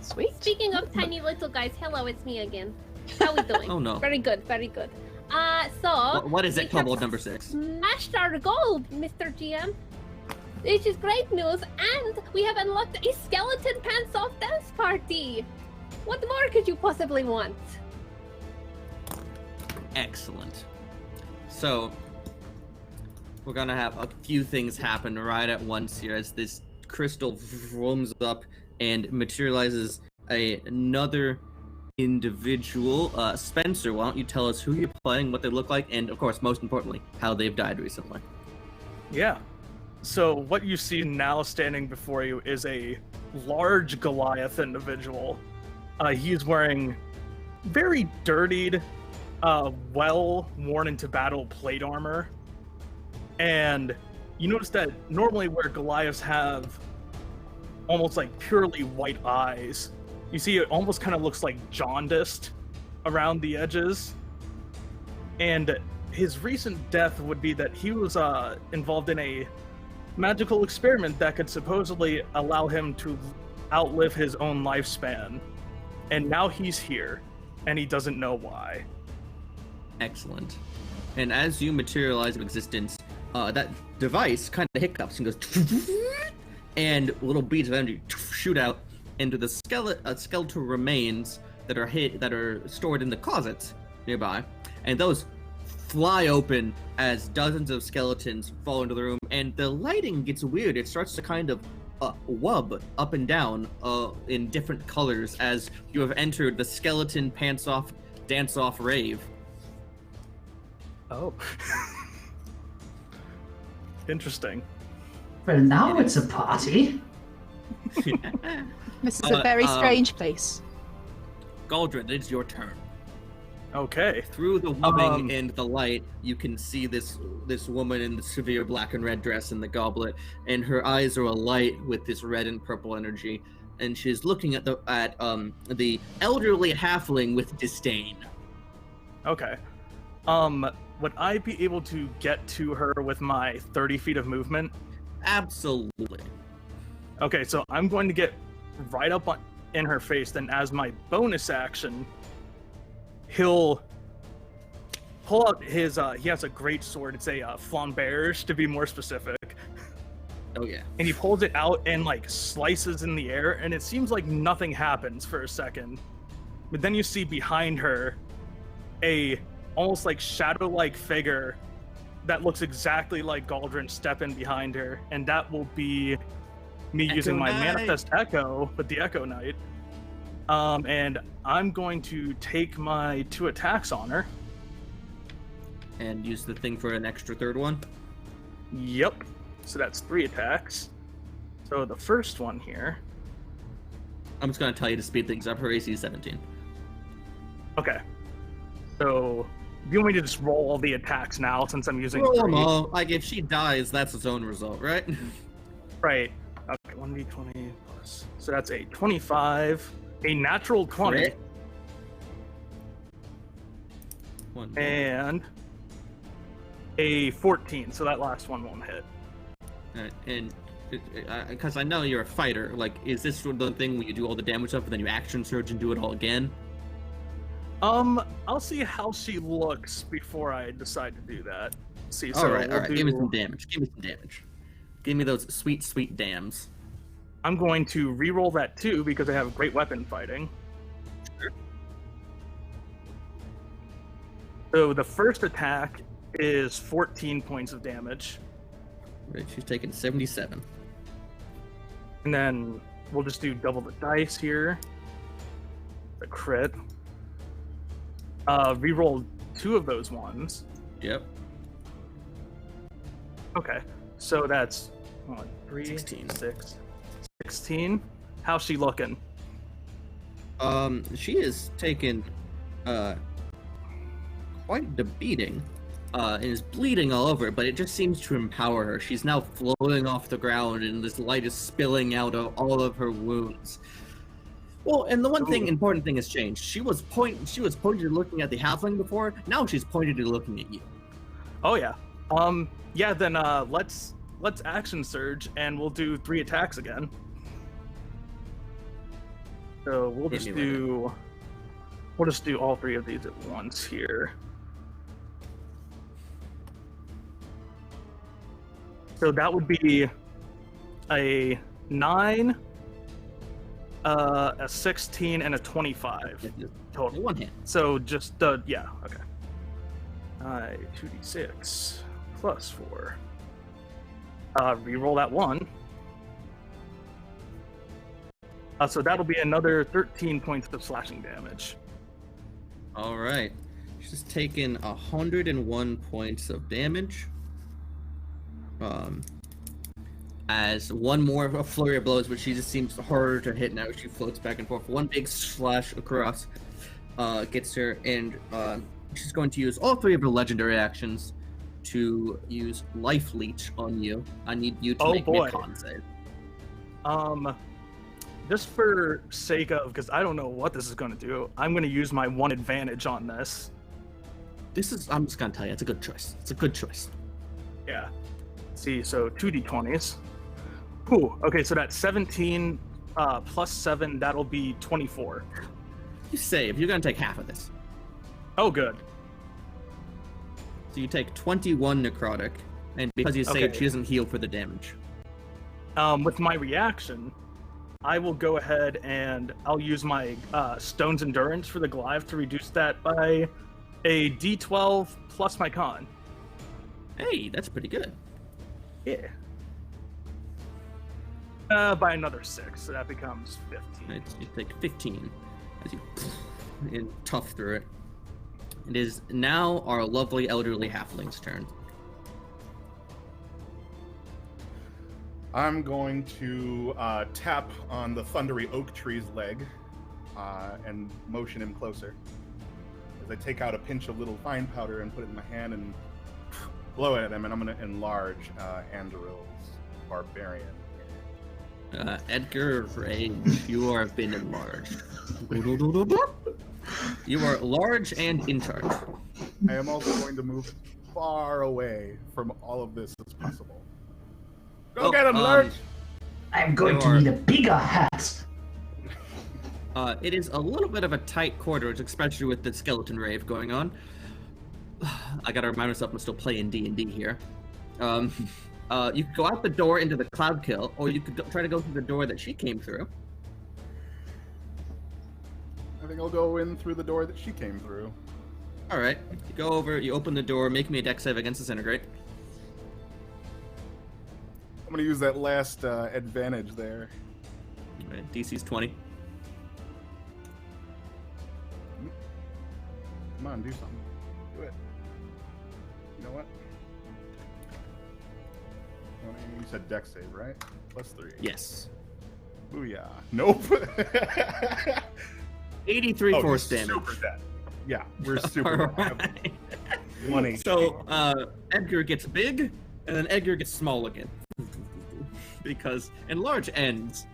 Sweet. Speaking of tiny little guys, hello, it's me again. How we doing? Oh no. Very good, very good. So what is it, Kobold number 6? Smashed our gold, Mr. GM. Which is great news, and we have unlocked a skeleton pants off dance party. What more could you possibly want? Excellent. So, we're gonna have a few things happen right at once here as this crystal rolls up and materializes another individual. Spencer, why don't you tell us who you're playing, what they look like, and of course, most importantly, how they've died recently. Yeah. So what you see now standing before you is a large Goliath individual. He's wearing very dirtied, well worn into battle plate armor. And you notice that normally where Goliaths have almost like purely white eyes, you see it almost kind of looks like jaundiced around the edges. And his recent death would be that he was involved in a magical experiment that could supposedly allow him to outlive his own lifespan. And now he's here, and he doesn't know why. Excellent. And as you materialize of existence, that device kind of hiccups and goes, and little beads of energy shoot out into the skeletal remains that are stored in the closets nearby, and those fly open as dozens of skeletons fall into the room, and the lighting gets weird. It starts to kind of wub up and down in different colors as you have entered the skeleton pants off dance off rave. Oh. Interesting. Well, now it's a party. This is a very strange place. Galdred, it's your turn. Okay. Through the wubbing and the light, you can see this woman in the severe black and red dress and the goblet, and her eyes are alight with this red and purple energy, and she's looking at the elderly halfling with disdain. Okay. Would I be able to get to her with my 30 feet of movement? Absolutely. Okay, so I'm going to get right up in her face, then as my bonus action, he'll pull out his, he has a great sword, it's a flamberge to be more specific. Oh yeah. And he pulls it out and like slices in the air, and it seems like nothing happens for a second. But then you see behind her a almost like shadow-like figure that looks exactly like Galdrin step in behind her, and that will be me using my Manifest Echo with the Echo Knight. And I'm going to take my 2 attacks on her. And use the thing for an extra third one? Yep. So that's 3 attacks. So the first one here. I'm just going to tell you to speed things up. Her AC is 17. Okay. So, you want me to just roll all the attacks now since I'm using Roll 3? them all. Like, if she dies, that's its own result, right? Right. Okay, 1d20 plus. So that's a 25, a natural 20. Crit. One. And a 14, so that last one won't hit. And because I know you're a fighter, like, is this sort of the thing where you do all the damage stuff and then you action surge and do it all again? I'll see how she looks before I decide to do that. See, so all right. Do... Give me some damage. Give me those sweet, sweet dams. I'm going to re-roll that too because I have great weapon fighting. Sure. So the first attack is 14 points of damage. Right, she's taking 77. And then we'll just do double the dice here. The crit. Reroll 2 of those ones. Yep. Okay, so that's 3, 16. 6, 16. How's she looking? She is taking quite the beating. And is bleeding all over, but it just seems to empower her. She's now floating off the ground, and this light is spilling out of all of her wounds. Well, and the important thing has changed. She was pointedly looking at the halfling before. Now she's pointedly looking at you. Oh yeah. Yeah. Then let's action surge, and we'll do 3 attacks again. So we'll just do all 3 of these at once here. So that would be a 9, a 16, and a 25 total. One hand. So just yeah, okay. 2d6 plus 4. Reroll that 1. So that'll be another 13 points of slashing damage. All right. She's taken 101 points of damage. As one more flurry of blows, but she just seems harder to hit now. She floats back and forth. One big slash across gets her, and she's going to use all 3 of her legendary actions to use Life Leech on you. I need you to make me a con save. Just for sake of, because I don't know what this is going to do, I'm going to use my 1 advantage on this. I'm just going to tell you, it's a good choice. It's a good choice. Yeah. See, so 2d20s. Ooh, okay, so that's 17 plus 7, that'll be 24. You save. You're going to take half of this. Oh, good. So you take 21 necrotic, and because you saved, Okay. she doesn't heal for the damage. With my reaction, I will go ahead and I'll use my Stone's Endurance for the Goliath to reduce that by a d12 plus my con. Hey, that's pretty good. Yeah. By another 6, so that becomes 15. Right, so you take 15 as you and tough through it. It is now our lovely elderly halfling's turn. I'm going to tap on the thundery oak tree's leg and motion him closer. As I take out a pinch of little fine powder and put it in my hand and blow it at him, and I'm going to enlarge Andril's barbarian. Edgar Rage, you have been enlarged. You are large and in charge. I am also going to move far away from all of this as possible. Go get him, Lurch! I'm going to need a bigger hat. It is a little bit of a tight quarter, especially with the skeleton rave going on. I gotta remind myself I'm still playing D&D here. You could go out the door into the cloud kill, or you could try to go through the door that she came through. I think I'll go in through the door that she came through. All right. You go over. You open the door. Make me a dex save against disintegrate. I'm gonna use that last advantage there. All right. DC's 20. Come on, do something. Do it. You know what? You said dex save, right? +3. Yes. Booyah. Nope. 83 force damage. Super dead. Yeah, we're super dead. Right. 1 HP. So Edgar gets big, and then Edgar gets small again. Because enlarge ends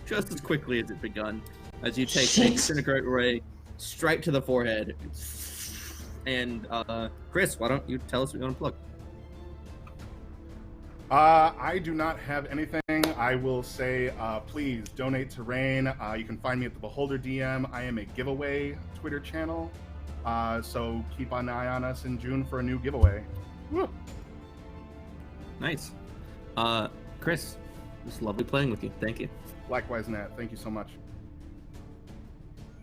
just as quickly as it begun. As you take a disintegrate ray straight to the forehead. And Chris, why don't you tell us what you're gonna plug? I do not have anything. I will say, please donate to RAINN. You can find me at the Beholder DM. I am a giveaway Twitter channel. So keep an eye on us in June for a new giveaway. Woo. Nice. Chris, it was lovely playing with you. Thank you. Likewise, Nat. Thank you so much.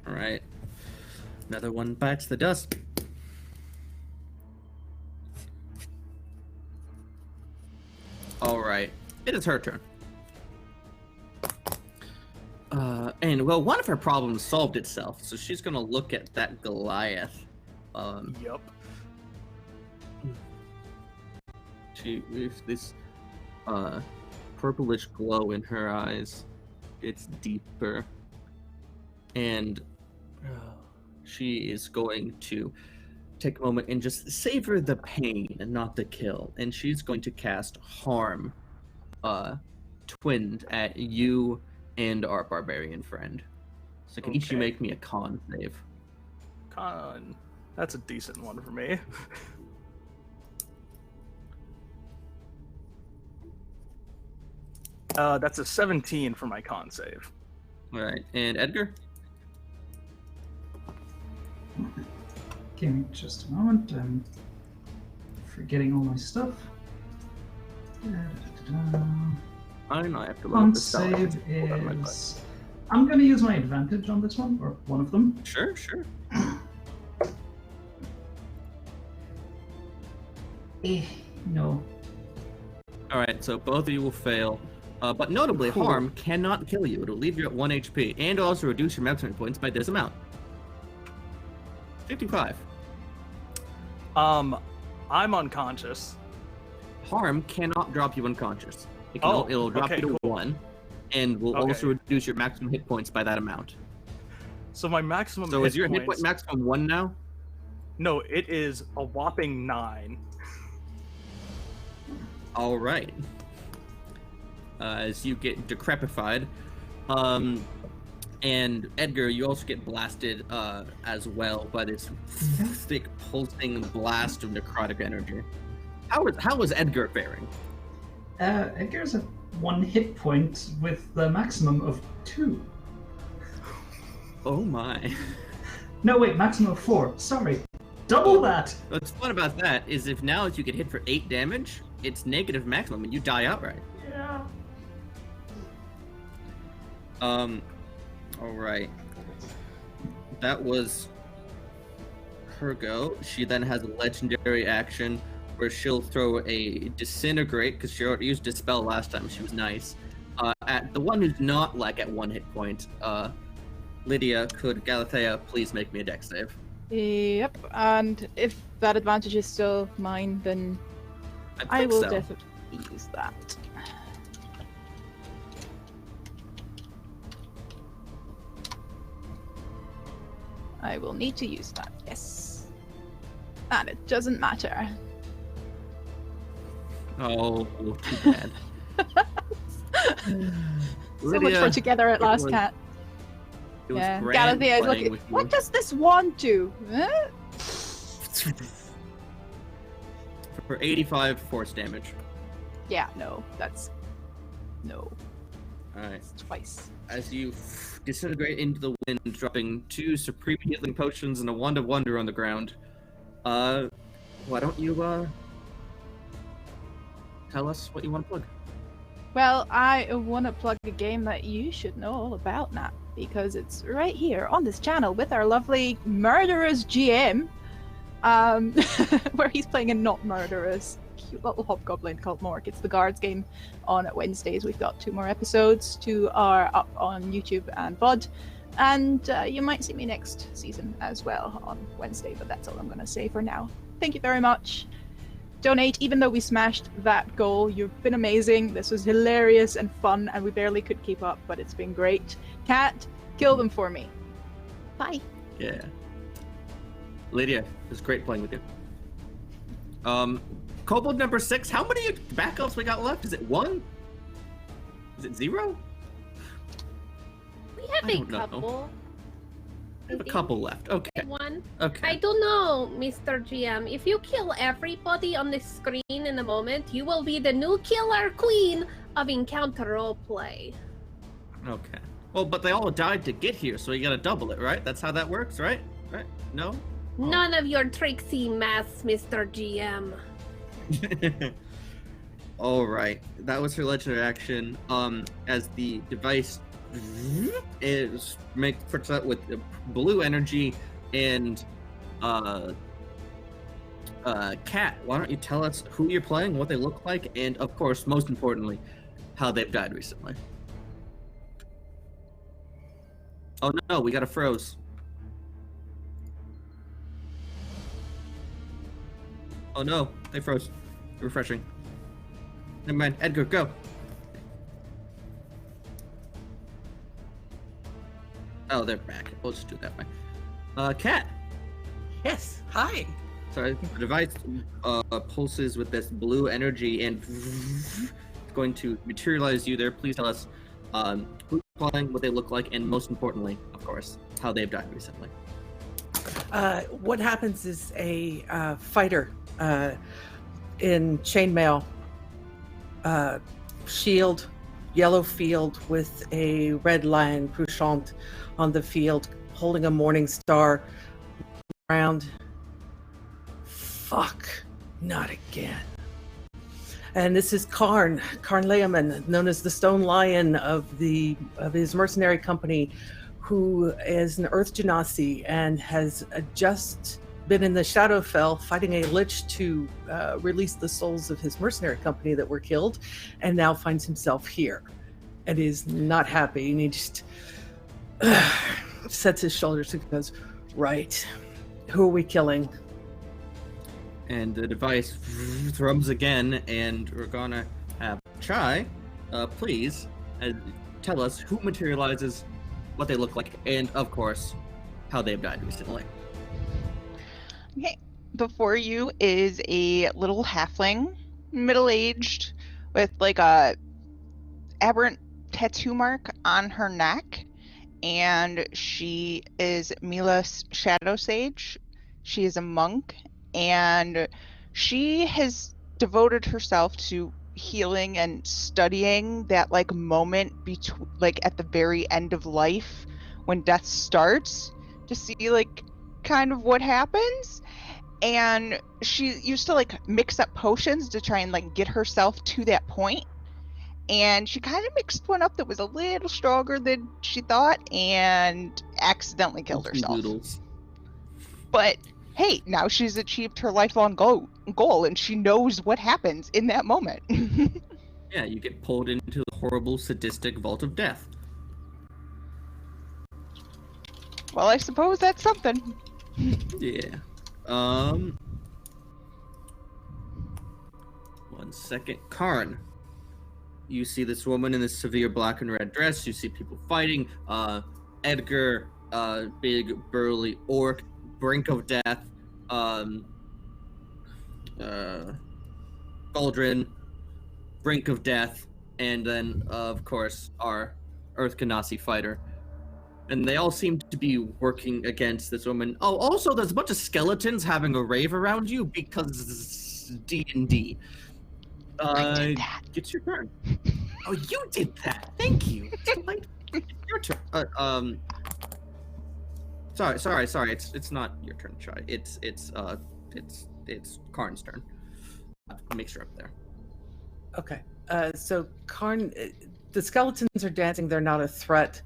All right. Another one bites the dust. All right. It is her turn. And well, one of her problems solved itself, so she's gonna look at that Goliath. Yup. She with this purplish glow in her eyes. It's deeper, and she is going to take a moment and just savor the pain and not the kill. And she's going to cast Harm, twinned at you and our barbarian friend. So can each of you make me a con save? Con. That's a decent one for me. That's a 17 for my con save. All right, and Edgar? Give me just a moment. I'm forgetting all my stuff. I have to look Con up the spell. save is... I'm going to use my advantage on this one, or one of them. Sure, sure. No. All right, so both of you will fail. But notably, Cool. Harm cannot kill you. It'll leave you at 1 HP, and also reduce your maximum points by this amount. 55. I'm unconscious. Harm cannot drop you unconscious. It'll drop okay, you to cool. 1, and will Okay. also reduce your maximum hit points by that amount. So my maximum So hit is your hit point points... maximum 1 now? No, it is a whopping 9. All right. As you get decrepified, and Edgar, you also get blasted as well by this thick pulsing blast of necrotic energy. How is Edgar faring? Edgar's at 1 hit point with the maximum of 2. Oh my. No, wait, maximum of 4. Sorry. Double that! What's fun about that is if now you get hit for 8 damage, it's negative maximum and you die outright. Yeah. Alright. That was her go. She then has a legendary action where she'll throw a disintegrate, because she already used dispel last time, she was nice, at the one who's not at 1 hit point. Lydia, could Galathea please make me a dex save? Yep, and if that advantage is still mine, then I will definitely use that. I will need to use that, yes. And it doesn't matter. Oh, too bad. So much for together at last, Cat. It was Yeah, grand Galathea is playing looking. with you. What does this wand do? Huh? For 85 force damage. Yeah, no, that's no. Alright. It's twice. As you disintegrate into the wind, dropping 2 supreme healing potions and a wand of wonder on the ground. Why don't you tell us what you want to plug? Well, I want to plug a game that you should know all about, Nat, because it's right here on this channel with our lovely murderous GM, where he's playing a not murderous, cute little hobgoblin called Mork. It's the Guards game on Wednesdays. We've got 2 more episodes. 2 are up on YouTube and VOD. And you might see me next season as well on Wednesday, but that's all I'm going to say for now. Thank you very much. Donate, even though we smashed that goal. You've been amazing. This was hilarious and fun, and we barely could keep up, but it's been great. Cat, kill them for me. Bye. Yeah. Lydia, it was great playing with you. Kobold number 6, how many backups we got left? Is it 1? Is it 0? We have I a don't know. couple. We have a couple left. Okay. One. Okay. I don't know, Mr. GM. If you kill everybody on the screen in a moment, you will be the new killer queen of Encounter Roleplay. Okay. Well, but they all died to get here, so you gotta double it, right? That's how that works, right? Right? No? None of your tricksy maths, Mr. GM. All right. That was her legendary action. As the device is puts out with blue energy and Kat, why don't you tell us who you're playing, what they look like, and of course, most importantly, how they've died recently. Oh no, we got a froze. Oh no, they froze. Refreshing. Never mind. Edgar, go. Oh, they're back. We'll just do it that way. Kat. Yes. Hi. Sorry, the device pulses with this blue energy and it's going to materialize you there. Please tell us who's playing, what they look like, and most importantly, of course, how they've died recently. What happens is a fighter in chainmail, shield, yellow field with a red lion couchant on the field, holding a morning star around. Fuck, not again. And this is Karn Leoman, known as the Stone Lion of his mercenary company, who is an Earth Genasi and has just been in the Shadowfell fighting a lich to release the souls of his mercenary company that were killed, and now finds himself here and is not happy. And he just sets his shoulders and goes, right, who are we killing? And the device thrums again, and we're gonna have Chai, please, tell us who materializes, what they look like, and of course, how they've died recently. Okay, before you is a little halfling, middle-aged, with like a aberrant tattoo mark on her neck, and she is Mila's Shadow Sage. She is a monk, and she has devoted herself to healing and studying that like moment between, like at the very end of life when death starts, to see like kind of what happens. And she used to like mix up potions to try and like get herself to that point, and she kind of mixed one up that was a little stronger than she thought and accidentally killed herself. Noodles. But hey, now she's achieved her lifelong goal, and she knows what happens in that moment. Yeah, you get pulled into the horrible, sadistic vault of death. Well, I suppose that's something. Yeah. 1 second. Karn. You see this woman in this severe black and red dress. You see people fighting. Edgar, big, burly orc, brink of death. Goldrin, brink of death. And then, of course, our Earth Genasi fighter. And they all seem to be working against this woman. Oh, also, there's a bunch of skeletons having a rave around you because DnD. I did that. It's your turn. Oh, you did that. Thank you. It's your turn. Sorry. It's not your turn, Chai. It's Karn's turn. Make sure up there. Okay. So Karn, the skeletons are dancing. They're not a threat.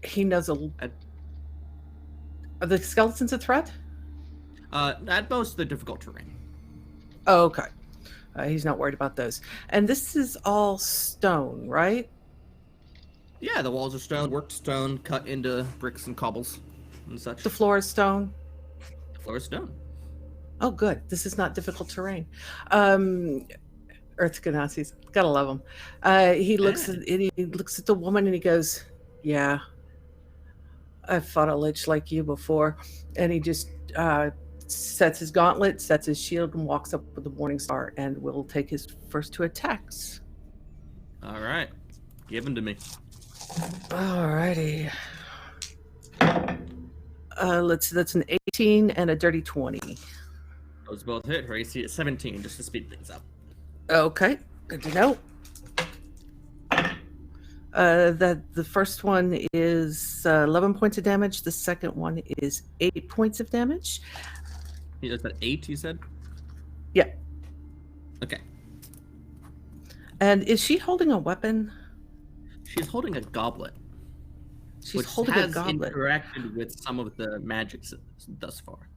He knows are the skeletons a threat? At most, the difficult terrain. Oh, okay. He's not worried about those. And this is all stone, right? Yeah, the walls are stone, worked stone, cut into bricks and cobbles and such. The floor is stone? The floor is stone. Oh, good. This is not difficult terrain. Earth Ganassis, gotta love him. He looks at the woman and he goes, "Yeah, I've fought a lich like you before." And he just sets his gauntlet, sets his shield, and walks up with the Morning Star, and will take his first 2 attacks. All right, give them to me. Alrighty. That's an 18 and a dirty 20. Those both hit. Her AC at 17, just to speed things up. Okay, good to know. That the first one is 11 points of damage. The second one is 8 points of damage. Is that 8? You said? Yeah. Okay. And is she holding a weapon? She's holding a goblet. She's holding a goblet. Interacted with some of the magics thus far.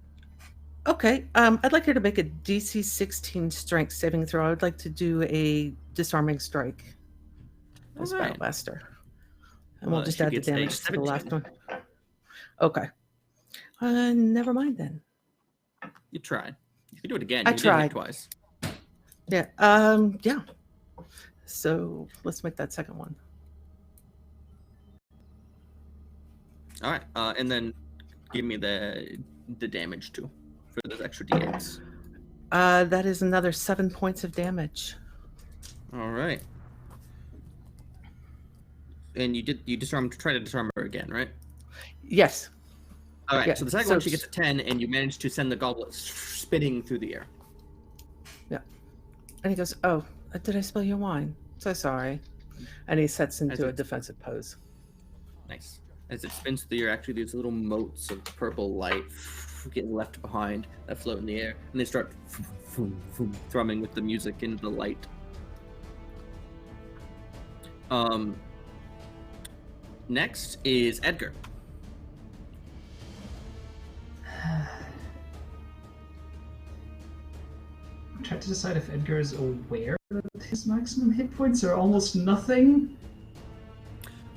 Okay. I'd like her to make a DC 16 strength saving throw. I would like to do a disarming strike as Battlemaster. And we'll just add the damage to the last one. Okay. Never mind then. You tried. You can do it again. I You did tried it twice. Yeah. Yeah. So let's make that second one. All right. And then give me the damage too for those extra d8s. That is another 7 points of damage. All right. And you try to disarm her again, right? Yes. All right. Yeah, So the second one she gets a 10, and you manage to send the goblet spinning through the air. Yeah. And he goes, "Oh, did I spill your wine? So sorry." And he sets into a defensive pose. Nice. As it spins through the air, actually, these little motes of purple light get left behind that float in the air, and they start thrumming with the music and the light. Next is Edgar. I'm trying to decide if Edgar is aware that his maximum hit points are almost nothing.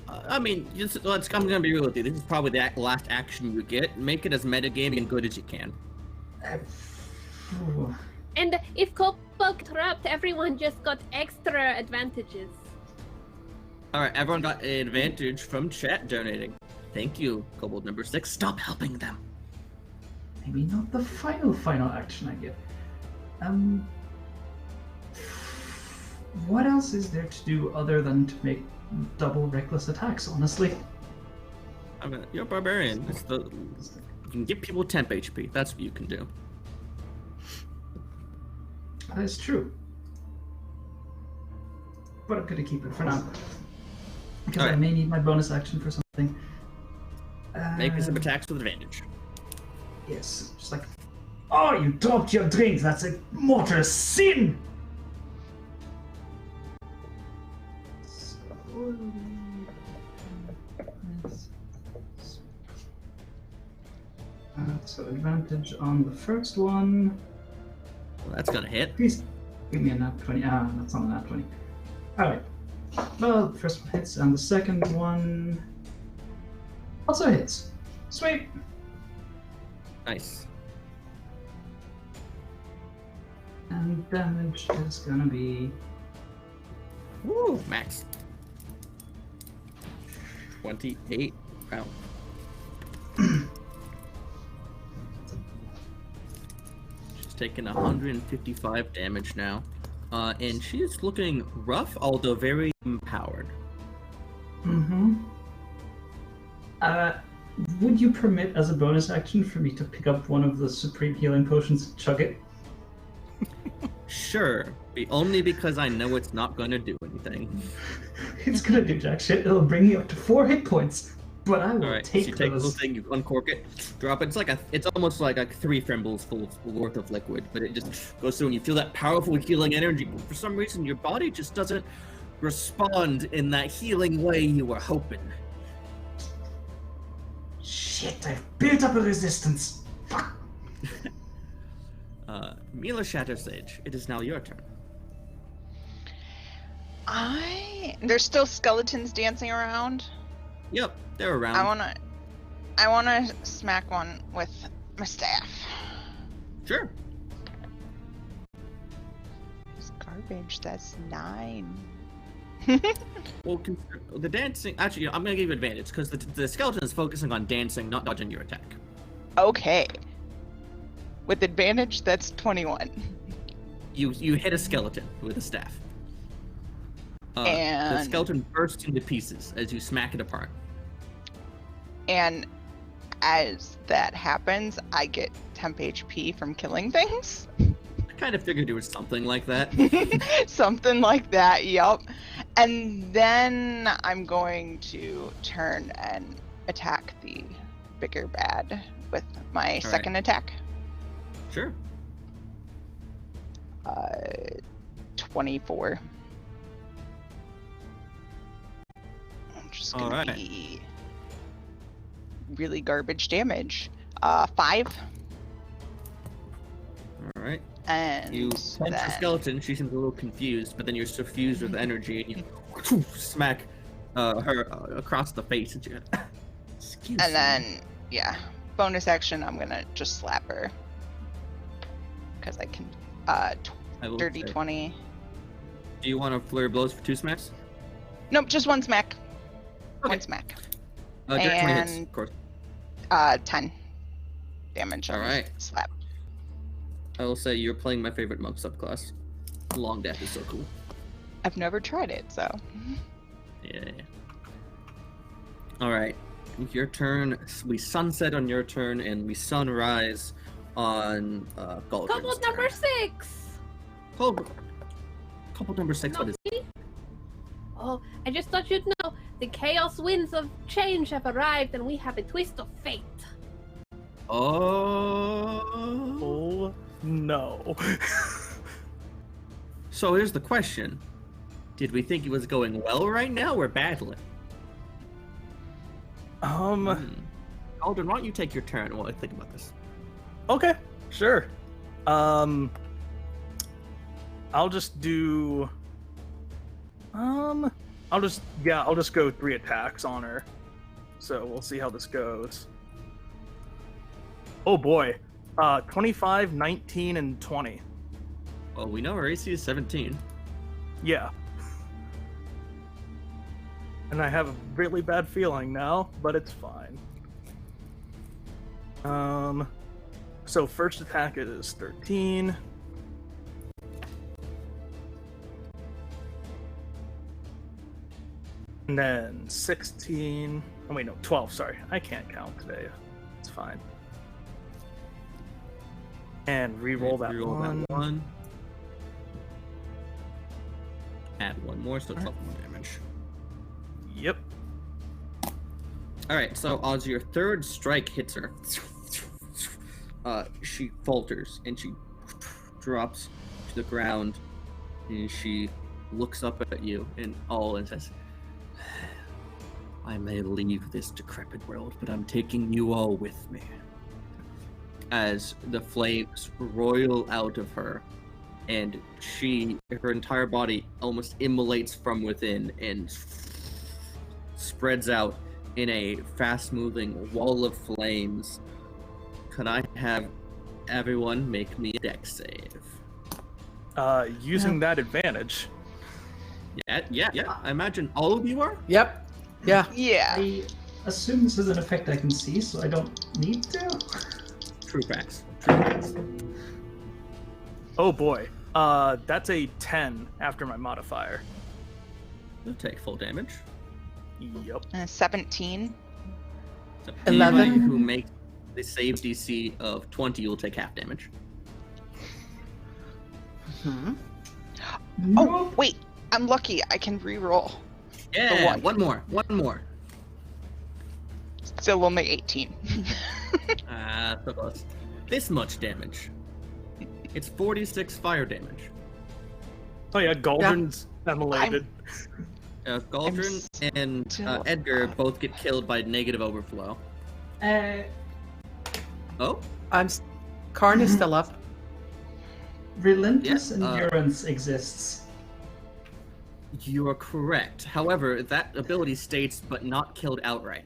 I mean, I'm gonna be real with you. This is probably the last action you get. Make it as metagaming and good as you can. And if Kobold corrupt, everyone just got extra advantages. All right, everyone got an advantage from chat donating. Thank you, Kobold number 6. Stop helping them. Maybe not the final action I get. What else is there to do other than to make double reckless attacks, honestly? I mean, you're a barbarian. You can give people temp HP. That's what you can do. That is true. But I'm gonna keep it for now. Because I may need my bonus action for something. Make me some attacks with advantage. Yes, just like, oh, you dropped your drink. That's a mortal sin. So advantage on the first one. Well, that's gonna hit. Please give me a nat 20. Ah, that's not a nat 20. Alright. Well, the first one hits, and the second one also hits. Sweet. Nice. And damage is gonna be... Woo! Max. 28. Wow. She's taking 155 damage now. And she is looking rough, although very empowered. Mm-hmm. Would you permit as a bonus action for me to pick up one of the supreme healing potions and chug it? Sure, only because I know it's not going to do anything. It's gonna do jack shit. It'll bring you up to 4 hit points, but I will Alright, take so you take the those. little thing, you uncork it, drop it. It's almost like 3 thimbles full worth of liquid, but it just goes through and you feel that powerful healing energy, but for some reason your body just doesn't respond in that healing way you were hoping. Shit, I've built up a resistance. Fuck. Mila Shattersage, it is now your turn. There's still skeletons dancing around. Yep, they're around. I wanna smack one with my staff. Sure. It's garbage. That's 9. Well, the dancing. Actually, I'm gonna give you advantage because the skeleton is focusing on dancing, not dodging your attack. Okay. With advantage, that's 21. You hit a skeleton with a staff. The And skeleton bursts into pieces as you smack it apart. And as that happens, I get temp HP from killing things. I kind of figured it was something like that. Something like that, yep. And then I'm going to turn and attack the bigger bad with my second attack. Sure. 24. I'm just gonna be really garbage damage. 5. Alright. And you punch the skeleton, she seems a little confused, but then you're suffused with energy and you smack her across the face. And you excuse me. then, yeah, bonus action, I'm gonna just slap her. Because I can, dirty 20. Do you want to flurry blows for 2 smacks? Nope, just 1 smack. Okay. 1 smack. Dirty 20 hits, of course. 10 damage on Alright. slap. I will say you're playing my favorite monk subclass. Long death is so cool. I've never tried it, so. Yeah. Alright. Your turn. We sunset on your turn and we sunrise on Galdrin's Couple turn. number 6. Couple number 6, what is it? Oh, I just thought you'd know. The chaos winds of change have arrived and we have a twist of fate. Oh no. So here's the question. Did we think it was going well right now or badly? Galdrin, why don't you take your turn while I think about this? Okay, sure. I'll just do I'll just go 3 attacks on her. So we'll see how this goes. Oh boy. 25, 19, and 20. Well, we know our AC is 17. Yeah. And I have a really bad feeling now, but it's fine. So first attack is 13. And then 16. Oh wait, no, 12, sorry. I can't count today. It's fine. And re-roll that one. Add 1 more, so 12 more damage. Yep. Alright, so as your 3rd strike hits her, she falters and she drops to the ground and she looks up at you and says, I may leave this decrepit world, but I'm taking you all with me. As the flames roil out of her, and her entire body almost immolates from within and spreads out in a fast-moving wall of flames. Could I have everyone make me a dex save? Using that advantage. Yeah. I imagine all of you are? Yep. Yeah. Yeah. I assume this is an effect I can see, so I don't need to. True facts. Oh boy. That's a 10 after my modifier. You'll take full damage. Yep. 17. So 11. anybody who makes the save DC of 20 will take half damage. Oh, wait. I'm lucky. I can re-roll. Yeah, one more. Still only 18. So close. This much damage. It's 46 fire damage. Oh yeah, Galdrin's immolated. Galdrin and Edgar both get killed by negative overflow. Oh? Karn is still up. relentless Yeah, endurance exists. You are correct. However, that ability states, but not killed outright.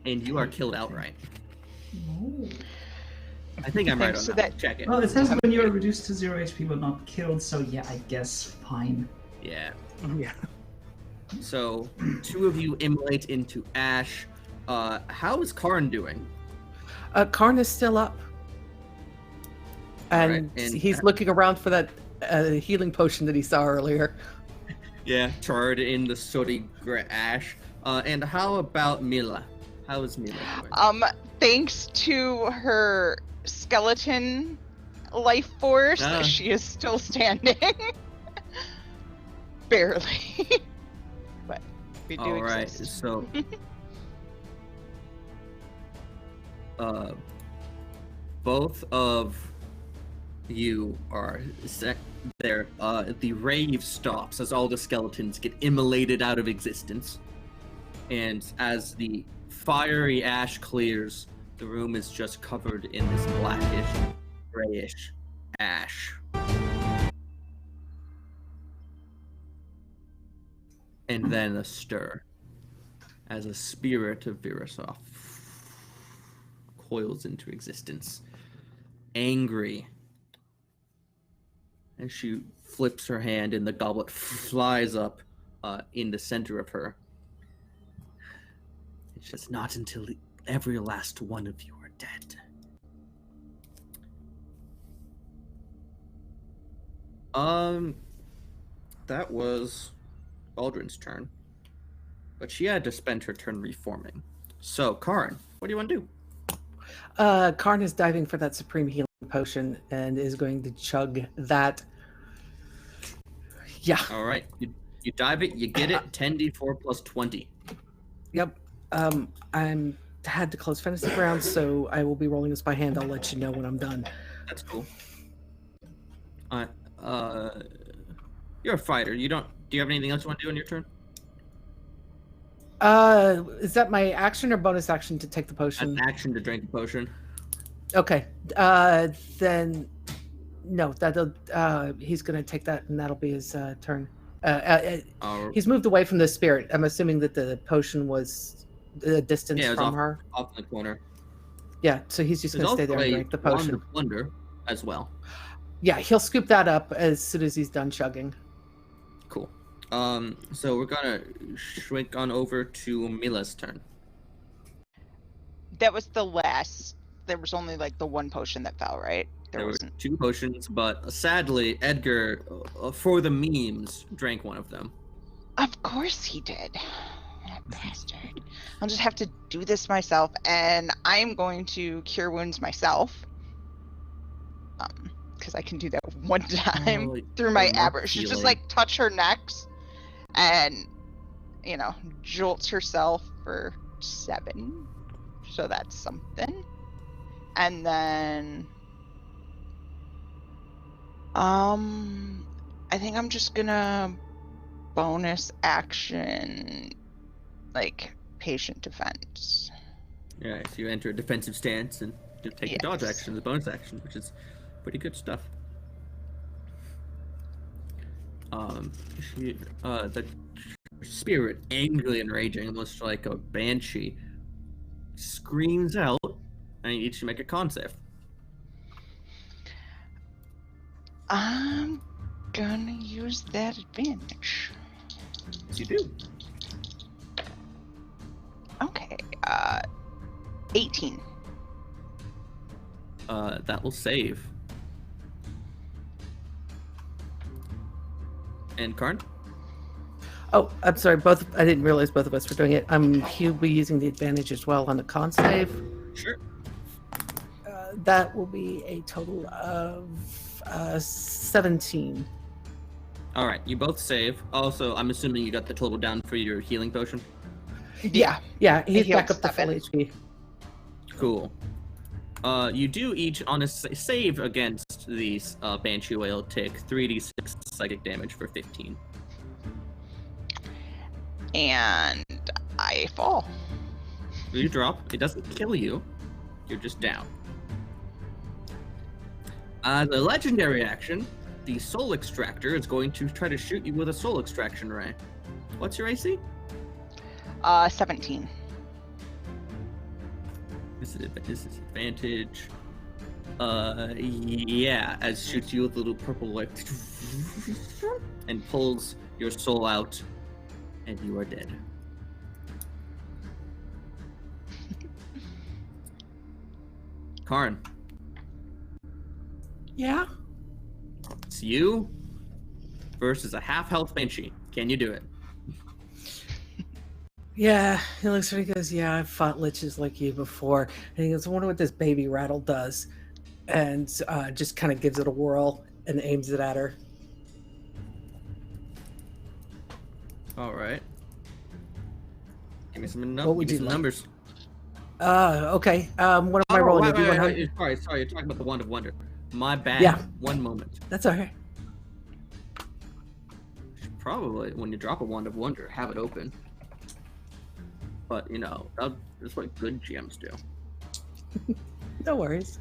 And you are killed outright. Oh. I think I'm right on So that. Check it. Well, it says when you are reduced to 0 HP but not killed, so yeah, I guess fine. Yeah. Yeah. So, two of you immolate into ash. How is Karn doing? Karn is still up. And, Alright, and he's looking around for that healing potion that he saw earlier. Yeah, charred in the sooty ash. And how about Mila? How is Mila doing? Thanks to her skeleton life force, Ah. she is still standing. Barely. But we do Alright, exist. so both of you are there. The rave stops as all the skeletons get immolated out of existence. And as the fiery ash clears, the room is just covered in this blackish, grayish ash. And then a stir as a spirit of Virasov coils into existence, angry. And she flips her hand and the goblet flies up in the center of her. It's just not until every last one of you are dead. That was Aldrin's turn. But she had to spend her turn reforming. So, Karn, what do you want to do? Karn is diving for that supreme healing potion and is going to chug that. Yeah. All right. You dive it, you get it, 10d4 plus 20. Yep. I'm had to close fantasy grounds, so I will be rolling this by hand. I'll let you know when I'm done. That's cool. You're a fighter. Do you have anything else you want to do on your turn? Is that my action or bonus action to take the potion? An action to drink the potion. Okay. Then no, he's gonna take that, and that'll be his turn. He's moved away from the spirit. I'm assuming that the potion was the distance from her. Off in the corner. Yeah, so he's just gonna stay there and drink the potion. Plunder as well. Yeah, he'll scoop that up as soon as he's done chugging. Cool. So we're gonna shrink on over to Mila's turn. That was the last. There was only like the one potion that fell, right? There were 2 potions, but sadly, Edgar, for the memes, drank one of them. Of course he did. That bastard. I'll just have to do this myself, and I'm going to cure wounds myself. Because I can do that one time through my aberration. She just like touch her necks and, jolts herself for 7. So that's something. And then I think I'm just gonna bonus action like patient defense. Yeah, so you enter a defensive stance and take the dodge action, the bonus action, which is pretty good stuff. The spirit, angrily and raging, almost like a banshee, screams out, and you need to make a con save. I'm gonna use that advantage. Yes, you do. Okay, 18. That will save. And Karn? Oh, I'm sorry. I didn't realize both of us were doing it. He'll be using the advantage as well on the con save. Sure. That will be a total of 17. All right, you both save. Also, I'm assuming you got the total down for your healing potion. Yeah, he's back up to full HP. Cool. You do each on a save against these Banshee Whale take 3d6 psychic damage for 15. And I fall. You drop. It doesn't kill you. You're just down. The legendary action, the Soul Extractor is going to try to shoot you with a Soul Extraction ray. What's your AC? 17. This is advantage. Yeah, as shoots you with a little purple light and pulls your soul out, and you are dead. Karn. Yeah? It's you versus a half-health Banshee. Can you do it? Yeah, he looks at it and goes, yeah, I've fought liches like you before. And he goes, I wonder what this baby rattle does. And just kind of gives it a whirl and aims it at her. All right. Give me some, What would give me you some like? numbers. Okay. What am I rolling? Wait, A D100? sorry, you're talking about the Wand of Wonder. My bad. Yeah. One moment. That's all right. Should probably, when you drop a Wand of Wonder, have it open. But, you know, that's what good GMs do. No worries.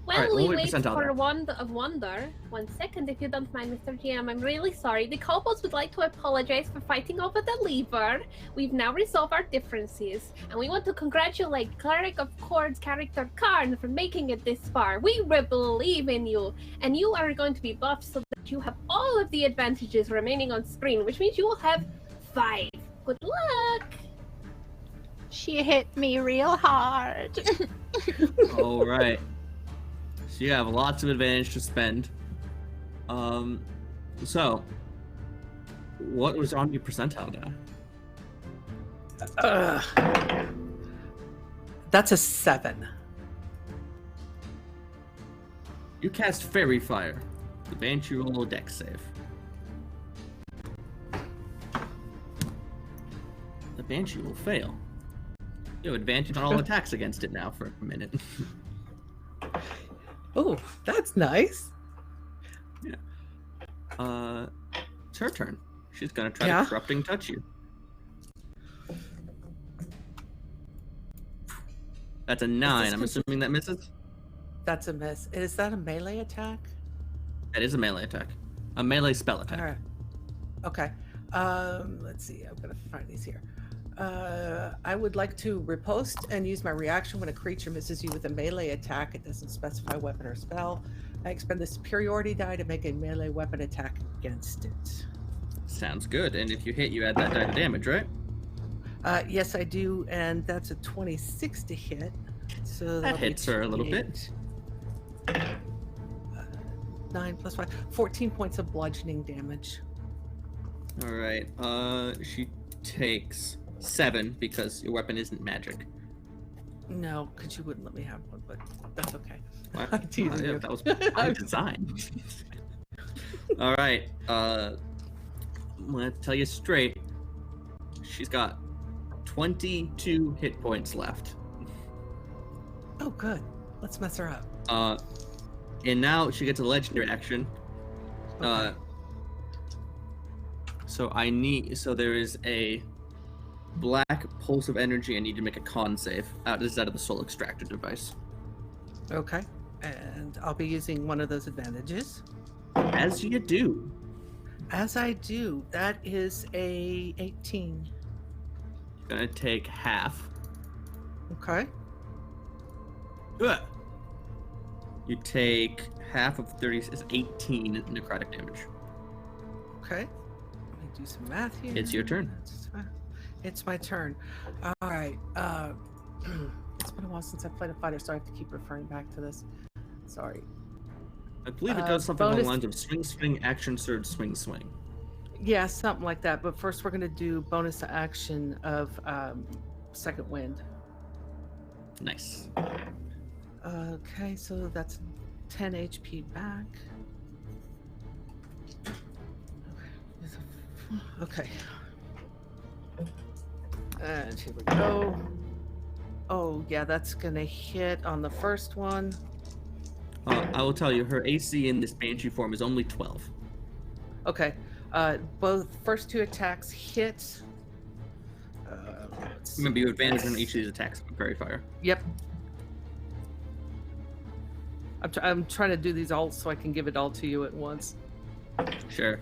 While Alright, we we'll wait percentile for there. Wand of Wonder, 1 second if you don't mind, Mr. GM, I'm really sorry. The kobolds would like to apologize for fighting over the lever. We've now resolved our differences, and we want to congratulate Cleric of Chord's character Karn for making it this far. We believe in you, and you are going to be buffed so that you have all of the advantages remaining on screen, which means you will have 5. Good luck! She hit me real hard. All right. So you have lots of advantage to spend. So what was on your percentile die? That's a 7. You cast Fairy Fire. The Banshee roll a dex save. The Banshee will fail. You have advantage on all attacks against it now for a minute. Oh, that's nice. Yeah. It's her turn. She's gonna try Yeah? to corrupting touch you. That's a 9. I'm assuming that misses. That's a miss. Is that a melee attack? That is a melee attack. A melee spell attack. All right. Okay. Let's see. I'm gonna find these here. I would like to riposte and use my reaction when a creature misses you with a melee attack. It doesn't specify weapon or spell. I expend the superiority die to make a melee weapon attack against it. Sounds good. And if you hit, you add that die to damage, right? Yes, I do, and that's a 26 to hit. So That hits her a little bit. 9 plus 5, 14 points of bludgeoning damage. All right. She takes 7 because your weapon isn't magic. No, because you wouldn't let me have one, but that's okay. What? I'm teasing you. That was by design. All right. I'm gonna tell you straight. She's got 22 hit points left. Oh, good. Let's mess her up. And now she gets a legendary action. Okay. So there is a black pulse of energy. I need to make a con save. This is out of the Soul Extractor device. Okay. And I'll be using one of those advantages. As you do. As I do, that is a 18. Gonna take half. Okay. Ugh. You take half of 30 is 18 necrotic damage. Okay. Let me do some math here. It's your turn. It's my turn. All right. It's been a while since I played a fighter, so I have to keep referring back to this. Sorry. I believe it does something along the bonus- lines of swing, swing, action, surge, swing, swing. Yeah, something like that. But first, we're going to do bonus action of second wind. Nice. Okay, so that's 10 HP back. Okay. And here we go. Oh, yeah, that's going to hit on the first one. I will tell you, her AC in this Banshee form is only 12. Okay. Both first 2 attacks hit. Remember, you have advantage on each of these attacks with Fairy Fire. Yep. I'm trying to do these all so I can give it all to you at once. Sure.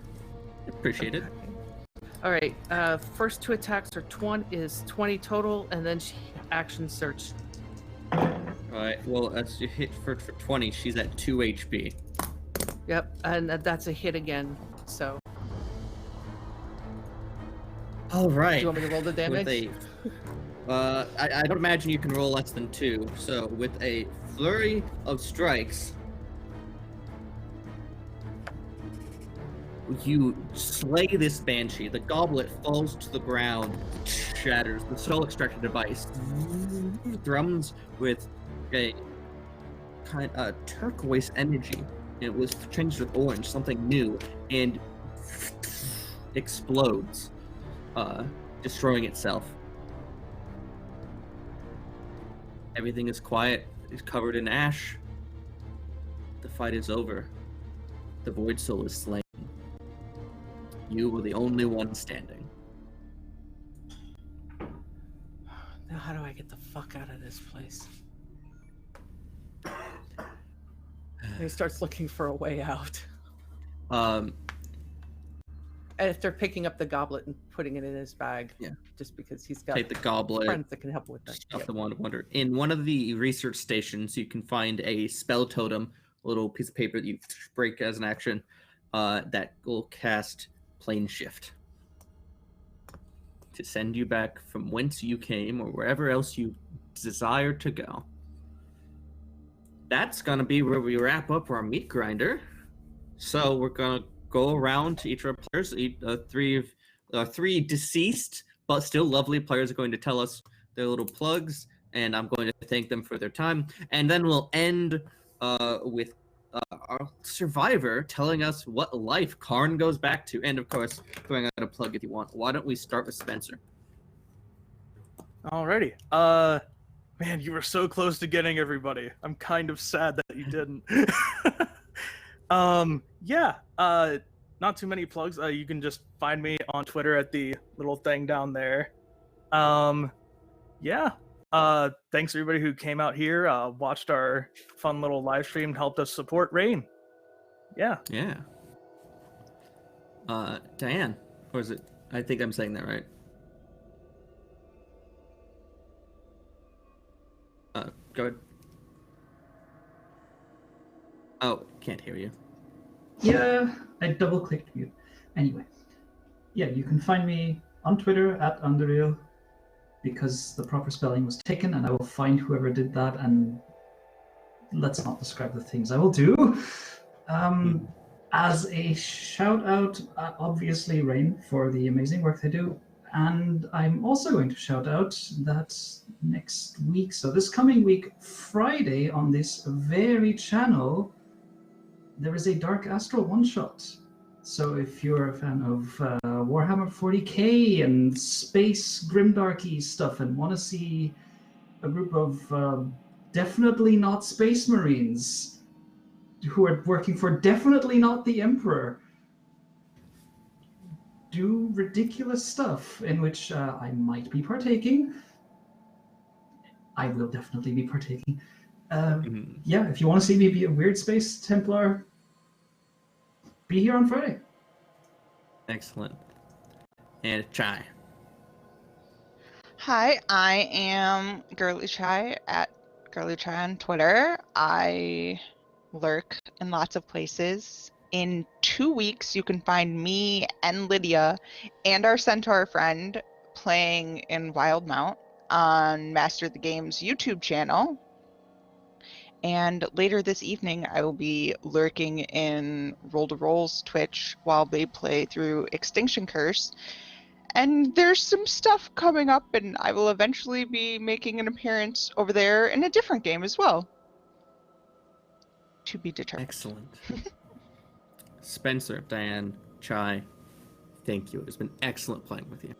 Appreciate it. All right. First 2 attacks are 20 total, and then she action search. All right. Well, as you hit for 20, she's at 2 HP. Yep, and that's a hit again. So. All right. Do you want me to roll the damage? I don't imagine you can roll less than 2. So with a flurry of strikes, you slay this banshee. The goblet falls to the ground, shatters. The soul extraction device thrums with a kind of turquoise energy. It was changed with orange, something new, and explodes, destroying itself. Everything is quiet. It's covered in ash. The fight is over. The Void Soul is slain. You were the only one standing. Now how do I get the fuck out of this place? And he starts looking for a way out. After picking up the goblet and putting it in his bag. Yeah. Just because he's got Take the goblet. friends that can help with that. Stuff the Wand of Wonder. In one of the research stations, you can find a spell totem, a little piece of paper that you break as an action, that will cast Plane Shift to send you back from whence you came or wherever else you desire to go. That's going to be where we wrap up our Meatgrinder. So we're going to go around to each of our players. Three deceased but still lovely players are going to tell us their little plugs, and I'm going to thank them for their time. And then we'll end with our survivor telling us what life Karn goes back to. And of course, throwing out a plug if you want. Why don't we start with Spencer? Alrighty. Man, you were so close to getting everybody. I'm kind of sad that you didn't. Not too many plugs. You can just find me on Twitter at the little thing down there. Thanks everybody who came out here, watched our fun little live stream, helped us support RAINN. Yeah. Diane, or is it? I think I'm saying that right. Go ahead. Oh, can't hear you. Yeah, I double-clicked mute. Anyway, yeah, you can find me on Twitter at Underreal, because the proper spelling was taken, and I will find whoever did that, and let's not describe the things I will do. As a shout-out, obviously, RAINN, for the amazing work they do, and I'm also going to shout out that next week, so this coming week, Friday, on this very channel, there is a Dark Astral one-shot. So if you're a fan of Warhammer 40k and space grimdarky stuff and want to see a group of definitely not space marines who are working for definitely not the Emperor do ridiculous stuff in which I might be partaking. I will definitely be partaking. Yeah, if you want to see me be a weird space Templar, be here on Friday. Excellent. And Chai. Hi, I am Girly Chai at Girly Chai on Twitter. I lurk in lots of places. In 2 weeks, you can find me and Lydia and our centaur friend playing in Wildmount on Master the Game's YouTube channel. And later this evening, I will be lurking in Roll to Roll's Twitch while they play through Extinction Curse. And there's some stuff coming up, and I will eventually be making an appearance over there in a different game as well. To be determined. Excellent. Spencer, Diane, Chai, thank you. It's been excellent playing with you.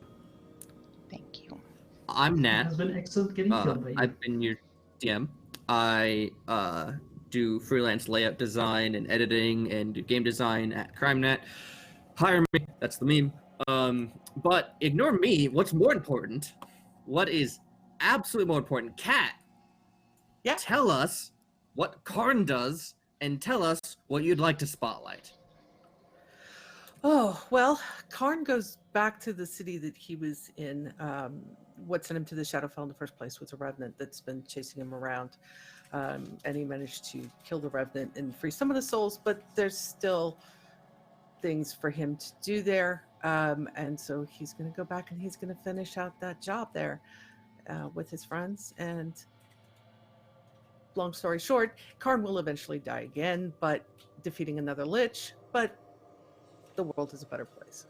Thank you. I'm Nat. It has been excellent getting killed by you. I've been your DM. I do freelance layout design and editing and do game design at CrimeNet. Hire me. That's the meme. But ignore me. What's more important? What is absolutely more important? Kat. Yeah. Tell us what Karn does and tell us what you'd like to spotlight. Oh, well, Karn goes back to the city that he was in. What sent him to the Shadowfell in the first place was a revenant that's been chasing him around. And he managed to kill the revenant and free some of the souls, but there's still things for him to do there. And so he's going to go back and he's going to finish out that job there with his friends. And long story short, Karn will eventually die again, but defeating another Lich, but the world is a better place.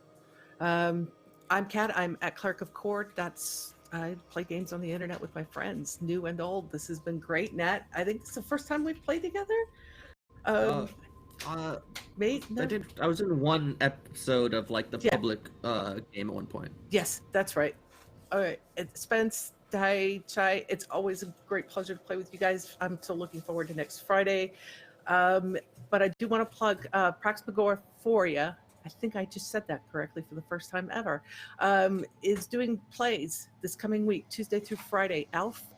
I'm Kat. I'm at Clerk of Court. I play games on the internet with my friends, new and old. This has been great, Nat. I think it's the first time we've played together. Mate, no. I was in one episode of like the public game at one point. Yes, that's right. All right, Spence, Dai, Chai. It's always a great pleasure to play with you guys. I'm so looking forward to next Friday. But I do want to plug Praxpagoraphoria. I think I just said that correctly for the first time ever, is doing plays this coming week, Tuesday through Friday.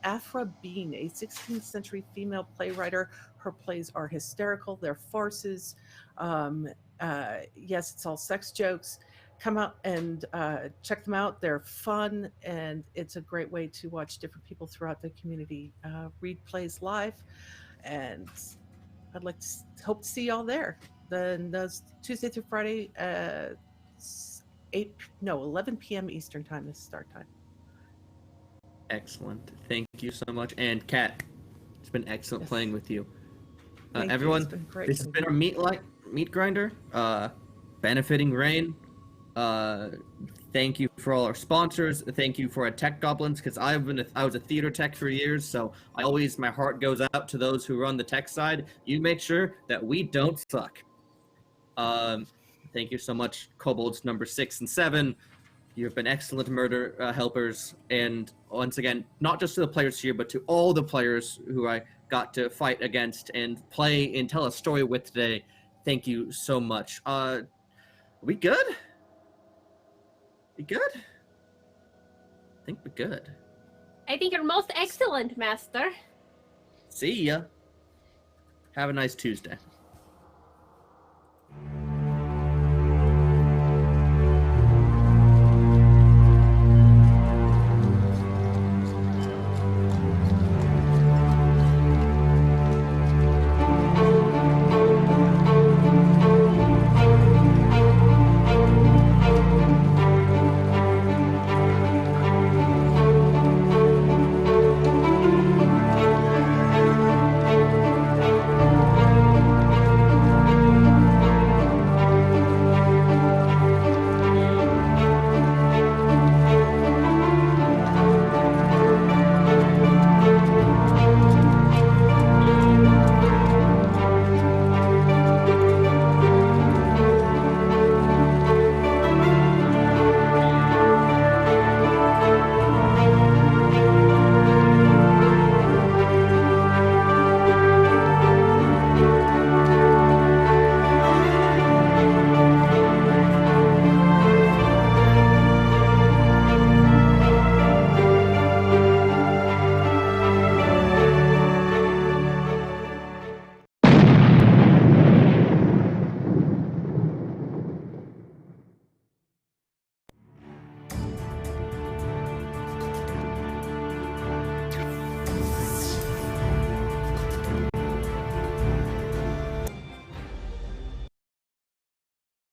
Afra Bean, a 16th century female playwright. Her plays are hysterical. They're farces. Yes, it's all sex jokes. Come out and check them out. They're fun, and it's a great way to watch different people throughout the community read plays live. And I'd like to hope to see y'all there. Then those Tuesday through Friday, 11 p.m. Eastern time is start time. Excellent. Thank you so much. And Kat, it's been excellent playing with you. Thank everyone, you. It's been great. This has been our meat grinder, benefiting RAINN. Thank you for all our sponsors. Thank you for our tech goblins, because I was a theater tech for years, so my heart goes out to those who run the tech side. You make sure that we don't suck. Thank you so much, Kobolds number 6 and 7. You've been excellent murder helpers, and once again, not just to the players here, but to all the players who I got to fight against and play and tell a story with today. Thank you so much. We good? We good? I think we're good. I think you're most excellent, Master. See ya. Have a nice Tuesday.